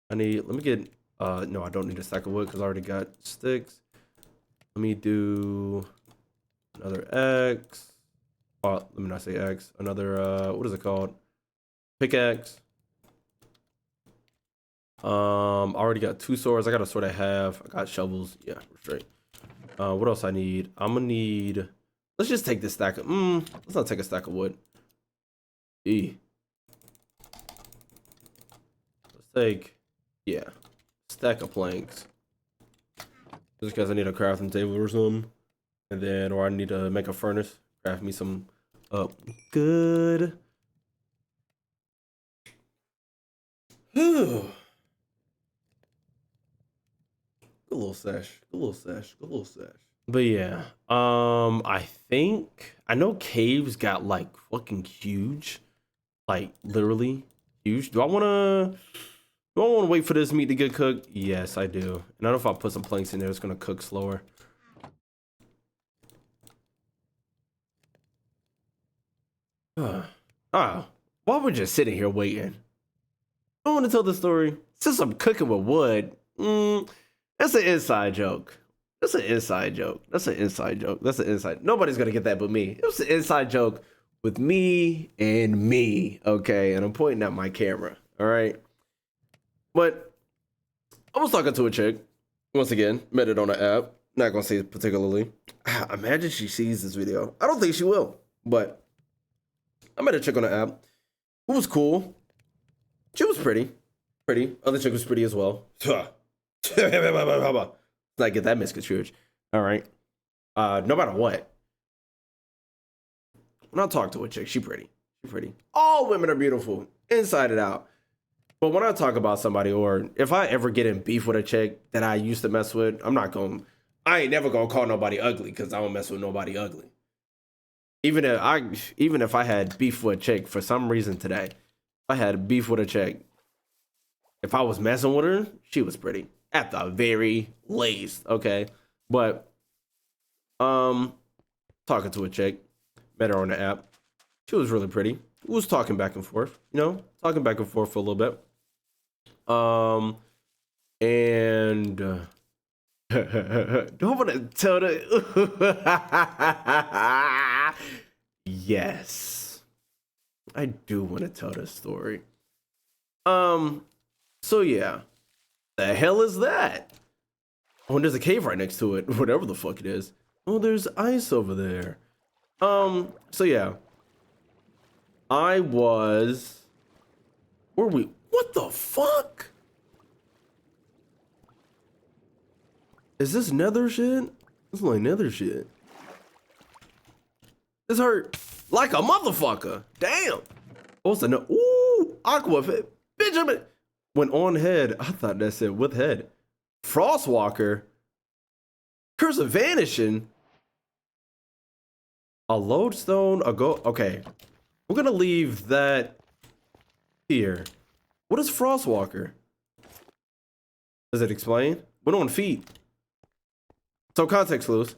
Let me get, no, I don't need a stack of wood because I already got sticks. Let me do another X. Oh, let me not say X. Another, what is it called? Pickaxe. I already got 2 swords. I got a sword I have. I got shovels. Yeah, we're straight. What else I need? I'm gonna need, let's just take this stack of, let's not take a stack of wood. Let's take, yeah, stack of planks. Just because I need a crafting table or something. And then, or I need to make a furnace. Craft me some good. Whew. Good little sesh. Good little sesh. Good little sesh. But yeah, I think I know caves got like fucking huge, like literally huge. Do I wanna wait for this meat to get cooked? Yes, I do. And I don't know if I put some planks in there, it's gonna cook slower. While we're just sitting here waiting, I want to tell the story. Since I'm cooking with wood, that's an inside joke. That's an inside joke. That's an inside joke. That's an inside. Nobody's gonna get that but me. It was an inside joke with me and me. Okay, and I'm pointing at my camera. All right. But I was talking to a chick. Once again, met it on an app. Not gonna say it particularly. Imagine she sees this video. I don't think she will, but I met a chick on an app who was cool. She was pretty. Other chick was pretty as well. Not get that misconstrued. All right. No matter what, when I talk to a chick, she pretty. All women are beautiful, inside and out. But when I talk about somebody, or if I ever get in beef with a chick that I used to mess with, I ain't never gonna call nobody ugly because I don't mess with nobody ugly. Even if I had beef with a chick for some reason today, if I had beef with a chick, if I was messing with her, she was pretty at the very least, okay? But talking to a chick, met her on the app. She was really pretty. We was talking back and forth, talking back and forth for a little bit. And do I want to tell the yes, I do want to tell this story. So yeah, the hell is that? Oh, and there's a cave right next to it, whatever the fuck it is. Oh, there's ice over there. So yeah, where we, what the fuck? Is this nether shit? This is like nether shit. This hurt like a motherfucker. Damn. What's the no? Ooh, aqua fit. Benjamin. When on head, I thought that said with head. Frostwalker. Curse of vanishing. A lodestone. A go. Okay. We're gonna leave that here. What is Frostwalker? Does it explain? Went on feet. So context clues.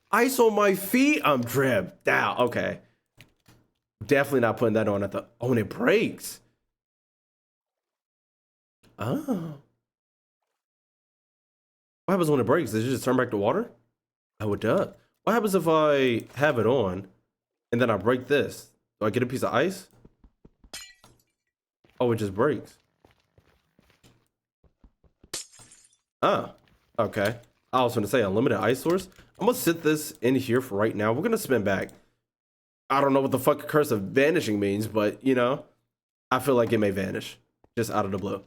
Ice on my feet. I'm dripped out. Okay. Definitely not putting that on at the. Oh, and it breaks. Oh. What happens when it breaks? Does it just turn back to water? Oh, it does. What happens if I have it on and then I break this? Do I get a piece of ice? Oh, it just breaks. Oh, okay. I was going to say unlimited ice source. I'm going to sit this in here for right now. We're going to spin back. I don't know what the fuck curse of vanishing means, but I feel like it may vanish just out of the blue.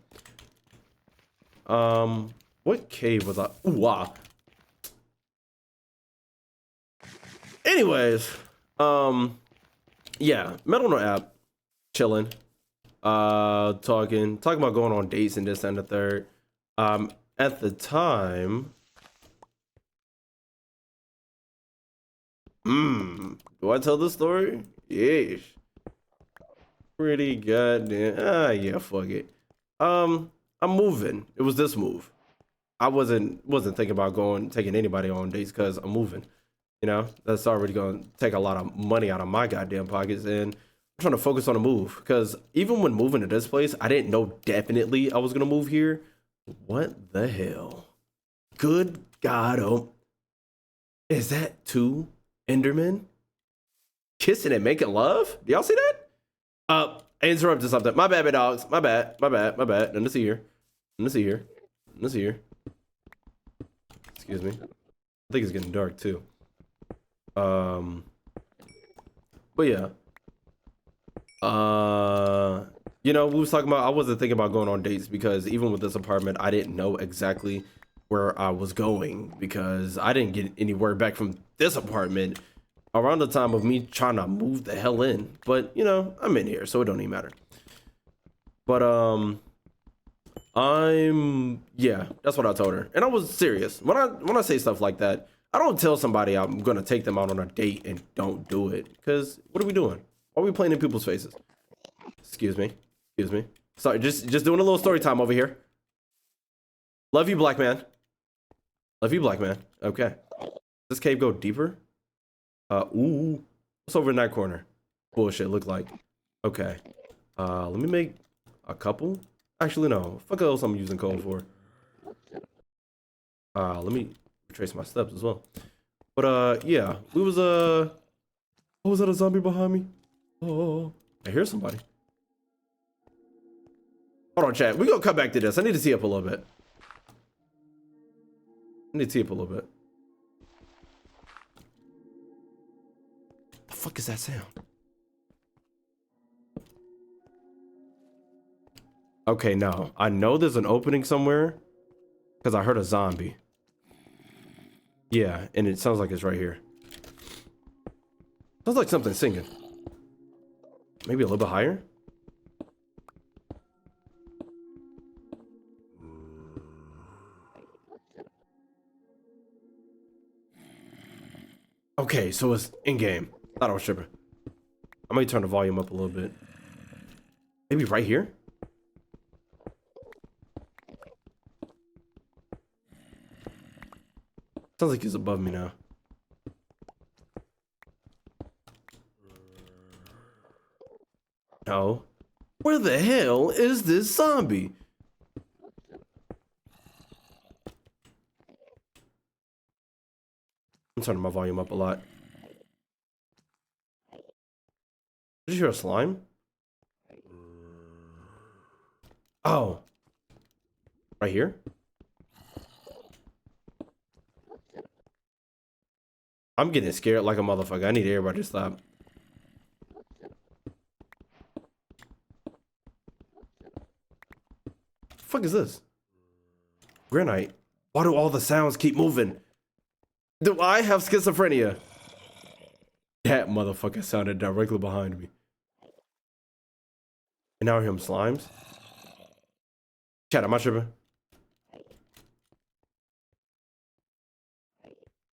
What cave was I? Ooh, wow. Anyways, yeah, met on the app, chilling, talking about going on dates and this and the third. At the time, do I tell the story? Yeesh. Pretty goddamn. Yeah, fuck it. I'm moving. It was this move. I wasn't thinking about taking anybody on dates because I'm moving. That's already gonna take a lot of money out of my goddamn pockets, and trying to focus on a move because even when moving to this place, I didn't know definitely I was gonna move here. What the hell? Good God! Oh, is that two Endermen kissing and making love? Do y'all see that? I interrupted something. My bad, dogs. My bad. My bad. My bad. Nothing to see here. Nothing to see here. Nothing to see here. Excuse me. I think it's getting dark too. But yeah. You know, we was talking about, I wasn't thinking about going on dates because even with this apartment, I didn't know exactly where I was going because I didn't get any word back from this apartment around the time of me trying to move the hell in. But you know, I'm in here, so it don't even matter. But yeah, that's what I told her, and I was serious when I say stuff like that. I don't tell somebody I'm gonna take them out on a date and don't do it, because what are we doing? Why are we playing in people's faces? Excuse me. Sorry, just doing a little story time over here. Love you, black man. Love you, black man. Okay. Does this cave go deeper? Ooh. What's over in that corner? Bullshit look like. Okay. Let me make a couple. Actually, no. Fuck else I'm using coal for. Let me retrace my steps as well. But yeah, we was oh, was that a zombie behind me? Oh, I hear somebody. Hold on, chat. We gonna come back to this. I need to tee up a little bit. I need to tee up a little bit. The fuck is that sound? Okay, no. I know there's an opening somewhere because I heard a zombie. Yeah, and it sounds like it's right here. Sounds like something singing. Maybe a little bit higher? Okay, so it's in-game. Thought I was tripping. I might turn the volume up a little bit. Maybe right here? Sounds like he's above me now. No. Where the hell is this zombie? I'm turning my volume up a lot. Did you hear a slime? Oh. Right here? I'm getting scared like a motherfucker. I need everybody to stop. The fuck is this? Granite. Why do all the sounds keep moving? Do I have schizophrenia? That motherfucker sounded directly behind me. And now I hear him slimes. Chat, am I tripping?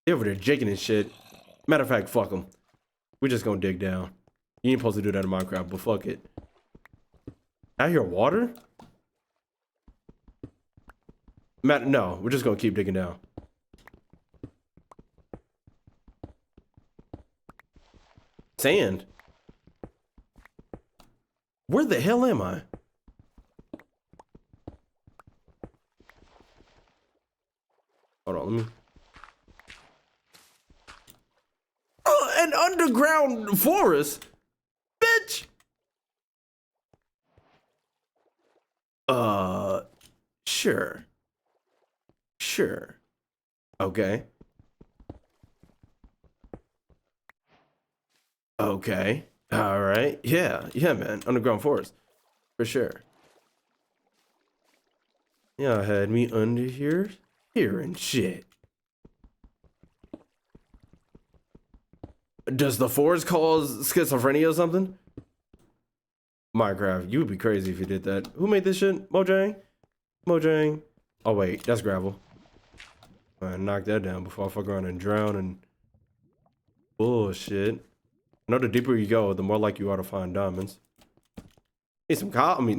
They're over there jigging and shit. Matter of fact, fuck them. We're just gonna dig down. You ain't supposed to do that in Minecraft, but fuck it. I hear water? No, we're just gonna keep digging down. Sand? Where the hell am I? Hold on, let me... Oh, an underground forest? Bitch! Sure. Sure. Okay. Okay. All right. Yeah. Yeah, man. Underground forest. For sure. Yeah, I had me under here hearing shit. Does the forest cause schizophrenia or something? Minecraft, you would be crazy if you did that. Who made this shit? Mojang? Mojang. Oh, wait. That's gravel. I knocked that down before I fuck around and drown and bullshit. I know the deeper you go, the more like you are to find diamonds. Need some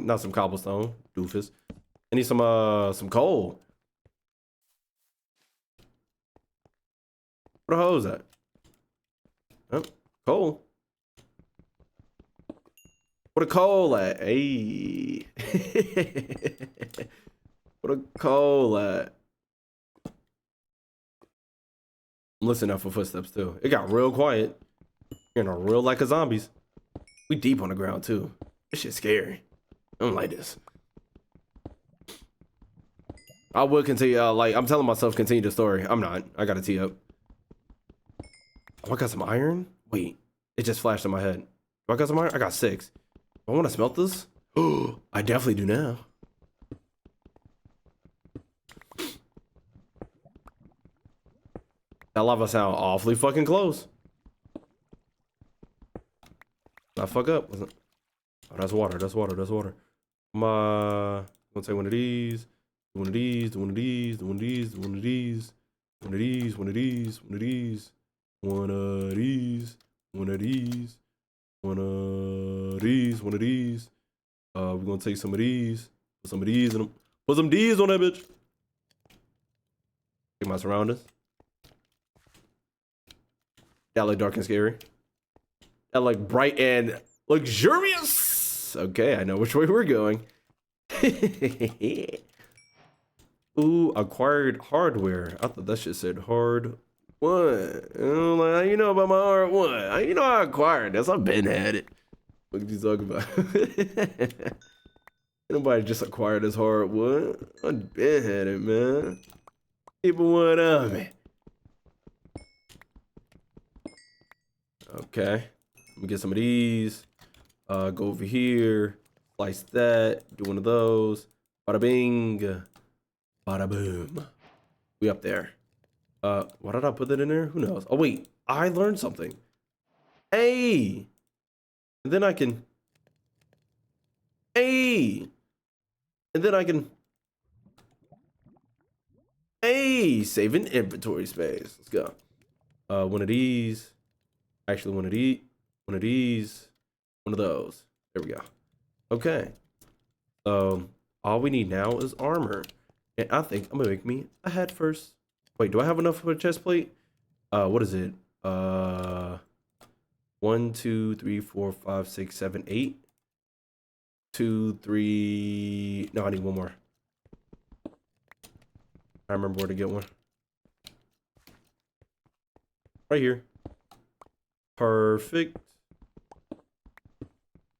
not some cobblestone, doofus. I need some coal. What the hell is that? Oh, coal. What a coal at? Hey. What a coal at? I'm listening out for footsteps too. It got real quiet. You're in a real like a zombies. We deep on the ground too. This shit's scary. I don't like this. I will continue, like, I'm telling myself continue the story. I'm not. I gotta tee up. Oh, I got some iron? Wait, it just flashed in my head. Do I got some iron? I got 6. I want to smelt this? Oh, I definitely do now. That lava sound awfully fucking close. Not fuck up. Oh, that's water. That's water. That's water. I'm gonna take one of these. One of these. One of these. One of these. One of these. One of these. One of these. One of these. One of these. One of these. One of these. One of these. We're gonna take some of these. Put some of these in them. Put some D's on that bitch. Take my surroundings. That look dark and scary. That look bright and luxurious. Okay, I know which way we're going. Ooh, acquired hardware. I thought that shit said hard what? How you know about my hard what? You know I acquired this. I've been had it. What are you talking about? Nobody just acquired this hard what? I've been had it, man. People want on me. Okay. Let me get some of these. Go over here. Slice that. Do one of those. Bada bing. Bada boom. We up there. Why did I put that in there? Who knows? Oh, wait. I learned something. Hey. And then I can. Hey. And then I can. Hey. Saving inventory space. Let's go. One of these. Actually, one of these. One of these. One of those. There we go. Okay. All we need now is armor. And I think I'm gonna make me a hat first. Wait, do I have enough for a chest plate? What is it? 1, 2, 3, 4, 5, 6, 7, 8. 2, 3. No, I need one more. I remember where to get one. Right here. Perfect.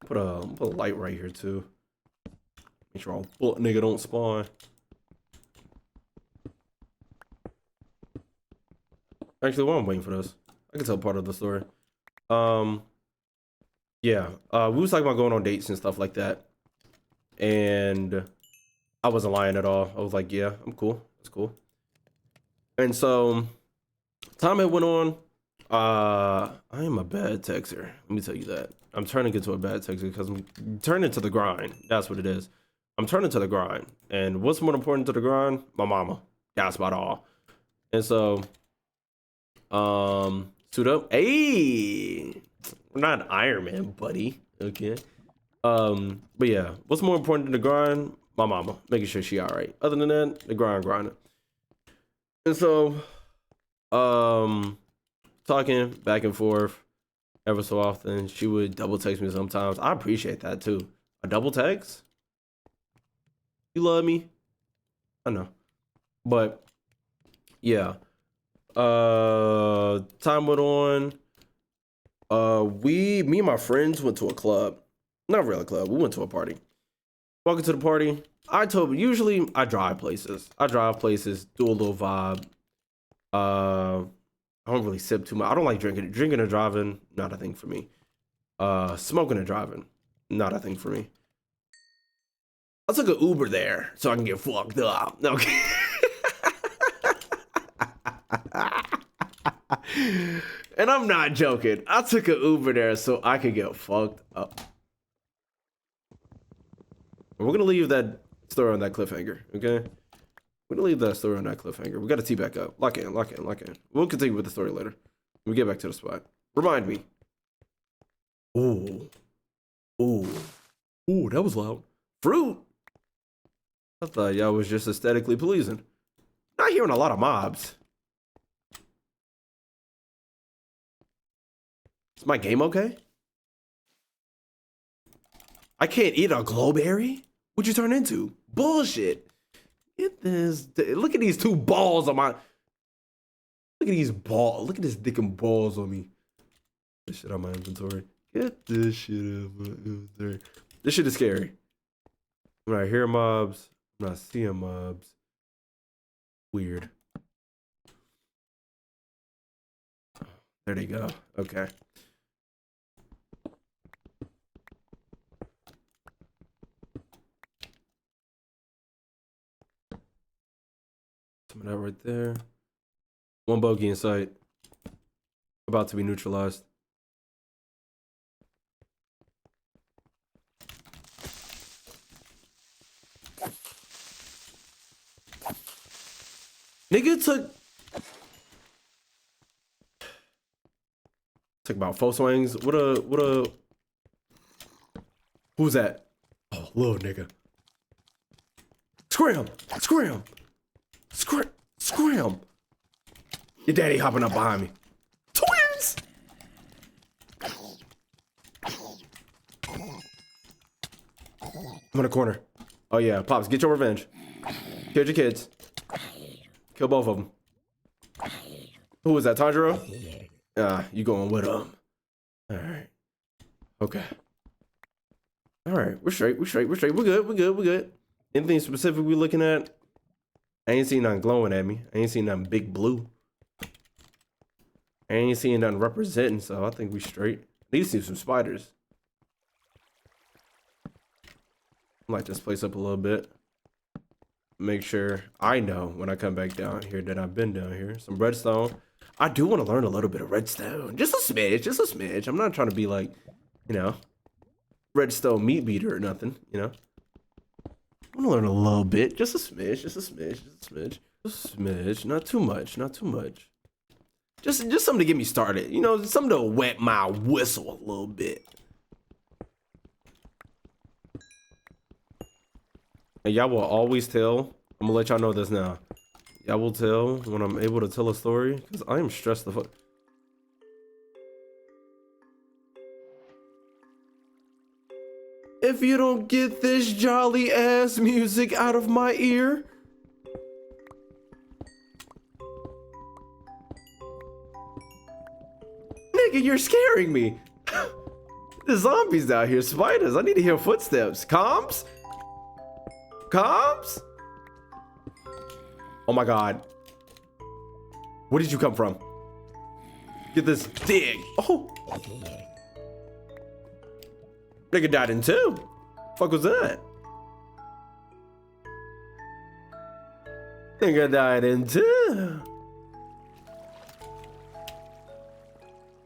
Put a light right here too. Make sure all bullet nigga don't spawn. Actually, while I'm waiting for this, I can tell part of the story. Yeah, we was talking about going on dates and stuff like that, and I wasn't lying at all. I was like, yeah, I'm cool. It's cool. And so time it went on. I am a bad texter. Let me tell you that. I'm turning into a bad texter because I'm turning to the grind. That's what it is. I'm turning to the grind. And what's more important to the grind? My mama. That's about all. And so, suit up. Hey, we're not Iron Man, buddy. Okay. But yeah, what's more important than the grind? My mama. Making sure she all right. Other than that, the grinding. And so, talking back and forth ever so often. She would double text me sometimes. I appreciate that too. A double text? You love me? I know. But yeah. Time went on. Me and my friends went to a club. Not really a club. We went to a party. Walking to the party. Usually I drive places. Do a little vibe. I don't really sip too much. I don't like drinking. Drinking and driving, not a thing for me. Smoking and driving, not a thing for me. I took an Uber there so I can get fucked up. Okay. And I'm not joking. I took an Uber there so I could get fucked up. We're gonna leave that story on that cliffhanger, okay? We're gonna leave that story on that cliffhanger. We gotta tee back up. Lock in. We'll continue with the story later. When we get back to the spot. Remind me. Ooh, that was loud. Fruit. I thought y'all was just aesthetically pleasing. Not hearing a lot of mobs. Is my game okay? I can't eat a glowberry? What'd you turn into? Bullshit. Get this. Look at these two balls on my. Look at these balls. Look at this dick and balls on me. This shit on my inventory. Get this shit out of my inventory. This shit is scary. I'm not hearing mobs. I'm not seeing mobs. Weird. There they go. Okay. Some of that right there. One bogey in sight. About to be neutralized. Nigga took about 4 swings. What a who's that? Oh, little nigga. Scram! Scram! Scram! Your daddy hopping up behind me. Twins! I'm in a corner. Oh yeah, Pops, get your revenge. Kill your kids. Kill both of them. Who was that, Tanjiro? You going with him. Alright. Okay. Alright, we're straight. We're good. Anything specific we looking at? I ain't seen nothing glowing at me. I ain't seen nothing big blue. I ain't seeing nothing representing, so I think we straight. Need to see some spiders. Light this place up a little bit. Make sure I know when I come back down here that I've been down here. Some redstone. I do want to learn a little bit of redstone. Just a smidge. I'm not trying to be like, you know, redstone meat beater or nothing, you know. I want to learn a little bit. Just a smidge. Not too much. Just something to get me started. You know, something to wet my whistle a little bit. And y'all will always tell. I'm gonna let y'all know this now. Y'all will tell when I'm able to tell a story, because I am stressed the fuck. If you don't get this jolly ass music out of my ear. Nigga, you're scaring me. The zombies down here, spiders. I need to hear footsteps. Comms? Comms? Oh my god. Where did you come from? Get this dig. Oh. Nigga died in 2. Fuck was that? Nigga died in 2.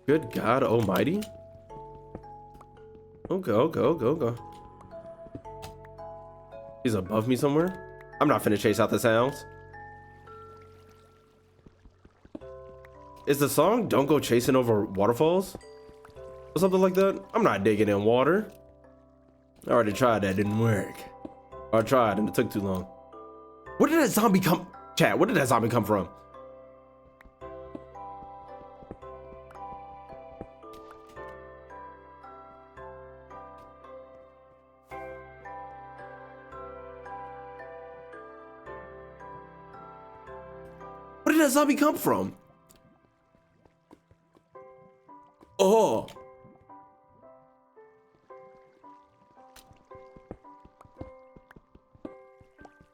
Good God almighty. Okay. He's above me somewhere. I'm not finna chase out the sounds. Is the song "Don't Go Chasing Over Waterfalls" or something like that? I'm not digging in water. I already tried that, didn't work. I tried and it took too long. Where did that zombie come? Chat, where did that zombie come from? Where did that zombie come from? Oh.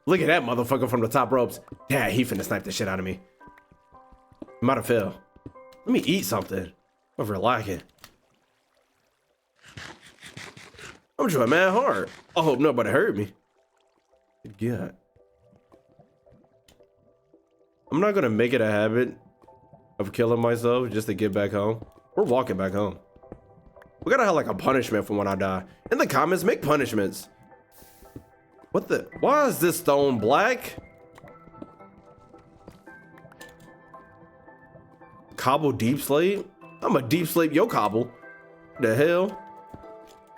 Look at that motherfucker from the top ropes. Yeah, he finna snipe the shit out of me. Might have fell. Let me eat something. Over lacking. I'm trying mad hard. I hope nobody hurt me. Good God. I'm not gonna make it a habit of killing myself just to get back home. We're walking back home. We gotta have like a punishment for when I die. In the comments, make punishments. What the? Why is this stone black? Cobble deep slate? I'm a deep slate yo cobble. The hell?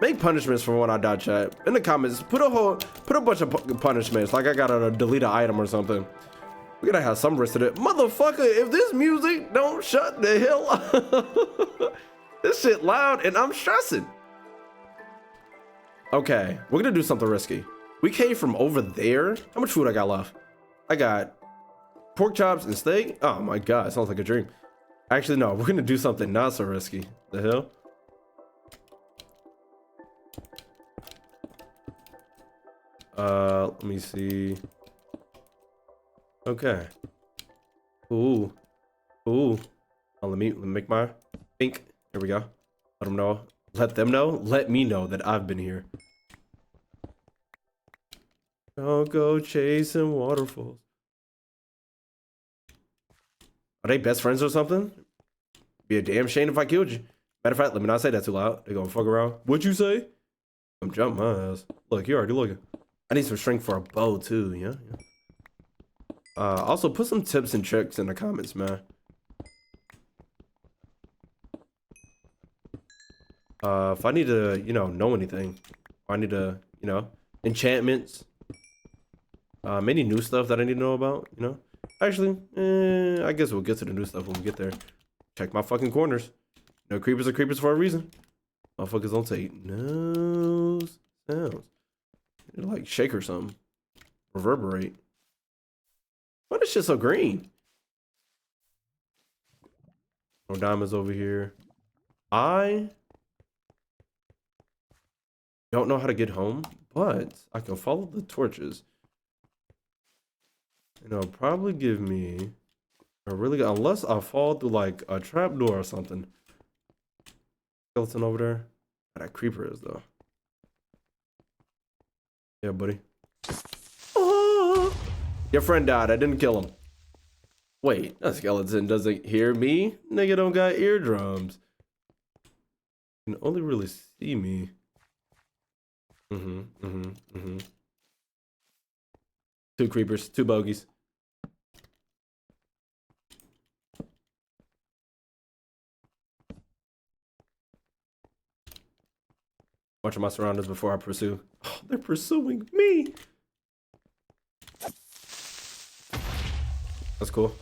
Make punishments for when I die, chat. In the comments, put a bunch of punishments. Like I gotta delete an item or something. We gotta have some risk to it. Motherfucker, if this music don't shut the hell up. This shit loud and I'm stressing. Okay, we're gonna do something risky. We came from over there. How much food I got left? I got pork chops and steak. Oh my god, it sounds like a dream. Actually, no, we're gonna do something not so risky. The hell? Let me see. Okay. Ooh. Ooh. Oh, let me make my pink. Here we go. Let them know. Let them know. Let me know that I've been here. Don't go chasing waterfalls. Are they best friends or something? Be a damn shame if I killed you. Matter of fact, let me not say that too loud. They gonna fuck around. What'd you say? I'm jumping my ass. Look, you already looking. I need some strength for a bow too. Yeah. Also put some tips and tricks in the comments, man. If I need to, know anything, or I need to, enchantments, any new stuff that I need to know about, Actually, I guess we'll get to the new stuff when we get there. Check my fucking corners. No creepers are creepers for a reason. Motherfuckers don't take no sounds. Like shake or something. Reverberate. Why is shit so green? No diamonds over here. I don't know how to get home, but I can follow the torches. And it'll probably give me a really good, unless I fall through like a trapdoor or something. Skeleton over there. Where that creeper is though. Yeah, buddy. Oh, your friend died. I didn't kill him. Wait, that skeleton doesn't hear me. Nigga don't got eardrums. You can only really see me. Two creepers, two bogeys. Watching my surroundings before I pursue. Oh, they're pursuing me. That's cool.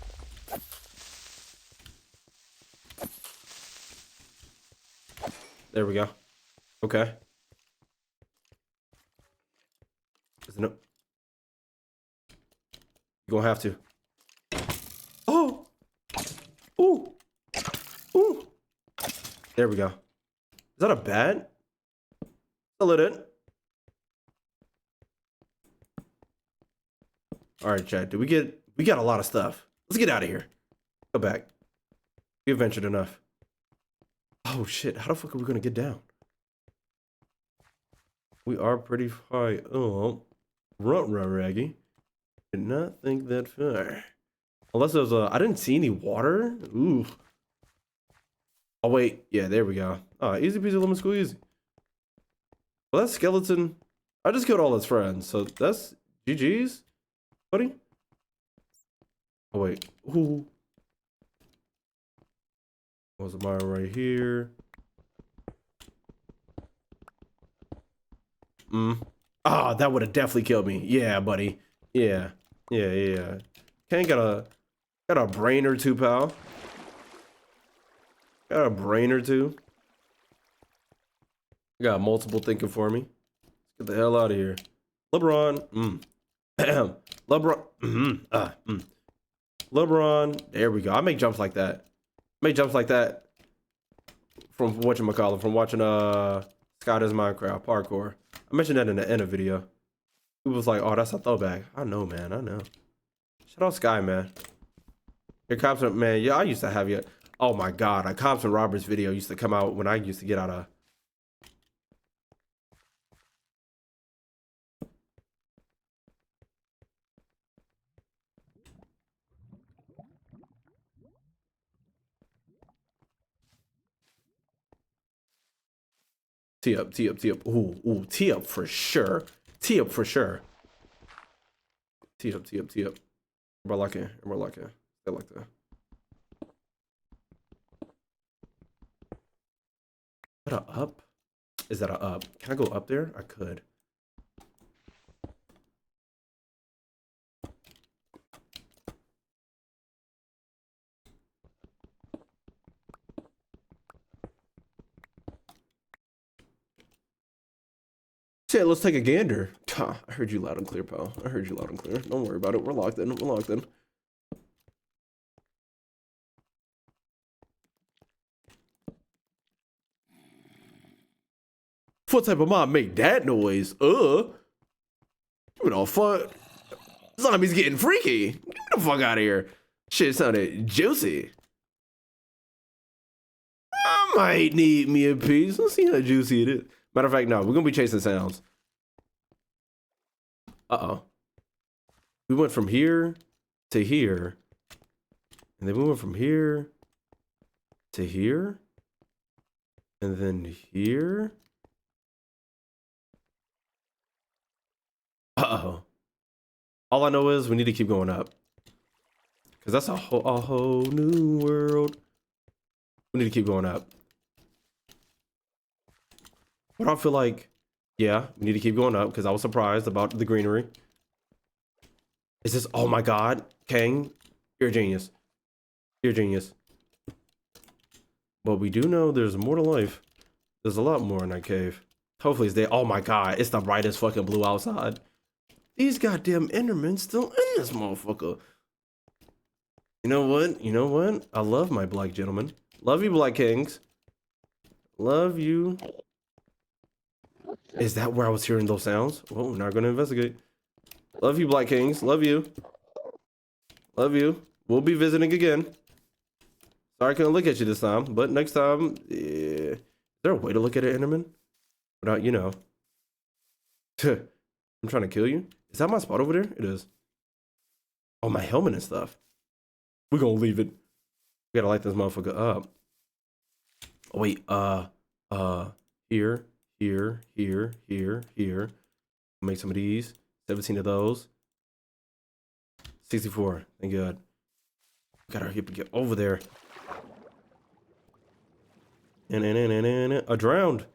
There we go. Okay. Isn't it? You're gonna have to. Oh! Ooh! Ooh! There we go. Is that a bat? A little. Alright, chat. We got a lot of stuff. Let's get out of here. Go back. We adventured enough. Oh shit, how the fuck are we gonna get down? We are pretty high. Oh, runt raggy. Did not think that far. Unless there's I didn't see any water. Ooh. Oh wait, yeah, there we go. Easy peasy lemon squeezy. Well, that skeleton, I just killed all his friends, so that's GG's, buddy. Oh wait, ooh. Was mine right here? That would have definitely killed me. Yeah, buddy. Yeah. Can't got a brain or two, pal. Got a brain or two. Got multiple thinking for me. Let's get the hell out of here. LeBron. LeBron. LeBron. There we go. I make jumps like that. From whatchamacallit, from watching Scott is Minecraft parkour. I mentioned that in the end of the video. He was like, oh, that's a throwback. I know, man. I know. Shout out Sky, man. Your cops are, man, yeah, I used to have you. Oh my god, a cops and robbers video used to come out when I used to get out of. Tee up. Ooh, tee up for sure. Tee up. We're lucky. Still like that. Is that a up? Is that a up? Can I go up there? I could. Shit, let's take a gander. I heard you loud and clear, pal. I heard you loud and clear. Don't worry about it. We're locked in. We're locked in. What type of mob make that noise? You know, fuck. Zombies getting freaky. Get the fuck out of here. Shit sounded juicy. I might need me a piece. Let's see how juicy it is. Matter of fact, no, we're gonna be chasing sounds. Uh-oh. We went from here to here. And then we went from here to here. And then here. Uh-oh. All I know is we need to keep going up. Because that's a whole new world. We need to keep going up. But I feel like, yeah, we need to keep going up because I was surprised about the greenery. Is this, oh my God, King, you're a genius. You're a genius. But we do know there's more to life. There's a lot more in that cave. Hopefully it's there. Oh my God, it's the brightest fucking blue outside. These goddamn Endermen still in this motherfucker. You know what? You know what? I love my black gentlemen. Love you, Black Kings. Love you. Is that where I was hearing those sounds? Well, we're not going to investigate. Love you, Black Kings. Love you. Love you. We'll be visiting again. Sorry I couldn't look at you this time, but next time, is there a way to look at an Enderman? Without, you know. I'm trying to kill you. Is that my spot over there? It is. Oh, my helmet and stuff. We're going to leave it. We got to light this motherfucker up. Oh, wait, here, here, here, here, here. Make some of these. 17 of those. 64. Thank God. Gotta hurry up and get over there. And I drowned.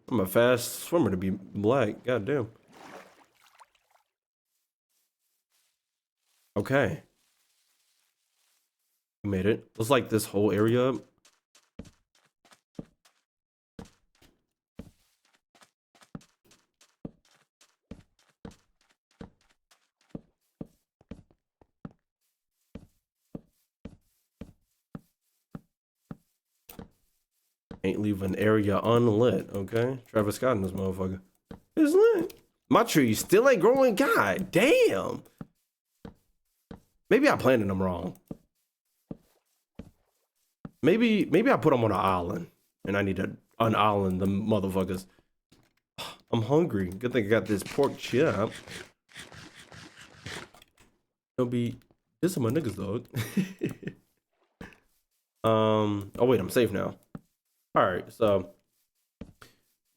I'm a fast swimmer to be black. God damn. Okay. We made it. Looks like this whole area. Ain't leave an area unlit, okay? Travis Scott in this motherfucker. It's lit. My tree still ain't growing. God damn. Maybe I planted them wrong. Maybe I put them on an island and I need to un-island the motherfuckers. I'm hungry. Good thing I got this pork chop. Don't be this is my niggas, dog. Oh wait, I'm safe now. All right, so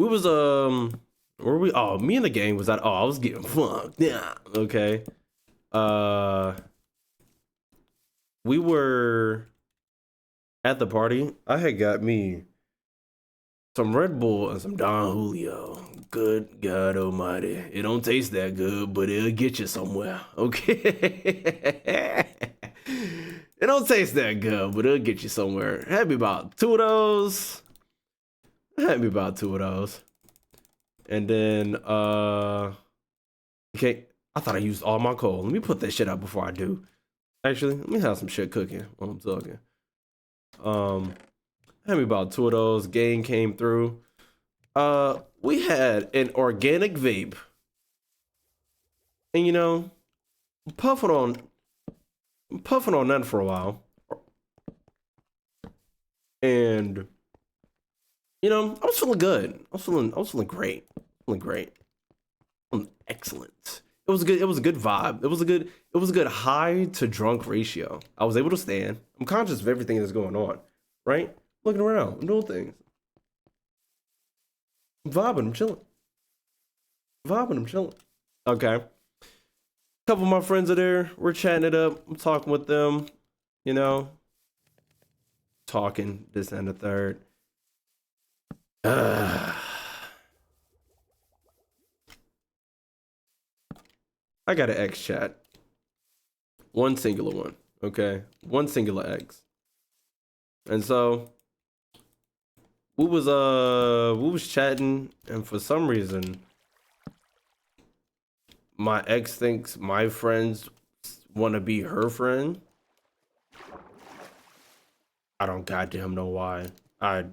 we was where were we? Oh, me and the gang was at. Oh, I was getting fucked. Yeah. Okay. We were at the party. I had got me some Red Bull and some Don Julio. Good God Almighty, it don't taste that good, but it'll get you somewhere. Okay. It don't taste that good, but it'll get you somewhere. Had me about 2 of those. Had me about 2 of those. And then, okay, I thought I used all my coal. Let me put that shit out before I do. Actually, let me have some shit cooking while I'm talking. Had me about 2 of those. Gang came through. We had an organic vape. And you know, puffing on that for a while. And you know, I was feeling good. I was feeling great. Feeling great. Feeling excellent. It was a good vibe. It was a good high to drunk ratio. I was able to stand. I'm conscious of everything that's going on, right? Looking around, I'm doing things. I'm vibing, I'm chilling. I'm chilling. Okay. A couple of my friends are there. We're chatting it up. I'm talking with them, you know. Talking this and the third. I got an X chat. One singular one, okay? One singular X. And so we was chatting, and for some reason my ex thinks my friends want to be her friend. I don't goddamn know why. I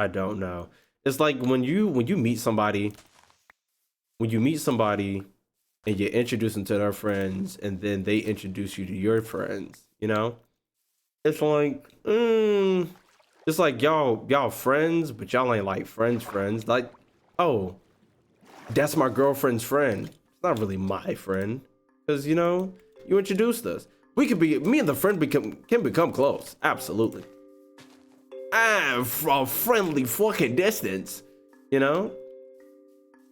don't know. It's like when you meet somebody, and you introduce them to their friends, and then they introduce you to your friends, you know? It's like, it's like y'all friends, but y'all ain't like friends. Like, oh, that's my girlfriend's friend. It's not really my friend, because you know, you introduced us. We could be, me and the friend can become close, absolutely. From a friendly fucking distance, you know?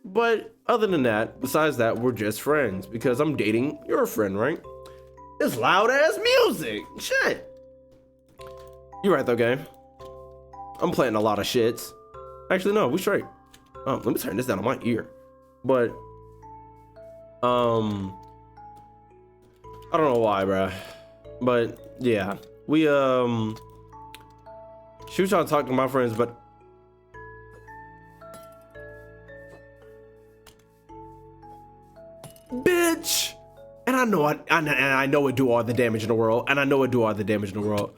But other than that, besides that, we're just friends because I'm dating your friend, right? It's loud ass music. Shit. You're right though, game. I'm playing a lot of shits. Actually, no, we straight. Let me turn this down on my ear. But I don't know why, bruh. But yeah, we she was trying to talk to my friends, but bitch. And I know I know it do all the damage in the world, and I know it do all the damage in the world.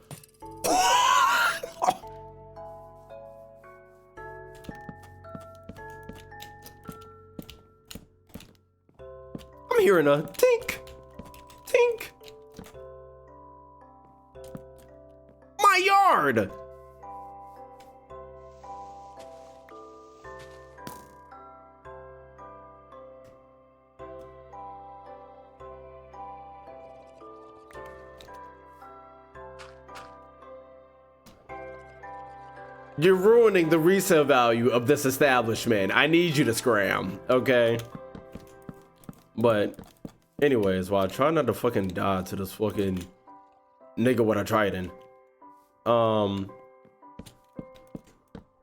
I'm hearing a tink, tink. My yard. You're ruining the resale value of this establishment. I need you to scram, okay? But anyways, while I try not to fucking die to this fucking nigga what I tried in.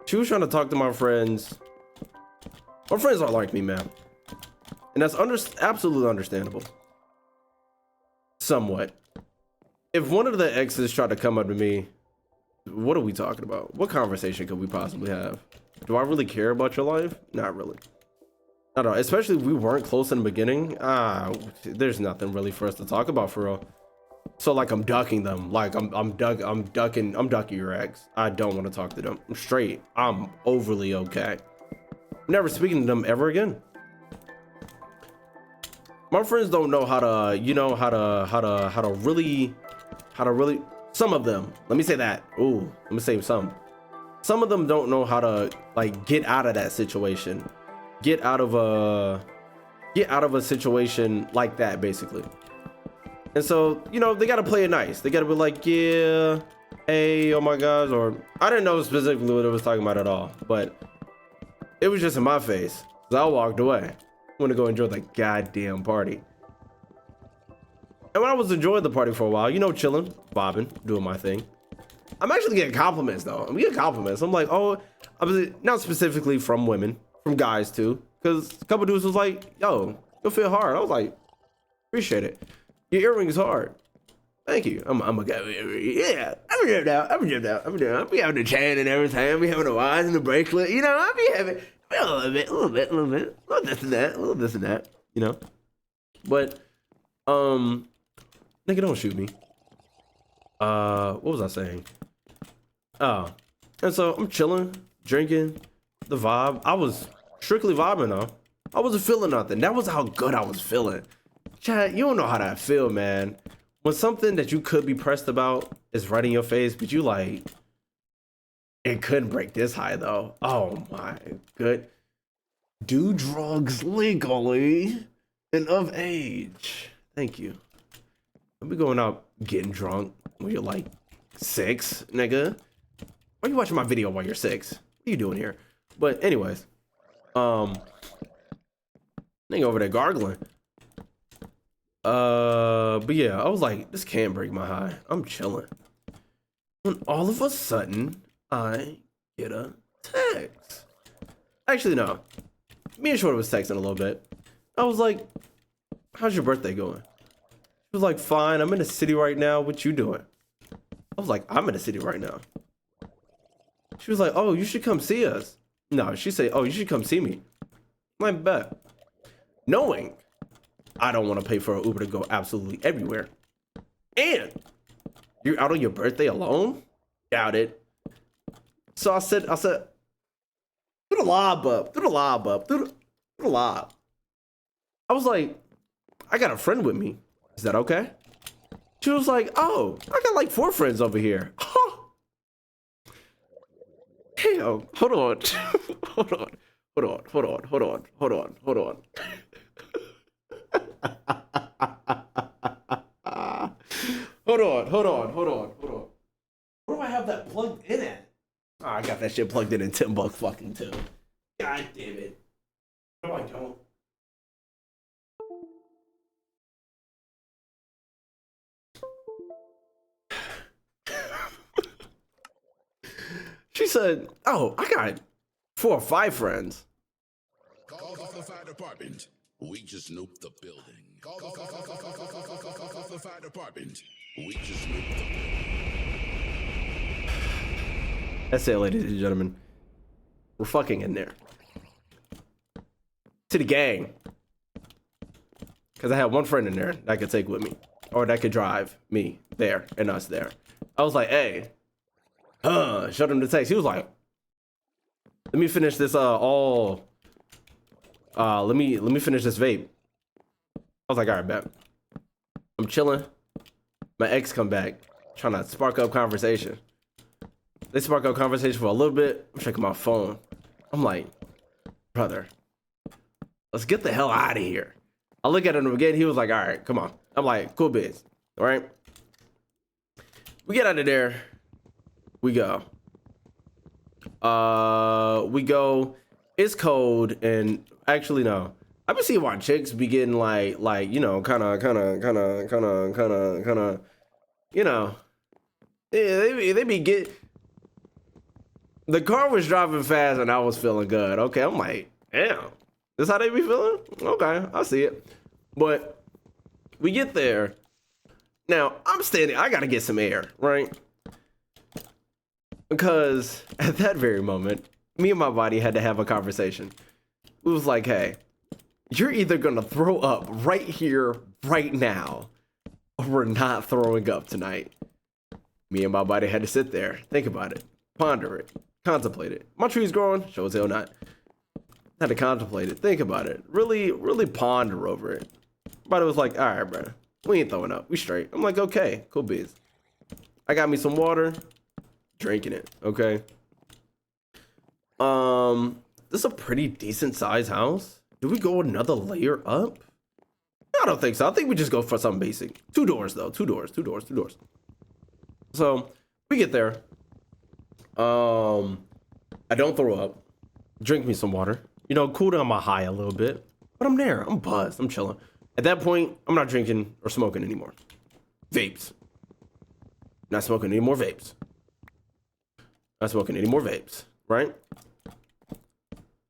She was trying to talk to my friends. My friends aren't like me, man. And that's absolutely understandable. Somewhat. If one of the exes tried to come up to me, what are we talking about? What conversation could we possibly have? Do I really care about your life? Not really. Not at all. Especially if we weren't close in the beginning. There's nothing really for us to talk about for real. So like I'm ducking them. Like I'm ducking your ex. I don't want to talk to them. I'm straight. I'm overly okay. I'm never speaking to them ever again. My friends don't know how to, you know, how to really some of them, let me say that. Ooh, let me say some of them don't know how to like get out of that situation, get out of a situation like that, basically. And so, you know, they got to play it nice. They got to be like, yeah, hey, oh my gosh, or I didn't know specifically what it was talking about at all, but it was just in my face, so I walked away. I want to go enjoy the goddamn party. And when I was enjoying the party for a while, you know, chilling, bobbing, doing my thing, I'm actually getting compliments though. I'm getting compliments. I'm like, oh, not specifically from women, from guys too, because a couple dudes was like, yo, you'll feel hard. I was like, appreciate it. Your earring is hard. Thank you. I'm a guy. Yeah, I'm doing that. I'll be having the chain and everything. I'll be having the wires and the bracelet. You know, I'll be having a little bit, a little this and that, you know. But, nigga, don't shoot me. What was I saying? Oh, and so I'm chilling, drinking, the vibe. I was strictly vibing though. I wasn't feeling nothing. That was how good I was feeling. Chad, you don't know how that feel, man. When something that you could be pressed about is right in your face, but you like, it couldn't break this high though. Oh my good. Do drugs legally and of age. Thank you. I'll be going out getting drunk when you're like 6, nigga. Why are you watching my video while you're 6? What are you doing here? But anyways, nigga over there gargling. But yeah, I was like, this can't break my high. I'm chilling. And all of a sudden, I get a text. Actually, no. Me and Shorty was texting a little bit. I was like, how's your birthday going? She was like, fine, I'm in the city right now. What you doing? I was like, I'm in the city right now. She was like, oh, you should come see us. No, she said, oh, you should come see me. I'm like, bet. Knowing I don't want to pay for an Uber to go absolutely everywhere. And you're out on your birthday alone? Doubt it. So I said, do the lob up, do the lob up, do the lob. I was like, I got a friend with me. Is that okay? She was like, oh, I got like 4 friends over here. Hell, hold on. hold on. Hold on. Where do I have that plugged in at? Oh, I got that shit plugged in $10 fucking too. God damn it. No, I don't. She said, oh, I got 4 or 5 friends. Call the fire department. We just nuked the building. Call the fire department. We just nuked the building. That's it, ladies and gentlemen. We're fucking in there. To the gang. Because I had 1 friend in there that I could take with me. Or that could drive me there and us there. I was like, hey. Showed him the text. He was like, let me finish this let me finish this vape. I was like, all right, bet. I'm chilling. My ex come back, trying to spark up conversation. They spark up conversation for a little bit. I'm checking my phone. I'm like, brother, let's get the hell out of here. I look at him again. He was like, all right, come on. I'm like, cool biz. All right. We get out of there. We go. It's cold, and actually no. I've been seeing why chicks be getting like you know, kind of, you know, yeah, they be get. The car was driving fast, and I was feeling good. Okay, I'm like, damn, this how they be feeling? Okay, I see it. But we get there. Now I'm standing. I gotta get some air, right? Because at that very moment, me and my body had to have a conversation. It was like, hey, you're either gonna throw up right here, right now, or we're not throwing up tonight. Me and my body had to sit there, think about it, ponder it, contemplate it. My tree's growing, sure as hell not. Had to contemplate it, think about it, really ponder over it. Body was like, all right, bro, we ain't throwing up, we straight. I'm like, okay, cool biz. I got me some water. Drinking it, okay. This is a pretty decent size house. Do we go another layer up? I don't think so. I think we just go for something basic. 2 doors though. 2 doors. So we get there. I don't throw up. Drink me some water. You know, cool down my high a little bit. But I'm there. I'm buzzed. I'm chilling. At that point, I'm not drinking or smoking anymore. Vapes. Not smoking any more vapes. Not smoking any more vapes, right?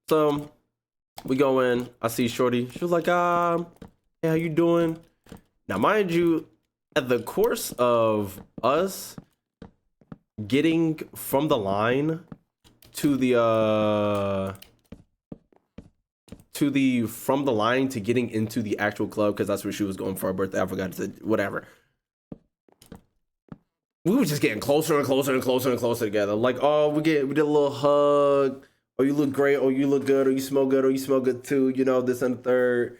So we go in. I see Shorty. She was like, hey, how you doing? Now, mind you, at the course of us getting from the line to the from the line to getting into the actual club, because that's where she was going for her birthday. I forgot to say, whatever. We were just getting closer and closer together. Like, oh, we did a little hug. Oh, you look great. Oh, you look good. Oh, you smell good. Oh, you smell good too. You know, this and the third.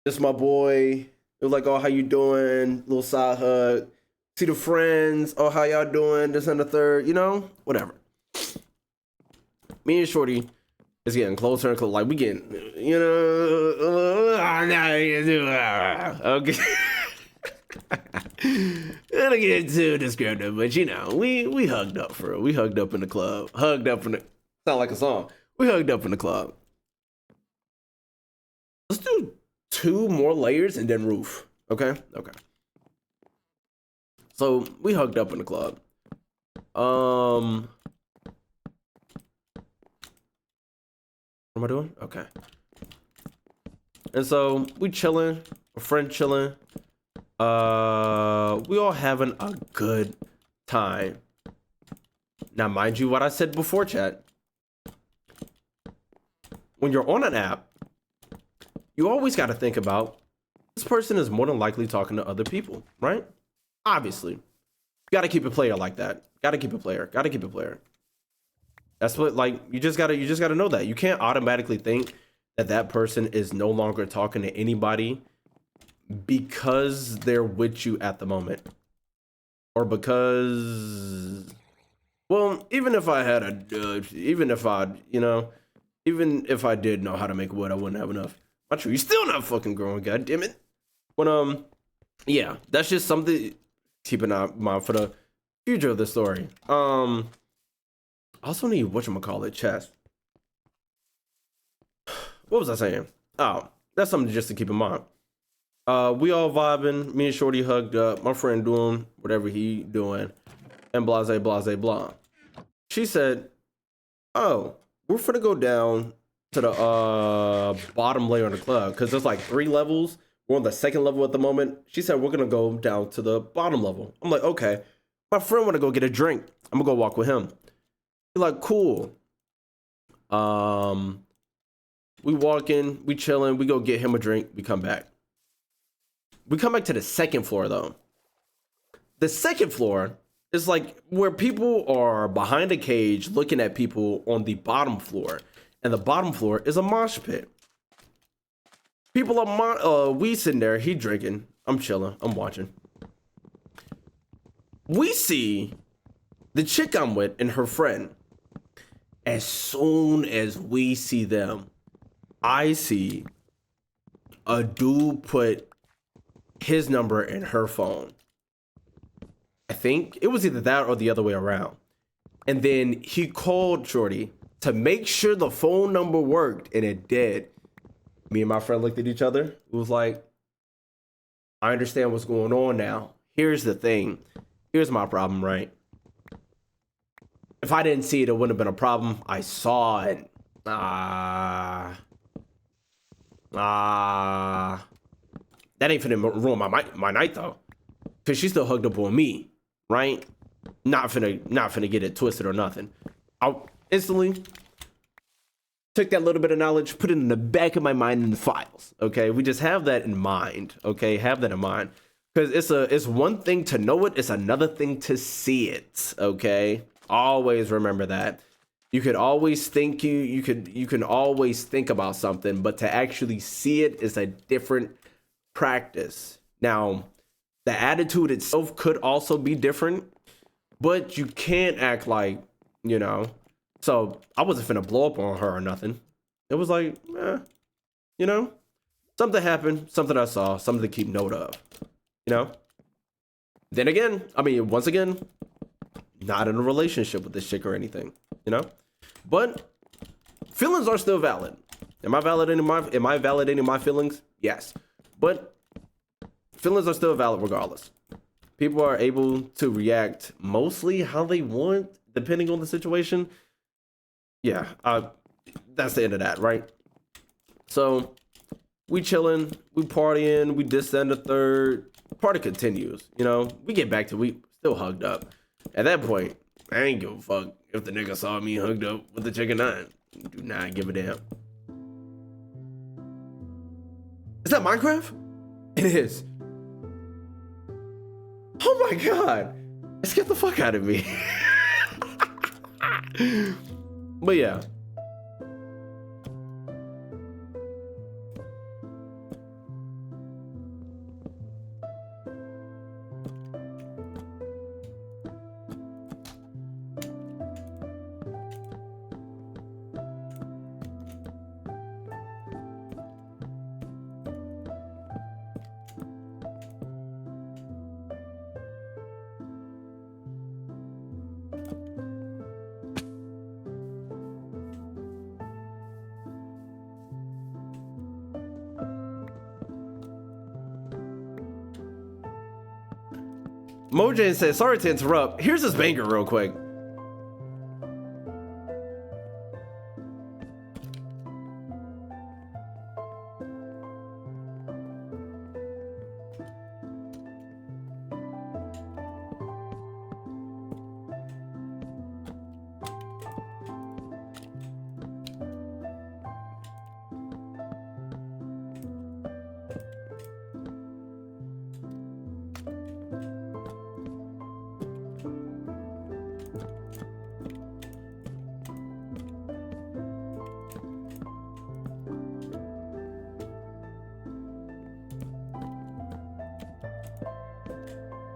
This my boy. It was like, oh, how you doing? Little side hug. See the friends. Oh, how y'all doing? This and the third. You know, whatever. Me and Shorty is getting closer and closer. Like, we getting, you know, okay. I don't get too descriptive, but you know, we hugged up for it. We hugged up in the club. Hugged up in the, sound like a song. We hugged up in the club. Let's do 2 more layers and then roof. Okay? Okay. So we hugged up in the club. What am I doing? Okay. And so we chilling, a friend chilling. We all having a good time. Now, mind you, what I said before, chat. When you're on an app, you always got to think about this person is more than likely talking to other people, right? Obviously, you got to keep a player like that. Got to keep a player. Got to keep a player. That's what, like, you just gotta know that you can't automatically think that that person is no longer talking to anybody because they're with you at the moment, or because, well, even if I had even if I, even if I did know how to make wood, I wouldn't have enough. My tree still not fucking growing. God damn it. When yeah, that's just something keep an eye in mind for the future of the story. I also need whatchamacallit chest. What was I saying? Oh, that's something just to keep in mind. We all vibing. Me and Shorty hugged up. My friend doing whatever he doing, and blase blase blah. She said, "Oh, we're finna go down to the bottom layer of the club because there's like 3 levels. We're on the 2nd level at the moment." She said we're gonna go down to the bottom level. I'm like, okay. My friend wanna go get a drink. I'm gonna go walk with him. He's like, cool. We walk in, we chilling, we go get him a drink, we come back. We come back to the 2nd floor though. The 2nd floor is like where people are behind a cage looking at people on the bottom floor. And the bottom floor is a mosh pit. People are we sitting there, he drinking, I'm chilling, I'm watching. We see the chick I'm with and her friend. As soon as we see them, I see a dude put his number in her phone. I think it was either that or the other way around. And then he called Shorty to make sure the phone number worked, and it did. Me and my friend looked at each other. It was like, I understand what's going on now. Here's the thing. Here's my problem, right? If I didn't see it, it wouldn't have been a problem. I saw it. That ain't finna ruin my night though, cause she still hugged up on me, right? Not finna get it twisted or nothing. I instantly took that little bit of knowledge, put it in the back of my mind in the files. Okay, we just have that in mind. Okay, have that in mind, cause it's one thing to know it, it's another thing to see it. Okay, always remember that. You could always think you can always think about something, but to actually see it is a different practice. Now, the attitude itself could also be different, but you can't act like, So I wasn't finna blow up on her or nothing. It was like, something happened, something I saw, something to keep note of, Then again, once again, not in a relationship with this chick or anything, But feelings are still valid. Am I validating my feelings? Yes. But feelings are still valid regardless. People are able to react mostly how they want, depending on the situation. Yeah, that's the end of that, right? So we chilling, we partying, we this and the third. Party continues, we get back to we still hugged up. At that point, I ain't give a fuck if the nigga saw me hugged up with the chick or not. Do not give a damn. Is that Minecraft? It is. Oh my god. It scared the fuck out of me. But yeah. Mojang says, sorry to interrupt. Here's this banger real quick.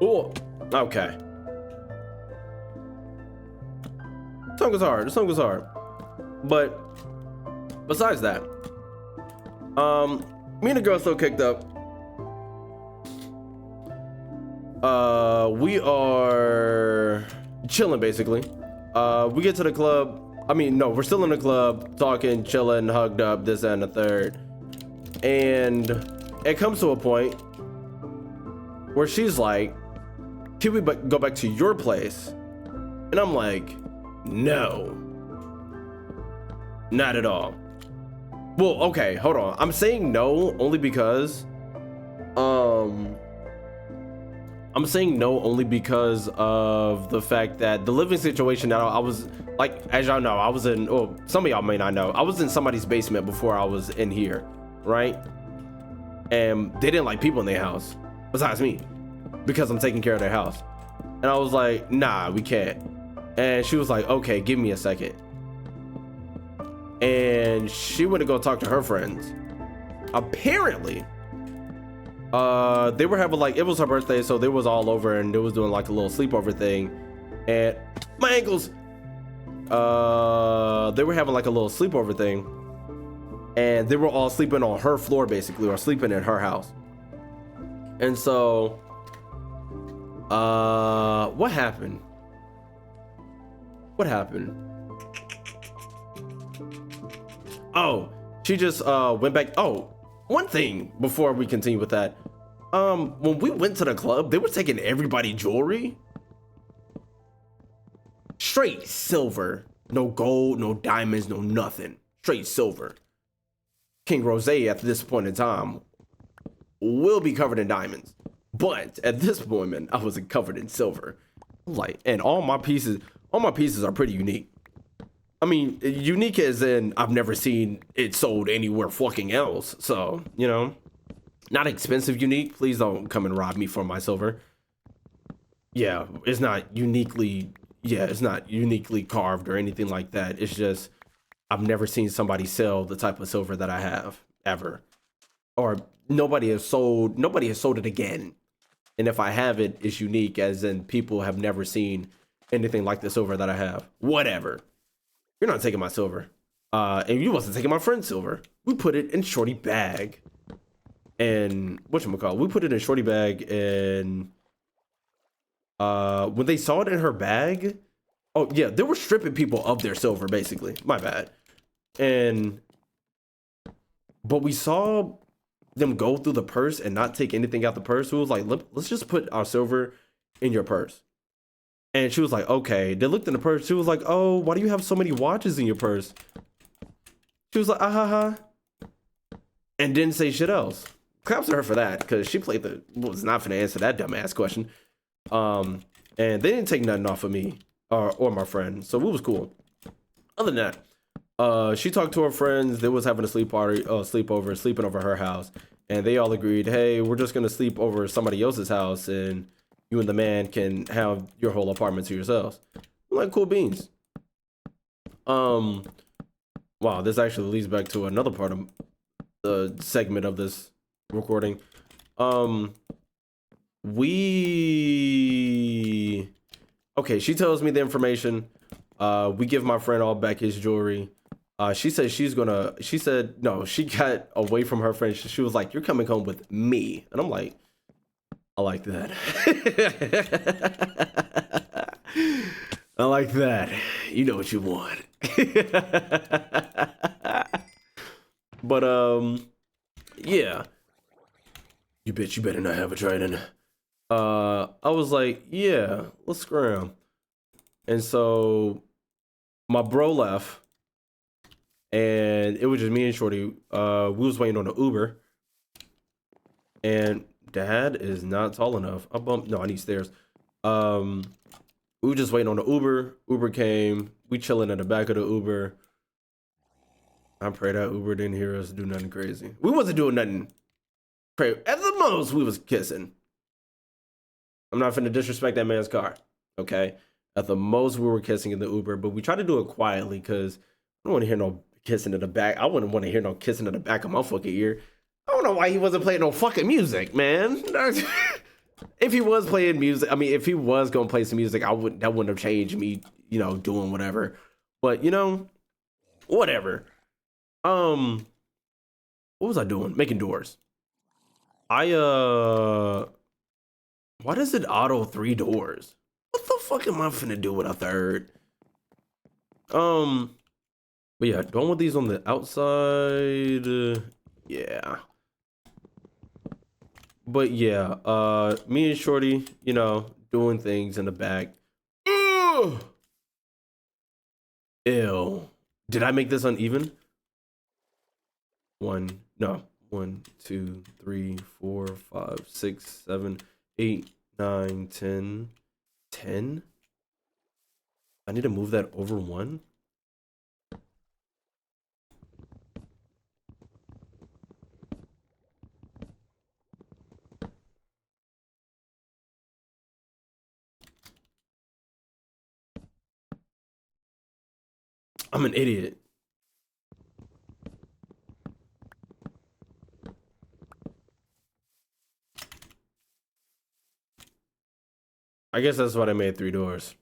Oh, okay. Song was hard. The song was hard. But besides that, me and the girl still kicked up. We are chilling basically. We get to the club. I mean, no, we're still in the club, talking, chilling, hugged up, this and the third. And it comes to a point where she's like, can we go back to your place? And I'm like, no, not at all. Well, okay, hold on. I'm saying no only because, I'm saying no only because of the fact that the living situation that I was, like, as y'all know, I was in, oh, some of y'all may not know, I was in somebody's basement before I was in here, right? And they didn't like people in their house, besides me, because I'm taking care of their house. And I was like, nah, we can't. And she was like, okay, give me a second. And she went to go talk to her friends. Apparently, they were having, like, it was her birthday, so they was all over and they was doing like a little sleepover thing. And my ankles, they were having like a little sleepover thing, and they were all sleeping on her floor basically, or sleeping in her house. And so what happened? Oh, she just went back. Oh, one thing before we continue with that, when we went to the club, they were taking everybody jewelry, straight silver, no gold, no diamonds, no nothing, straight silver. KingRosé at this point in time will be covered in diamonds, but at this moment I wasn't covered in silver. Like, and all my pieces are pretty unique. I mean, unique as in I've never seen it sold anywhere fucking else. So, you know, not expensive unique. Please don't come and rob me for my silver. Yeah, it's not uniquely carved or anything like that. It's just I've never seen somebody sell the type of silver that I have ever. Or nobody has sold it again. And if I have it, it's unique as in people have never seen anything like the silver that I have. Whatever. You're not taking my silver. And you wasn't taking my friend's silver. We put it in Shorty bag. And whatchamacallit, we put it in Shorty bag, and when they saw it in her bag, oh yeah, they were stripping people of their silver, basically. My bad. But we saw them go through the purse and not take anything out the purse. So it was like, let's just put our silver in your purse. And she was like, okay. They looked in the purse. She was like, oh, why do you have so many watches in your purse? She was like, ah ha ha. And didn't say shit else. Claps to her for that, because she was not finna answer that dumbass question. And they didn't take nothing off of me or my friend. So it was cool. Other than that, she talked to her friends. They was having a sleepover, sleeping over her house. And they all agreed, hey, we're just gonna sleep over somebody else's house, and you and the man can have your whole apartment to yourselves. I'm like, cool beans. Wow, this actually leads back to another part of the segment of this recording. Okay, she tells me the information. We give my friend all back his jewelry. She said no, she got away from her friend. She was like, you're coming home with me. And I'm like, I like that. I like that. You know what you want. But yeah. You bitch, you better not have a trident. I was like, yeah, let's scram. And so my bro left, and it was just me and Shorty. We was waiting on the Uber, and Dad is not tall enough. I need stairs. We were just waiting on the Uber. Uber came. We chilling in the back of the Uber. I pray that Uber didn't hear us do nothing crazy. We wasn't doing nothing crazy. At the most, we was kissing. I'm not finna disrespect that man's car, okay? At the most, we were kissing in the Uber, but we tried to do it quietly because I don't want to hear no kissing in the back. I wouldn't want to hear no kissing in the back of my fucking ear. I don't know why he wasn't playing no fucking music, man. If he was playing music, I mean, if he was gonna play some music, that wouldn't have changed me, you know, doing whatever. But you know, whatever. What was I doing? Making doors. Why does it auto 3 doors? What the fuck am I finna do with a third? But yeah, don't want these on the outside. Yeah. But yeah, me and Shorty, you know, doing things in the back. Ugh! Ew. Did I make this uneven? 1, 2, 3, 4, 5, 6, 7, 8, 9, 10. 10? I need to move that over 1. I'm an idiot. I guess that's what I made 3 doors.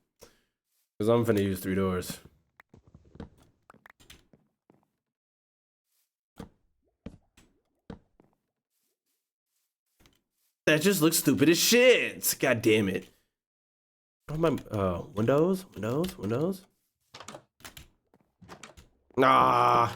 Because I'm finna use 3 doors. That just looks stupid as shit. God damn it. What am I, windows? Ah.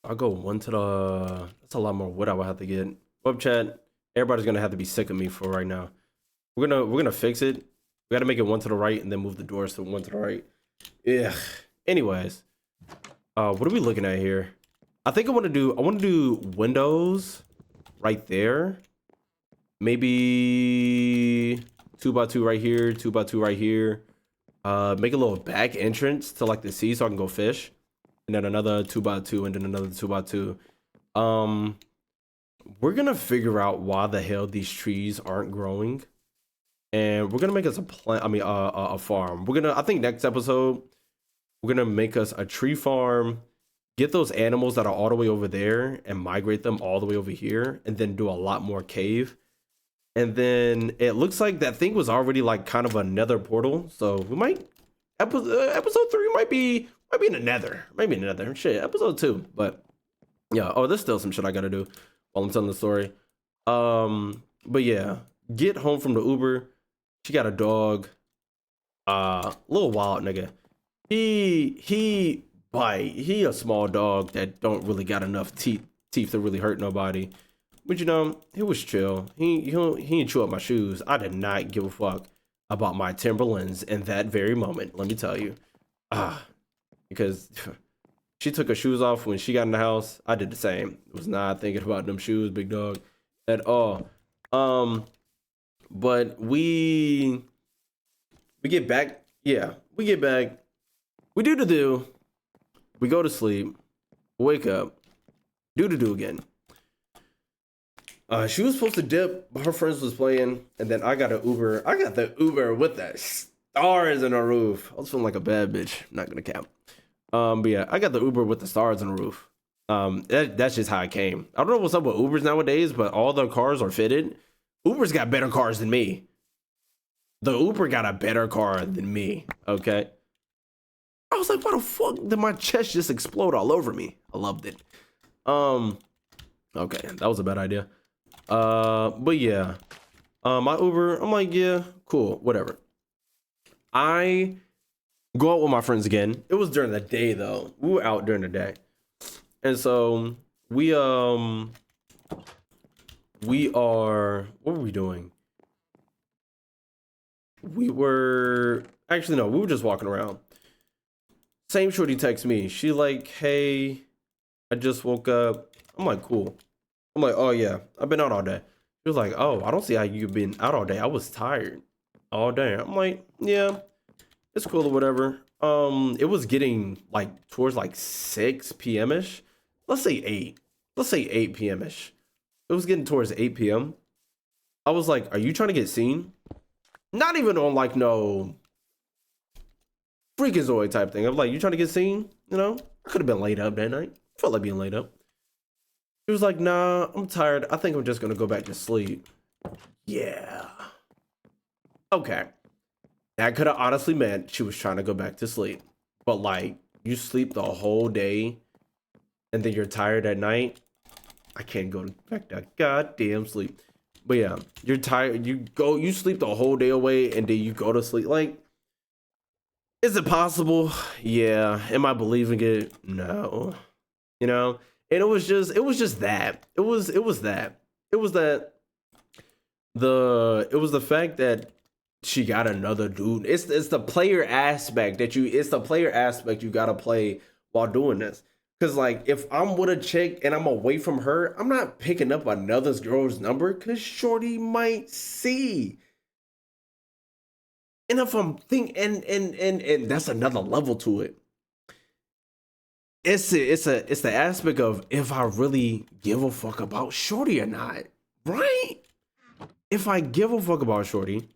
I'll go 1 to the... That's a lot more wood I would have to get. Web chat, everybody's gonna have to be sick of me for right now. We're gonna fix it. We gotta make it 1 to the right and then move the doors to 1 to the right. Yeah. Anyways, what are we looking at here? I think I want to do windows right there. Maybe 2x2 right here, 2x2 right here. Make a little back entrance to like the sea so I can go fish. And then another 2x2 and then another 2x2. We're gonna figure out why the hell these trees aren't growing. And we're gonna make us a farm. I think next episode, we're gonna make us a tree farm, get those animals that are all the way over there and migrate them all the way over here, and then do a lot more cave. And then it looks like that thing was already like kind of a nether portal. So we might, episode 3 might be in the nether. Maybe in the nether. Shit, episode 2. But yeah, oh, there's still some shit I gotta do while I'm telling the story. But yeah, get home from the Uber. She got a dog. Little wild nigga. He a small dog that don't really got enough teeth to really hurt nobody. But you know, he was chill. He didn't chew up my shoes. I did not give a fuck about my Timberlands in that very moment. Let me tell you, because she took her shoes off when she got in the house. I did the same. Was not thinking about them shoes, big dog, at all. But we get back. Yeah, we get back. We do. We go to sleep. Wake up. Do again. She was supposed to dip, but her friends was playing, and then I got an Uber. I got the Uber with the stars in the roof. I was feeling like a bad bitch. Not gonna cap. But yeah, I got the Uber with the stars on the roof. That's just how it came. I don't know what's up with Ubers nowadays, but all the cars are fitted. Uber's got better cars than me. The Uber got a better car than me. Okay. I was like, why the fuck did my chest just explode all over me? I loved it. Okay, that was a bad idea. But yeah, my Uber, I'm like, yeah, cool, whatever. I go out with my friends again. It was during the day though. We were out during the day. And so what were we doing? We were just walking around. Same shorty texts me. She like, hey, I just woke up. I'm like, cool. I'm like, oh yeah, I've been out all day. She was like, oh, I don't see how you've been out all day. I was tired all day. I'm like, yeah, it's cool or whatever. It was getting like towards like 6 p.m. ish. Let's say 8. Let's say 8 p.m. ish. It was getting towards 8 p.m. I was like, are you trying to get seen? Not even on like no freakazoid type thing. I'm like, you trying to get seen? You know, I could have been laid up that night. Felt like being laid up. She was like, nah, I'm tired. I think I'm just gonna go back to sleep. Yeah. Okay. That could have honestly meant she was trying to go back to sleep. But like, you sleep the whole day and then you're tired at night. I can't go back to goddamn sleep. But yeah, you're tired. You sleep the whole day away and then you go to sleep. Like, is it possible? Yeah. Am I believing it? No. You know? And it was just that. It was that. It was the fact that she got another dude. It's the player aspect you gotta play while doing this. Cause like if I'm with a chick and I'm away from her, I'm not picking up another girl's number because shorty might see. And if I'm thinking and that's another level to it. It's the aspect of if I really give a fuck about shorty or not, right? If I give a fuck about shorty,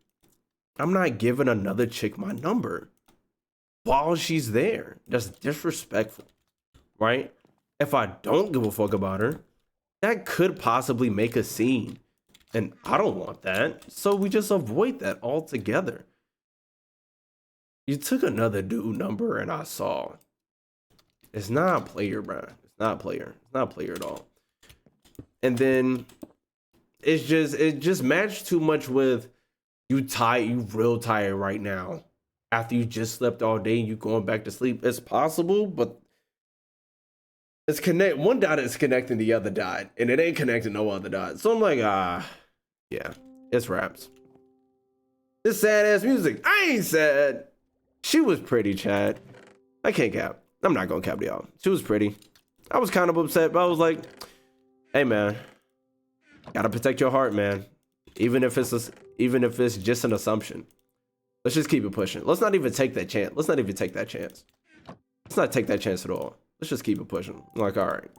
I'm not giving another chick my number while she's there. That's disrespectful, right? If I don't give a fuck about her, that could possibly make a scene. And I don't want that. So we just avoid that altogether. You took another dude number and I saw. It's not a player, bro. It's not a player. It's not a player at all. And then it just matched too much with you real tired right now. After you just slept all day and you going back to sleep. It's possible, but it's one dot is connecting the other dot. And it ain't connecting no other dot. So I'm like, yeah, it's raps. This sad ass music. I ain't sad. She was pretty, Chad. I can't cap. I'm not gonna cap y'all. She was pretty. I was kind of upset, but I was like, hey man, gotta protect your heart, man. Even if it's just an assumption. Let's just keep it pushing. Let's not even take that chance. Let's not take that chance at all. Let's just keep it pushing. I'm like, all right.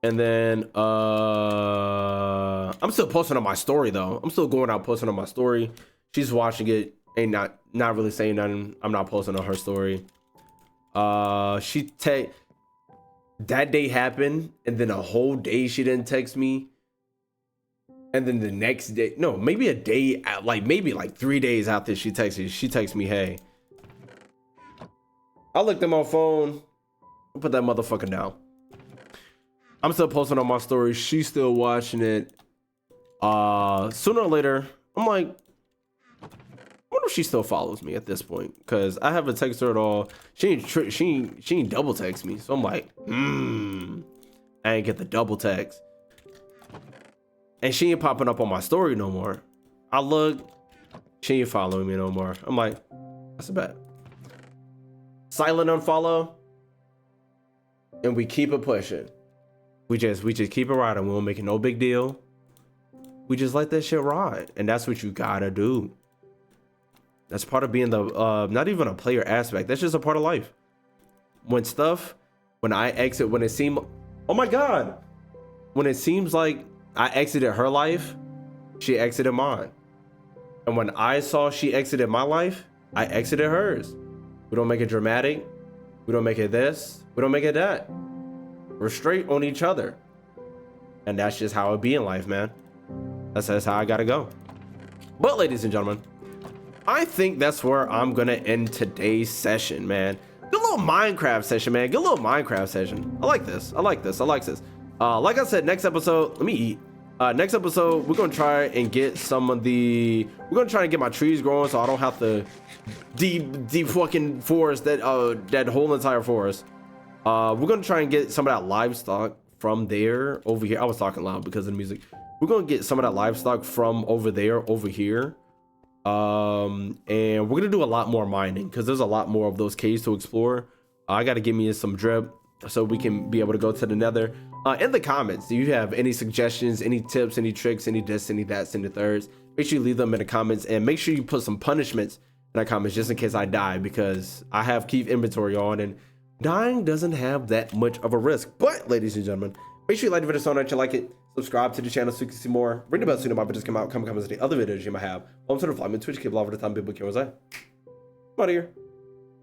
And then I'm still posting on my story though. I'm still going out posting on my story. She's watching it, ain't not really saying nothing. I'm not posting on her story. That day happened, and then a whole day she didn't text me. And then the next day, no, maybe a day, maybe 3 days after she texts me, hey. I looked at my phone, put that motherfucker down. I'm still posting on my story. She's still watching it. Sooner or later, I'm like, I wonder if she still follows me at this point, because I haven't texted her at all. She ain't double text me, so I'm like, I ain't get the double text. And she ain't popping up on my story no more. I look, she ain't following me no more. I'm like, that's a bet. Silent unfollow, and we keep it pushing. We just keep it riding. We don't make it no big deal. We just let that shit ride, and that's what you gotta do. That's part of being the not even a player aspect. That's just a part of life. When I exit, when it seems, oh my god, when it seems like I exited her life, she exited mine. And when I saw she exited my life, I exited hers. We don't make it dramatic. We don't make it this. We don't make it that. We're straight on each other. And that's just how it be in life, man. That's how I gotta go. But ladies and gentlemen, I think that's where I'm gonna end today's session, man. Good little Minecraft session, man. Good little Minecraft session. I like this. Like I said, next episode, let me eat. Next episode, we're gonna try and get we're gonna try and get my trees growing so I don't have to fucking forest that whole entire forest. We're gonna try and get some of that livestock from there over here. I was talking loud because of the music. We're gonna get some of that livestock from over there over here. And we're gonna do a lot more mining because there's a lot more of those caves to explore. I gotta give me some drip so we can be able to go to the nether. In the comments, do you have any suggestions, any tips, any tricks, any this, any that, any thirds? Make sure you leave them in the comments, and make sure you put some punishments in the comments just in case I die, because I have keep inventory on and dying doesn't have that much of a risk. But ladies and gentlemen, Make sure you like the video so much you like it. Subscribe to the channel so you can see more. Ring the bell so you know my videos come out. Comment on the other videos you might have. I'm sort of flying Twitch, keep all over the time, people KingRosé. I'm out of here.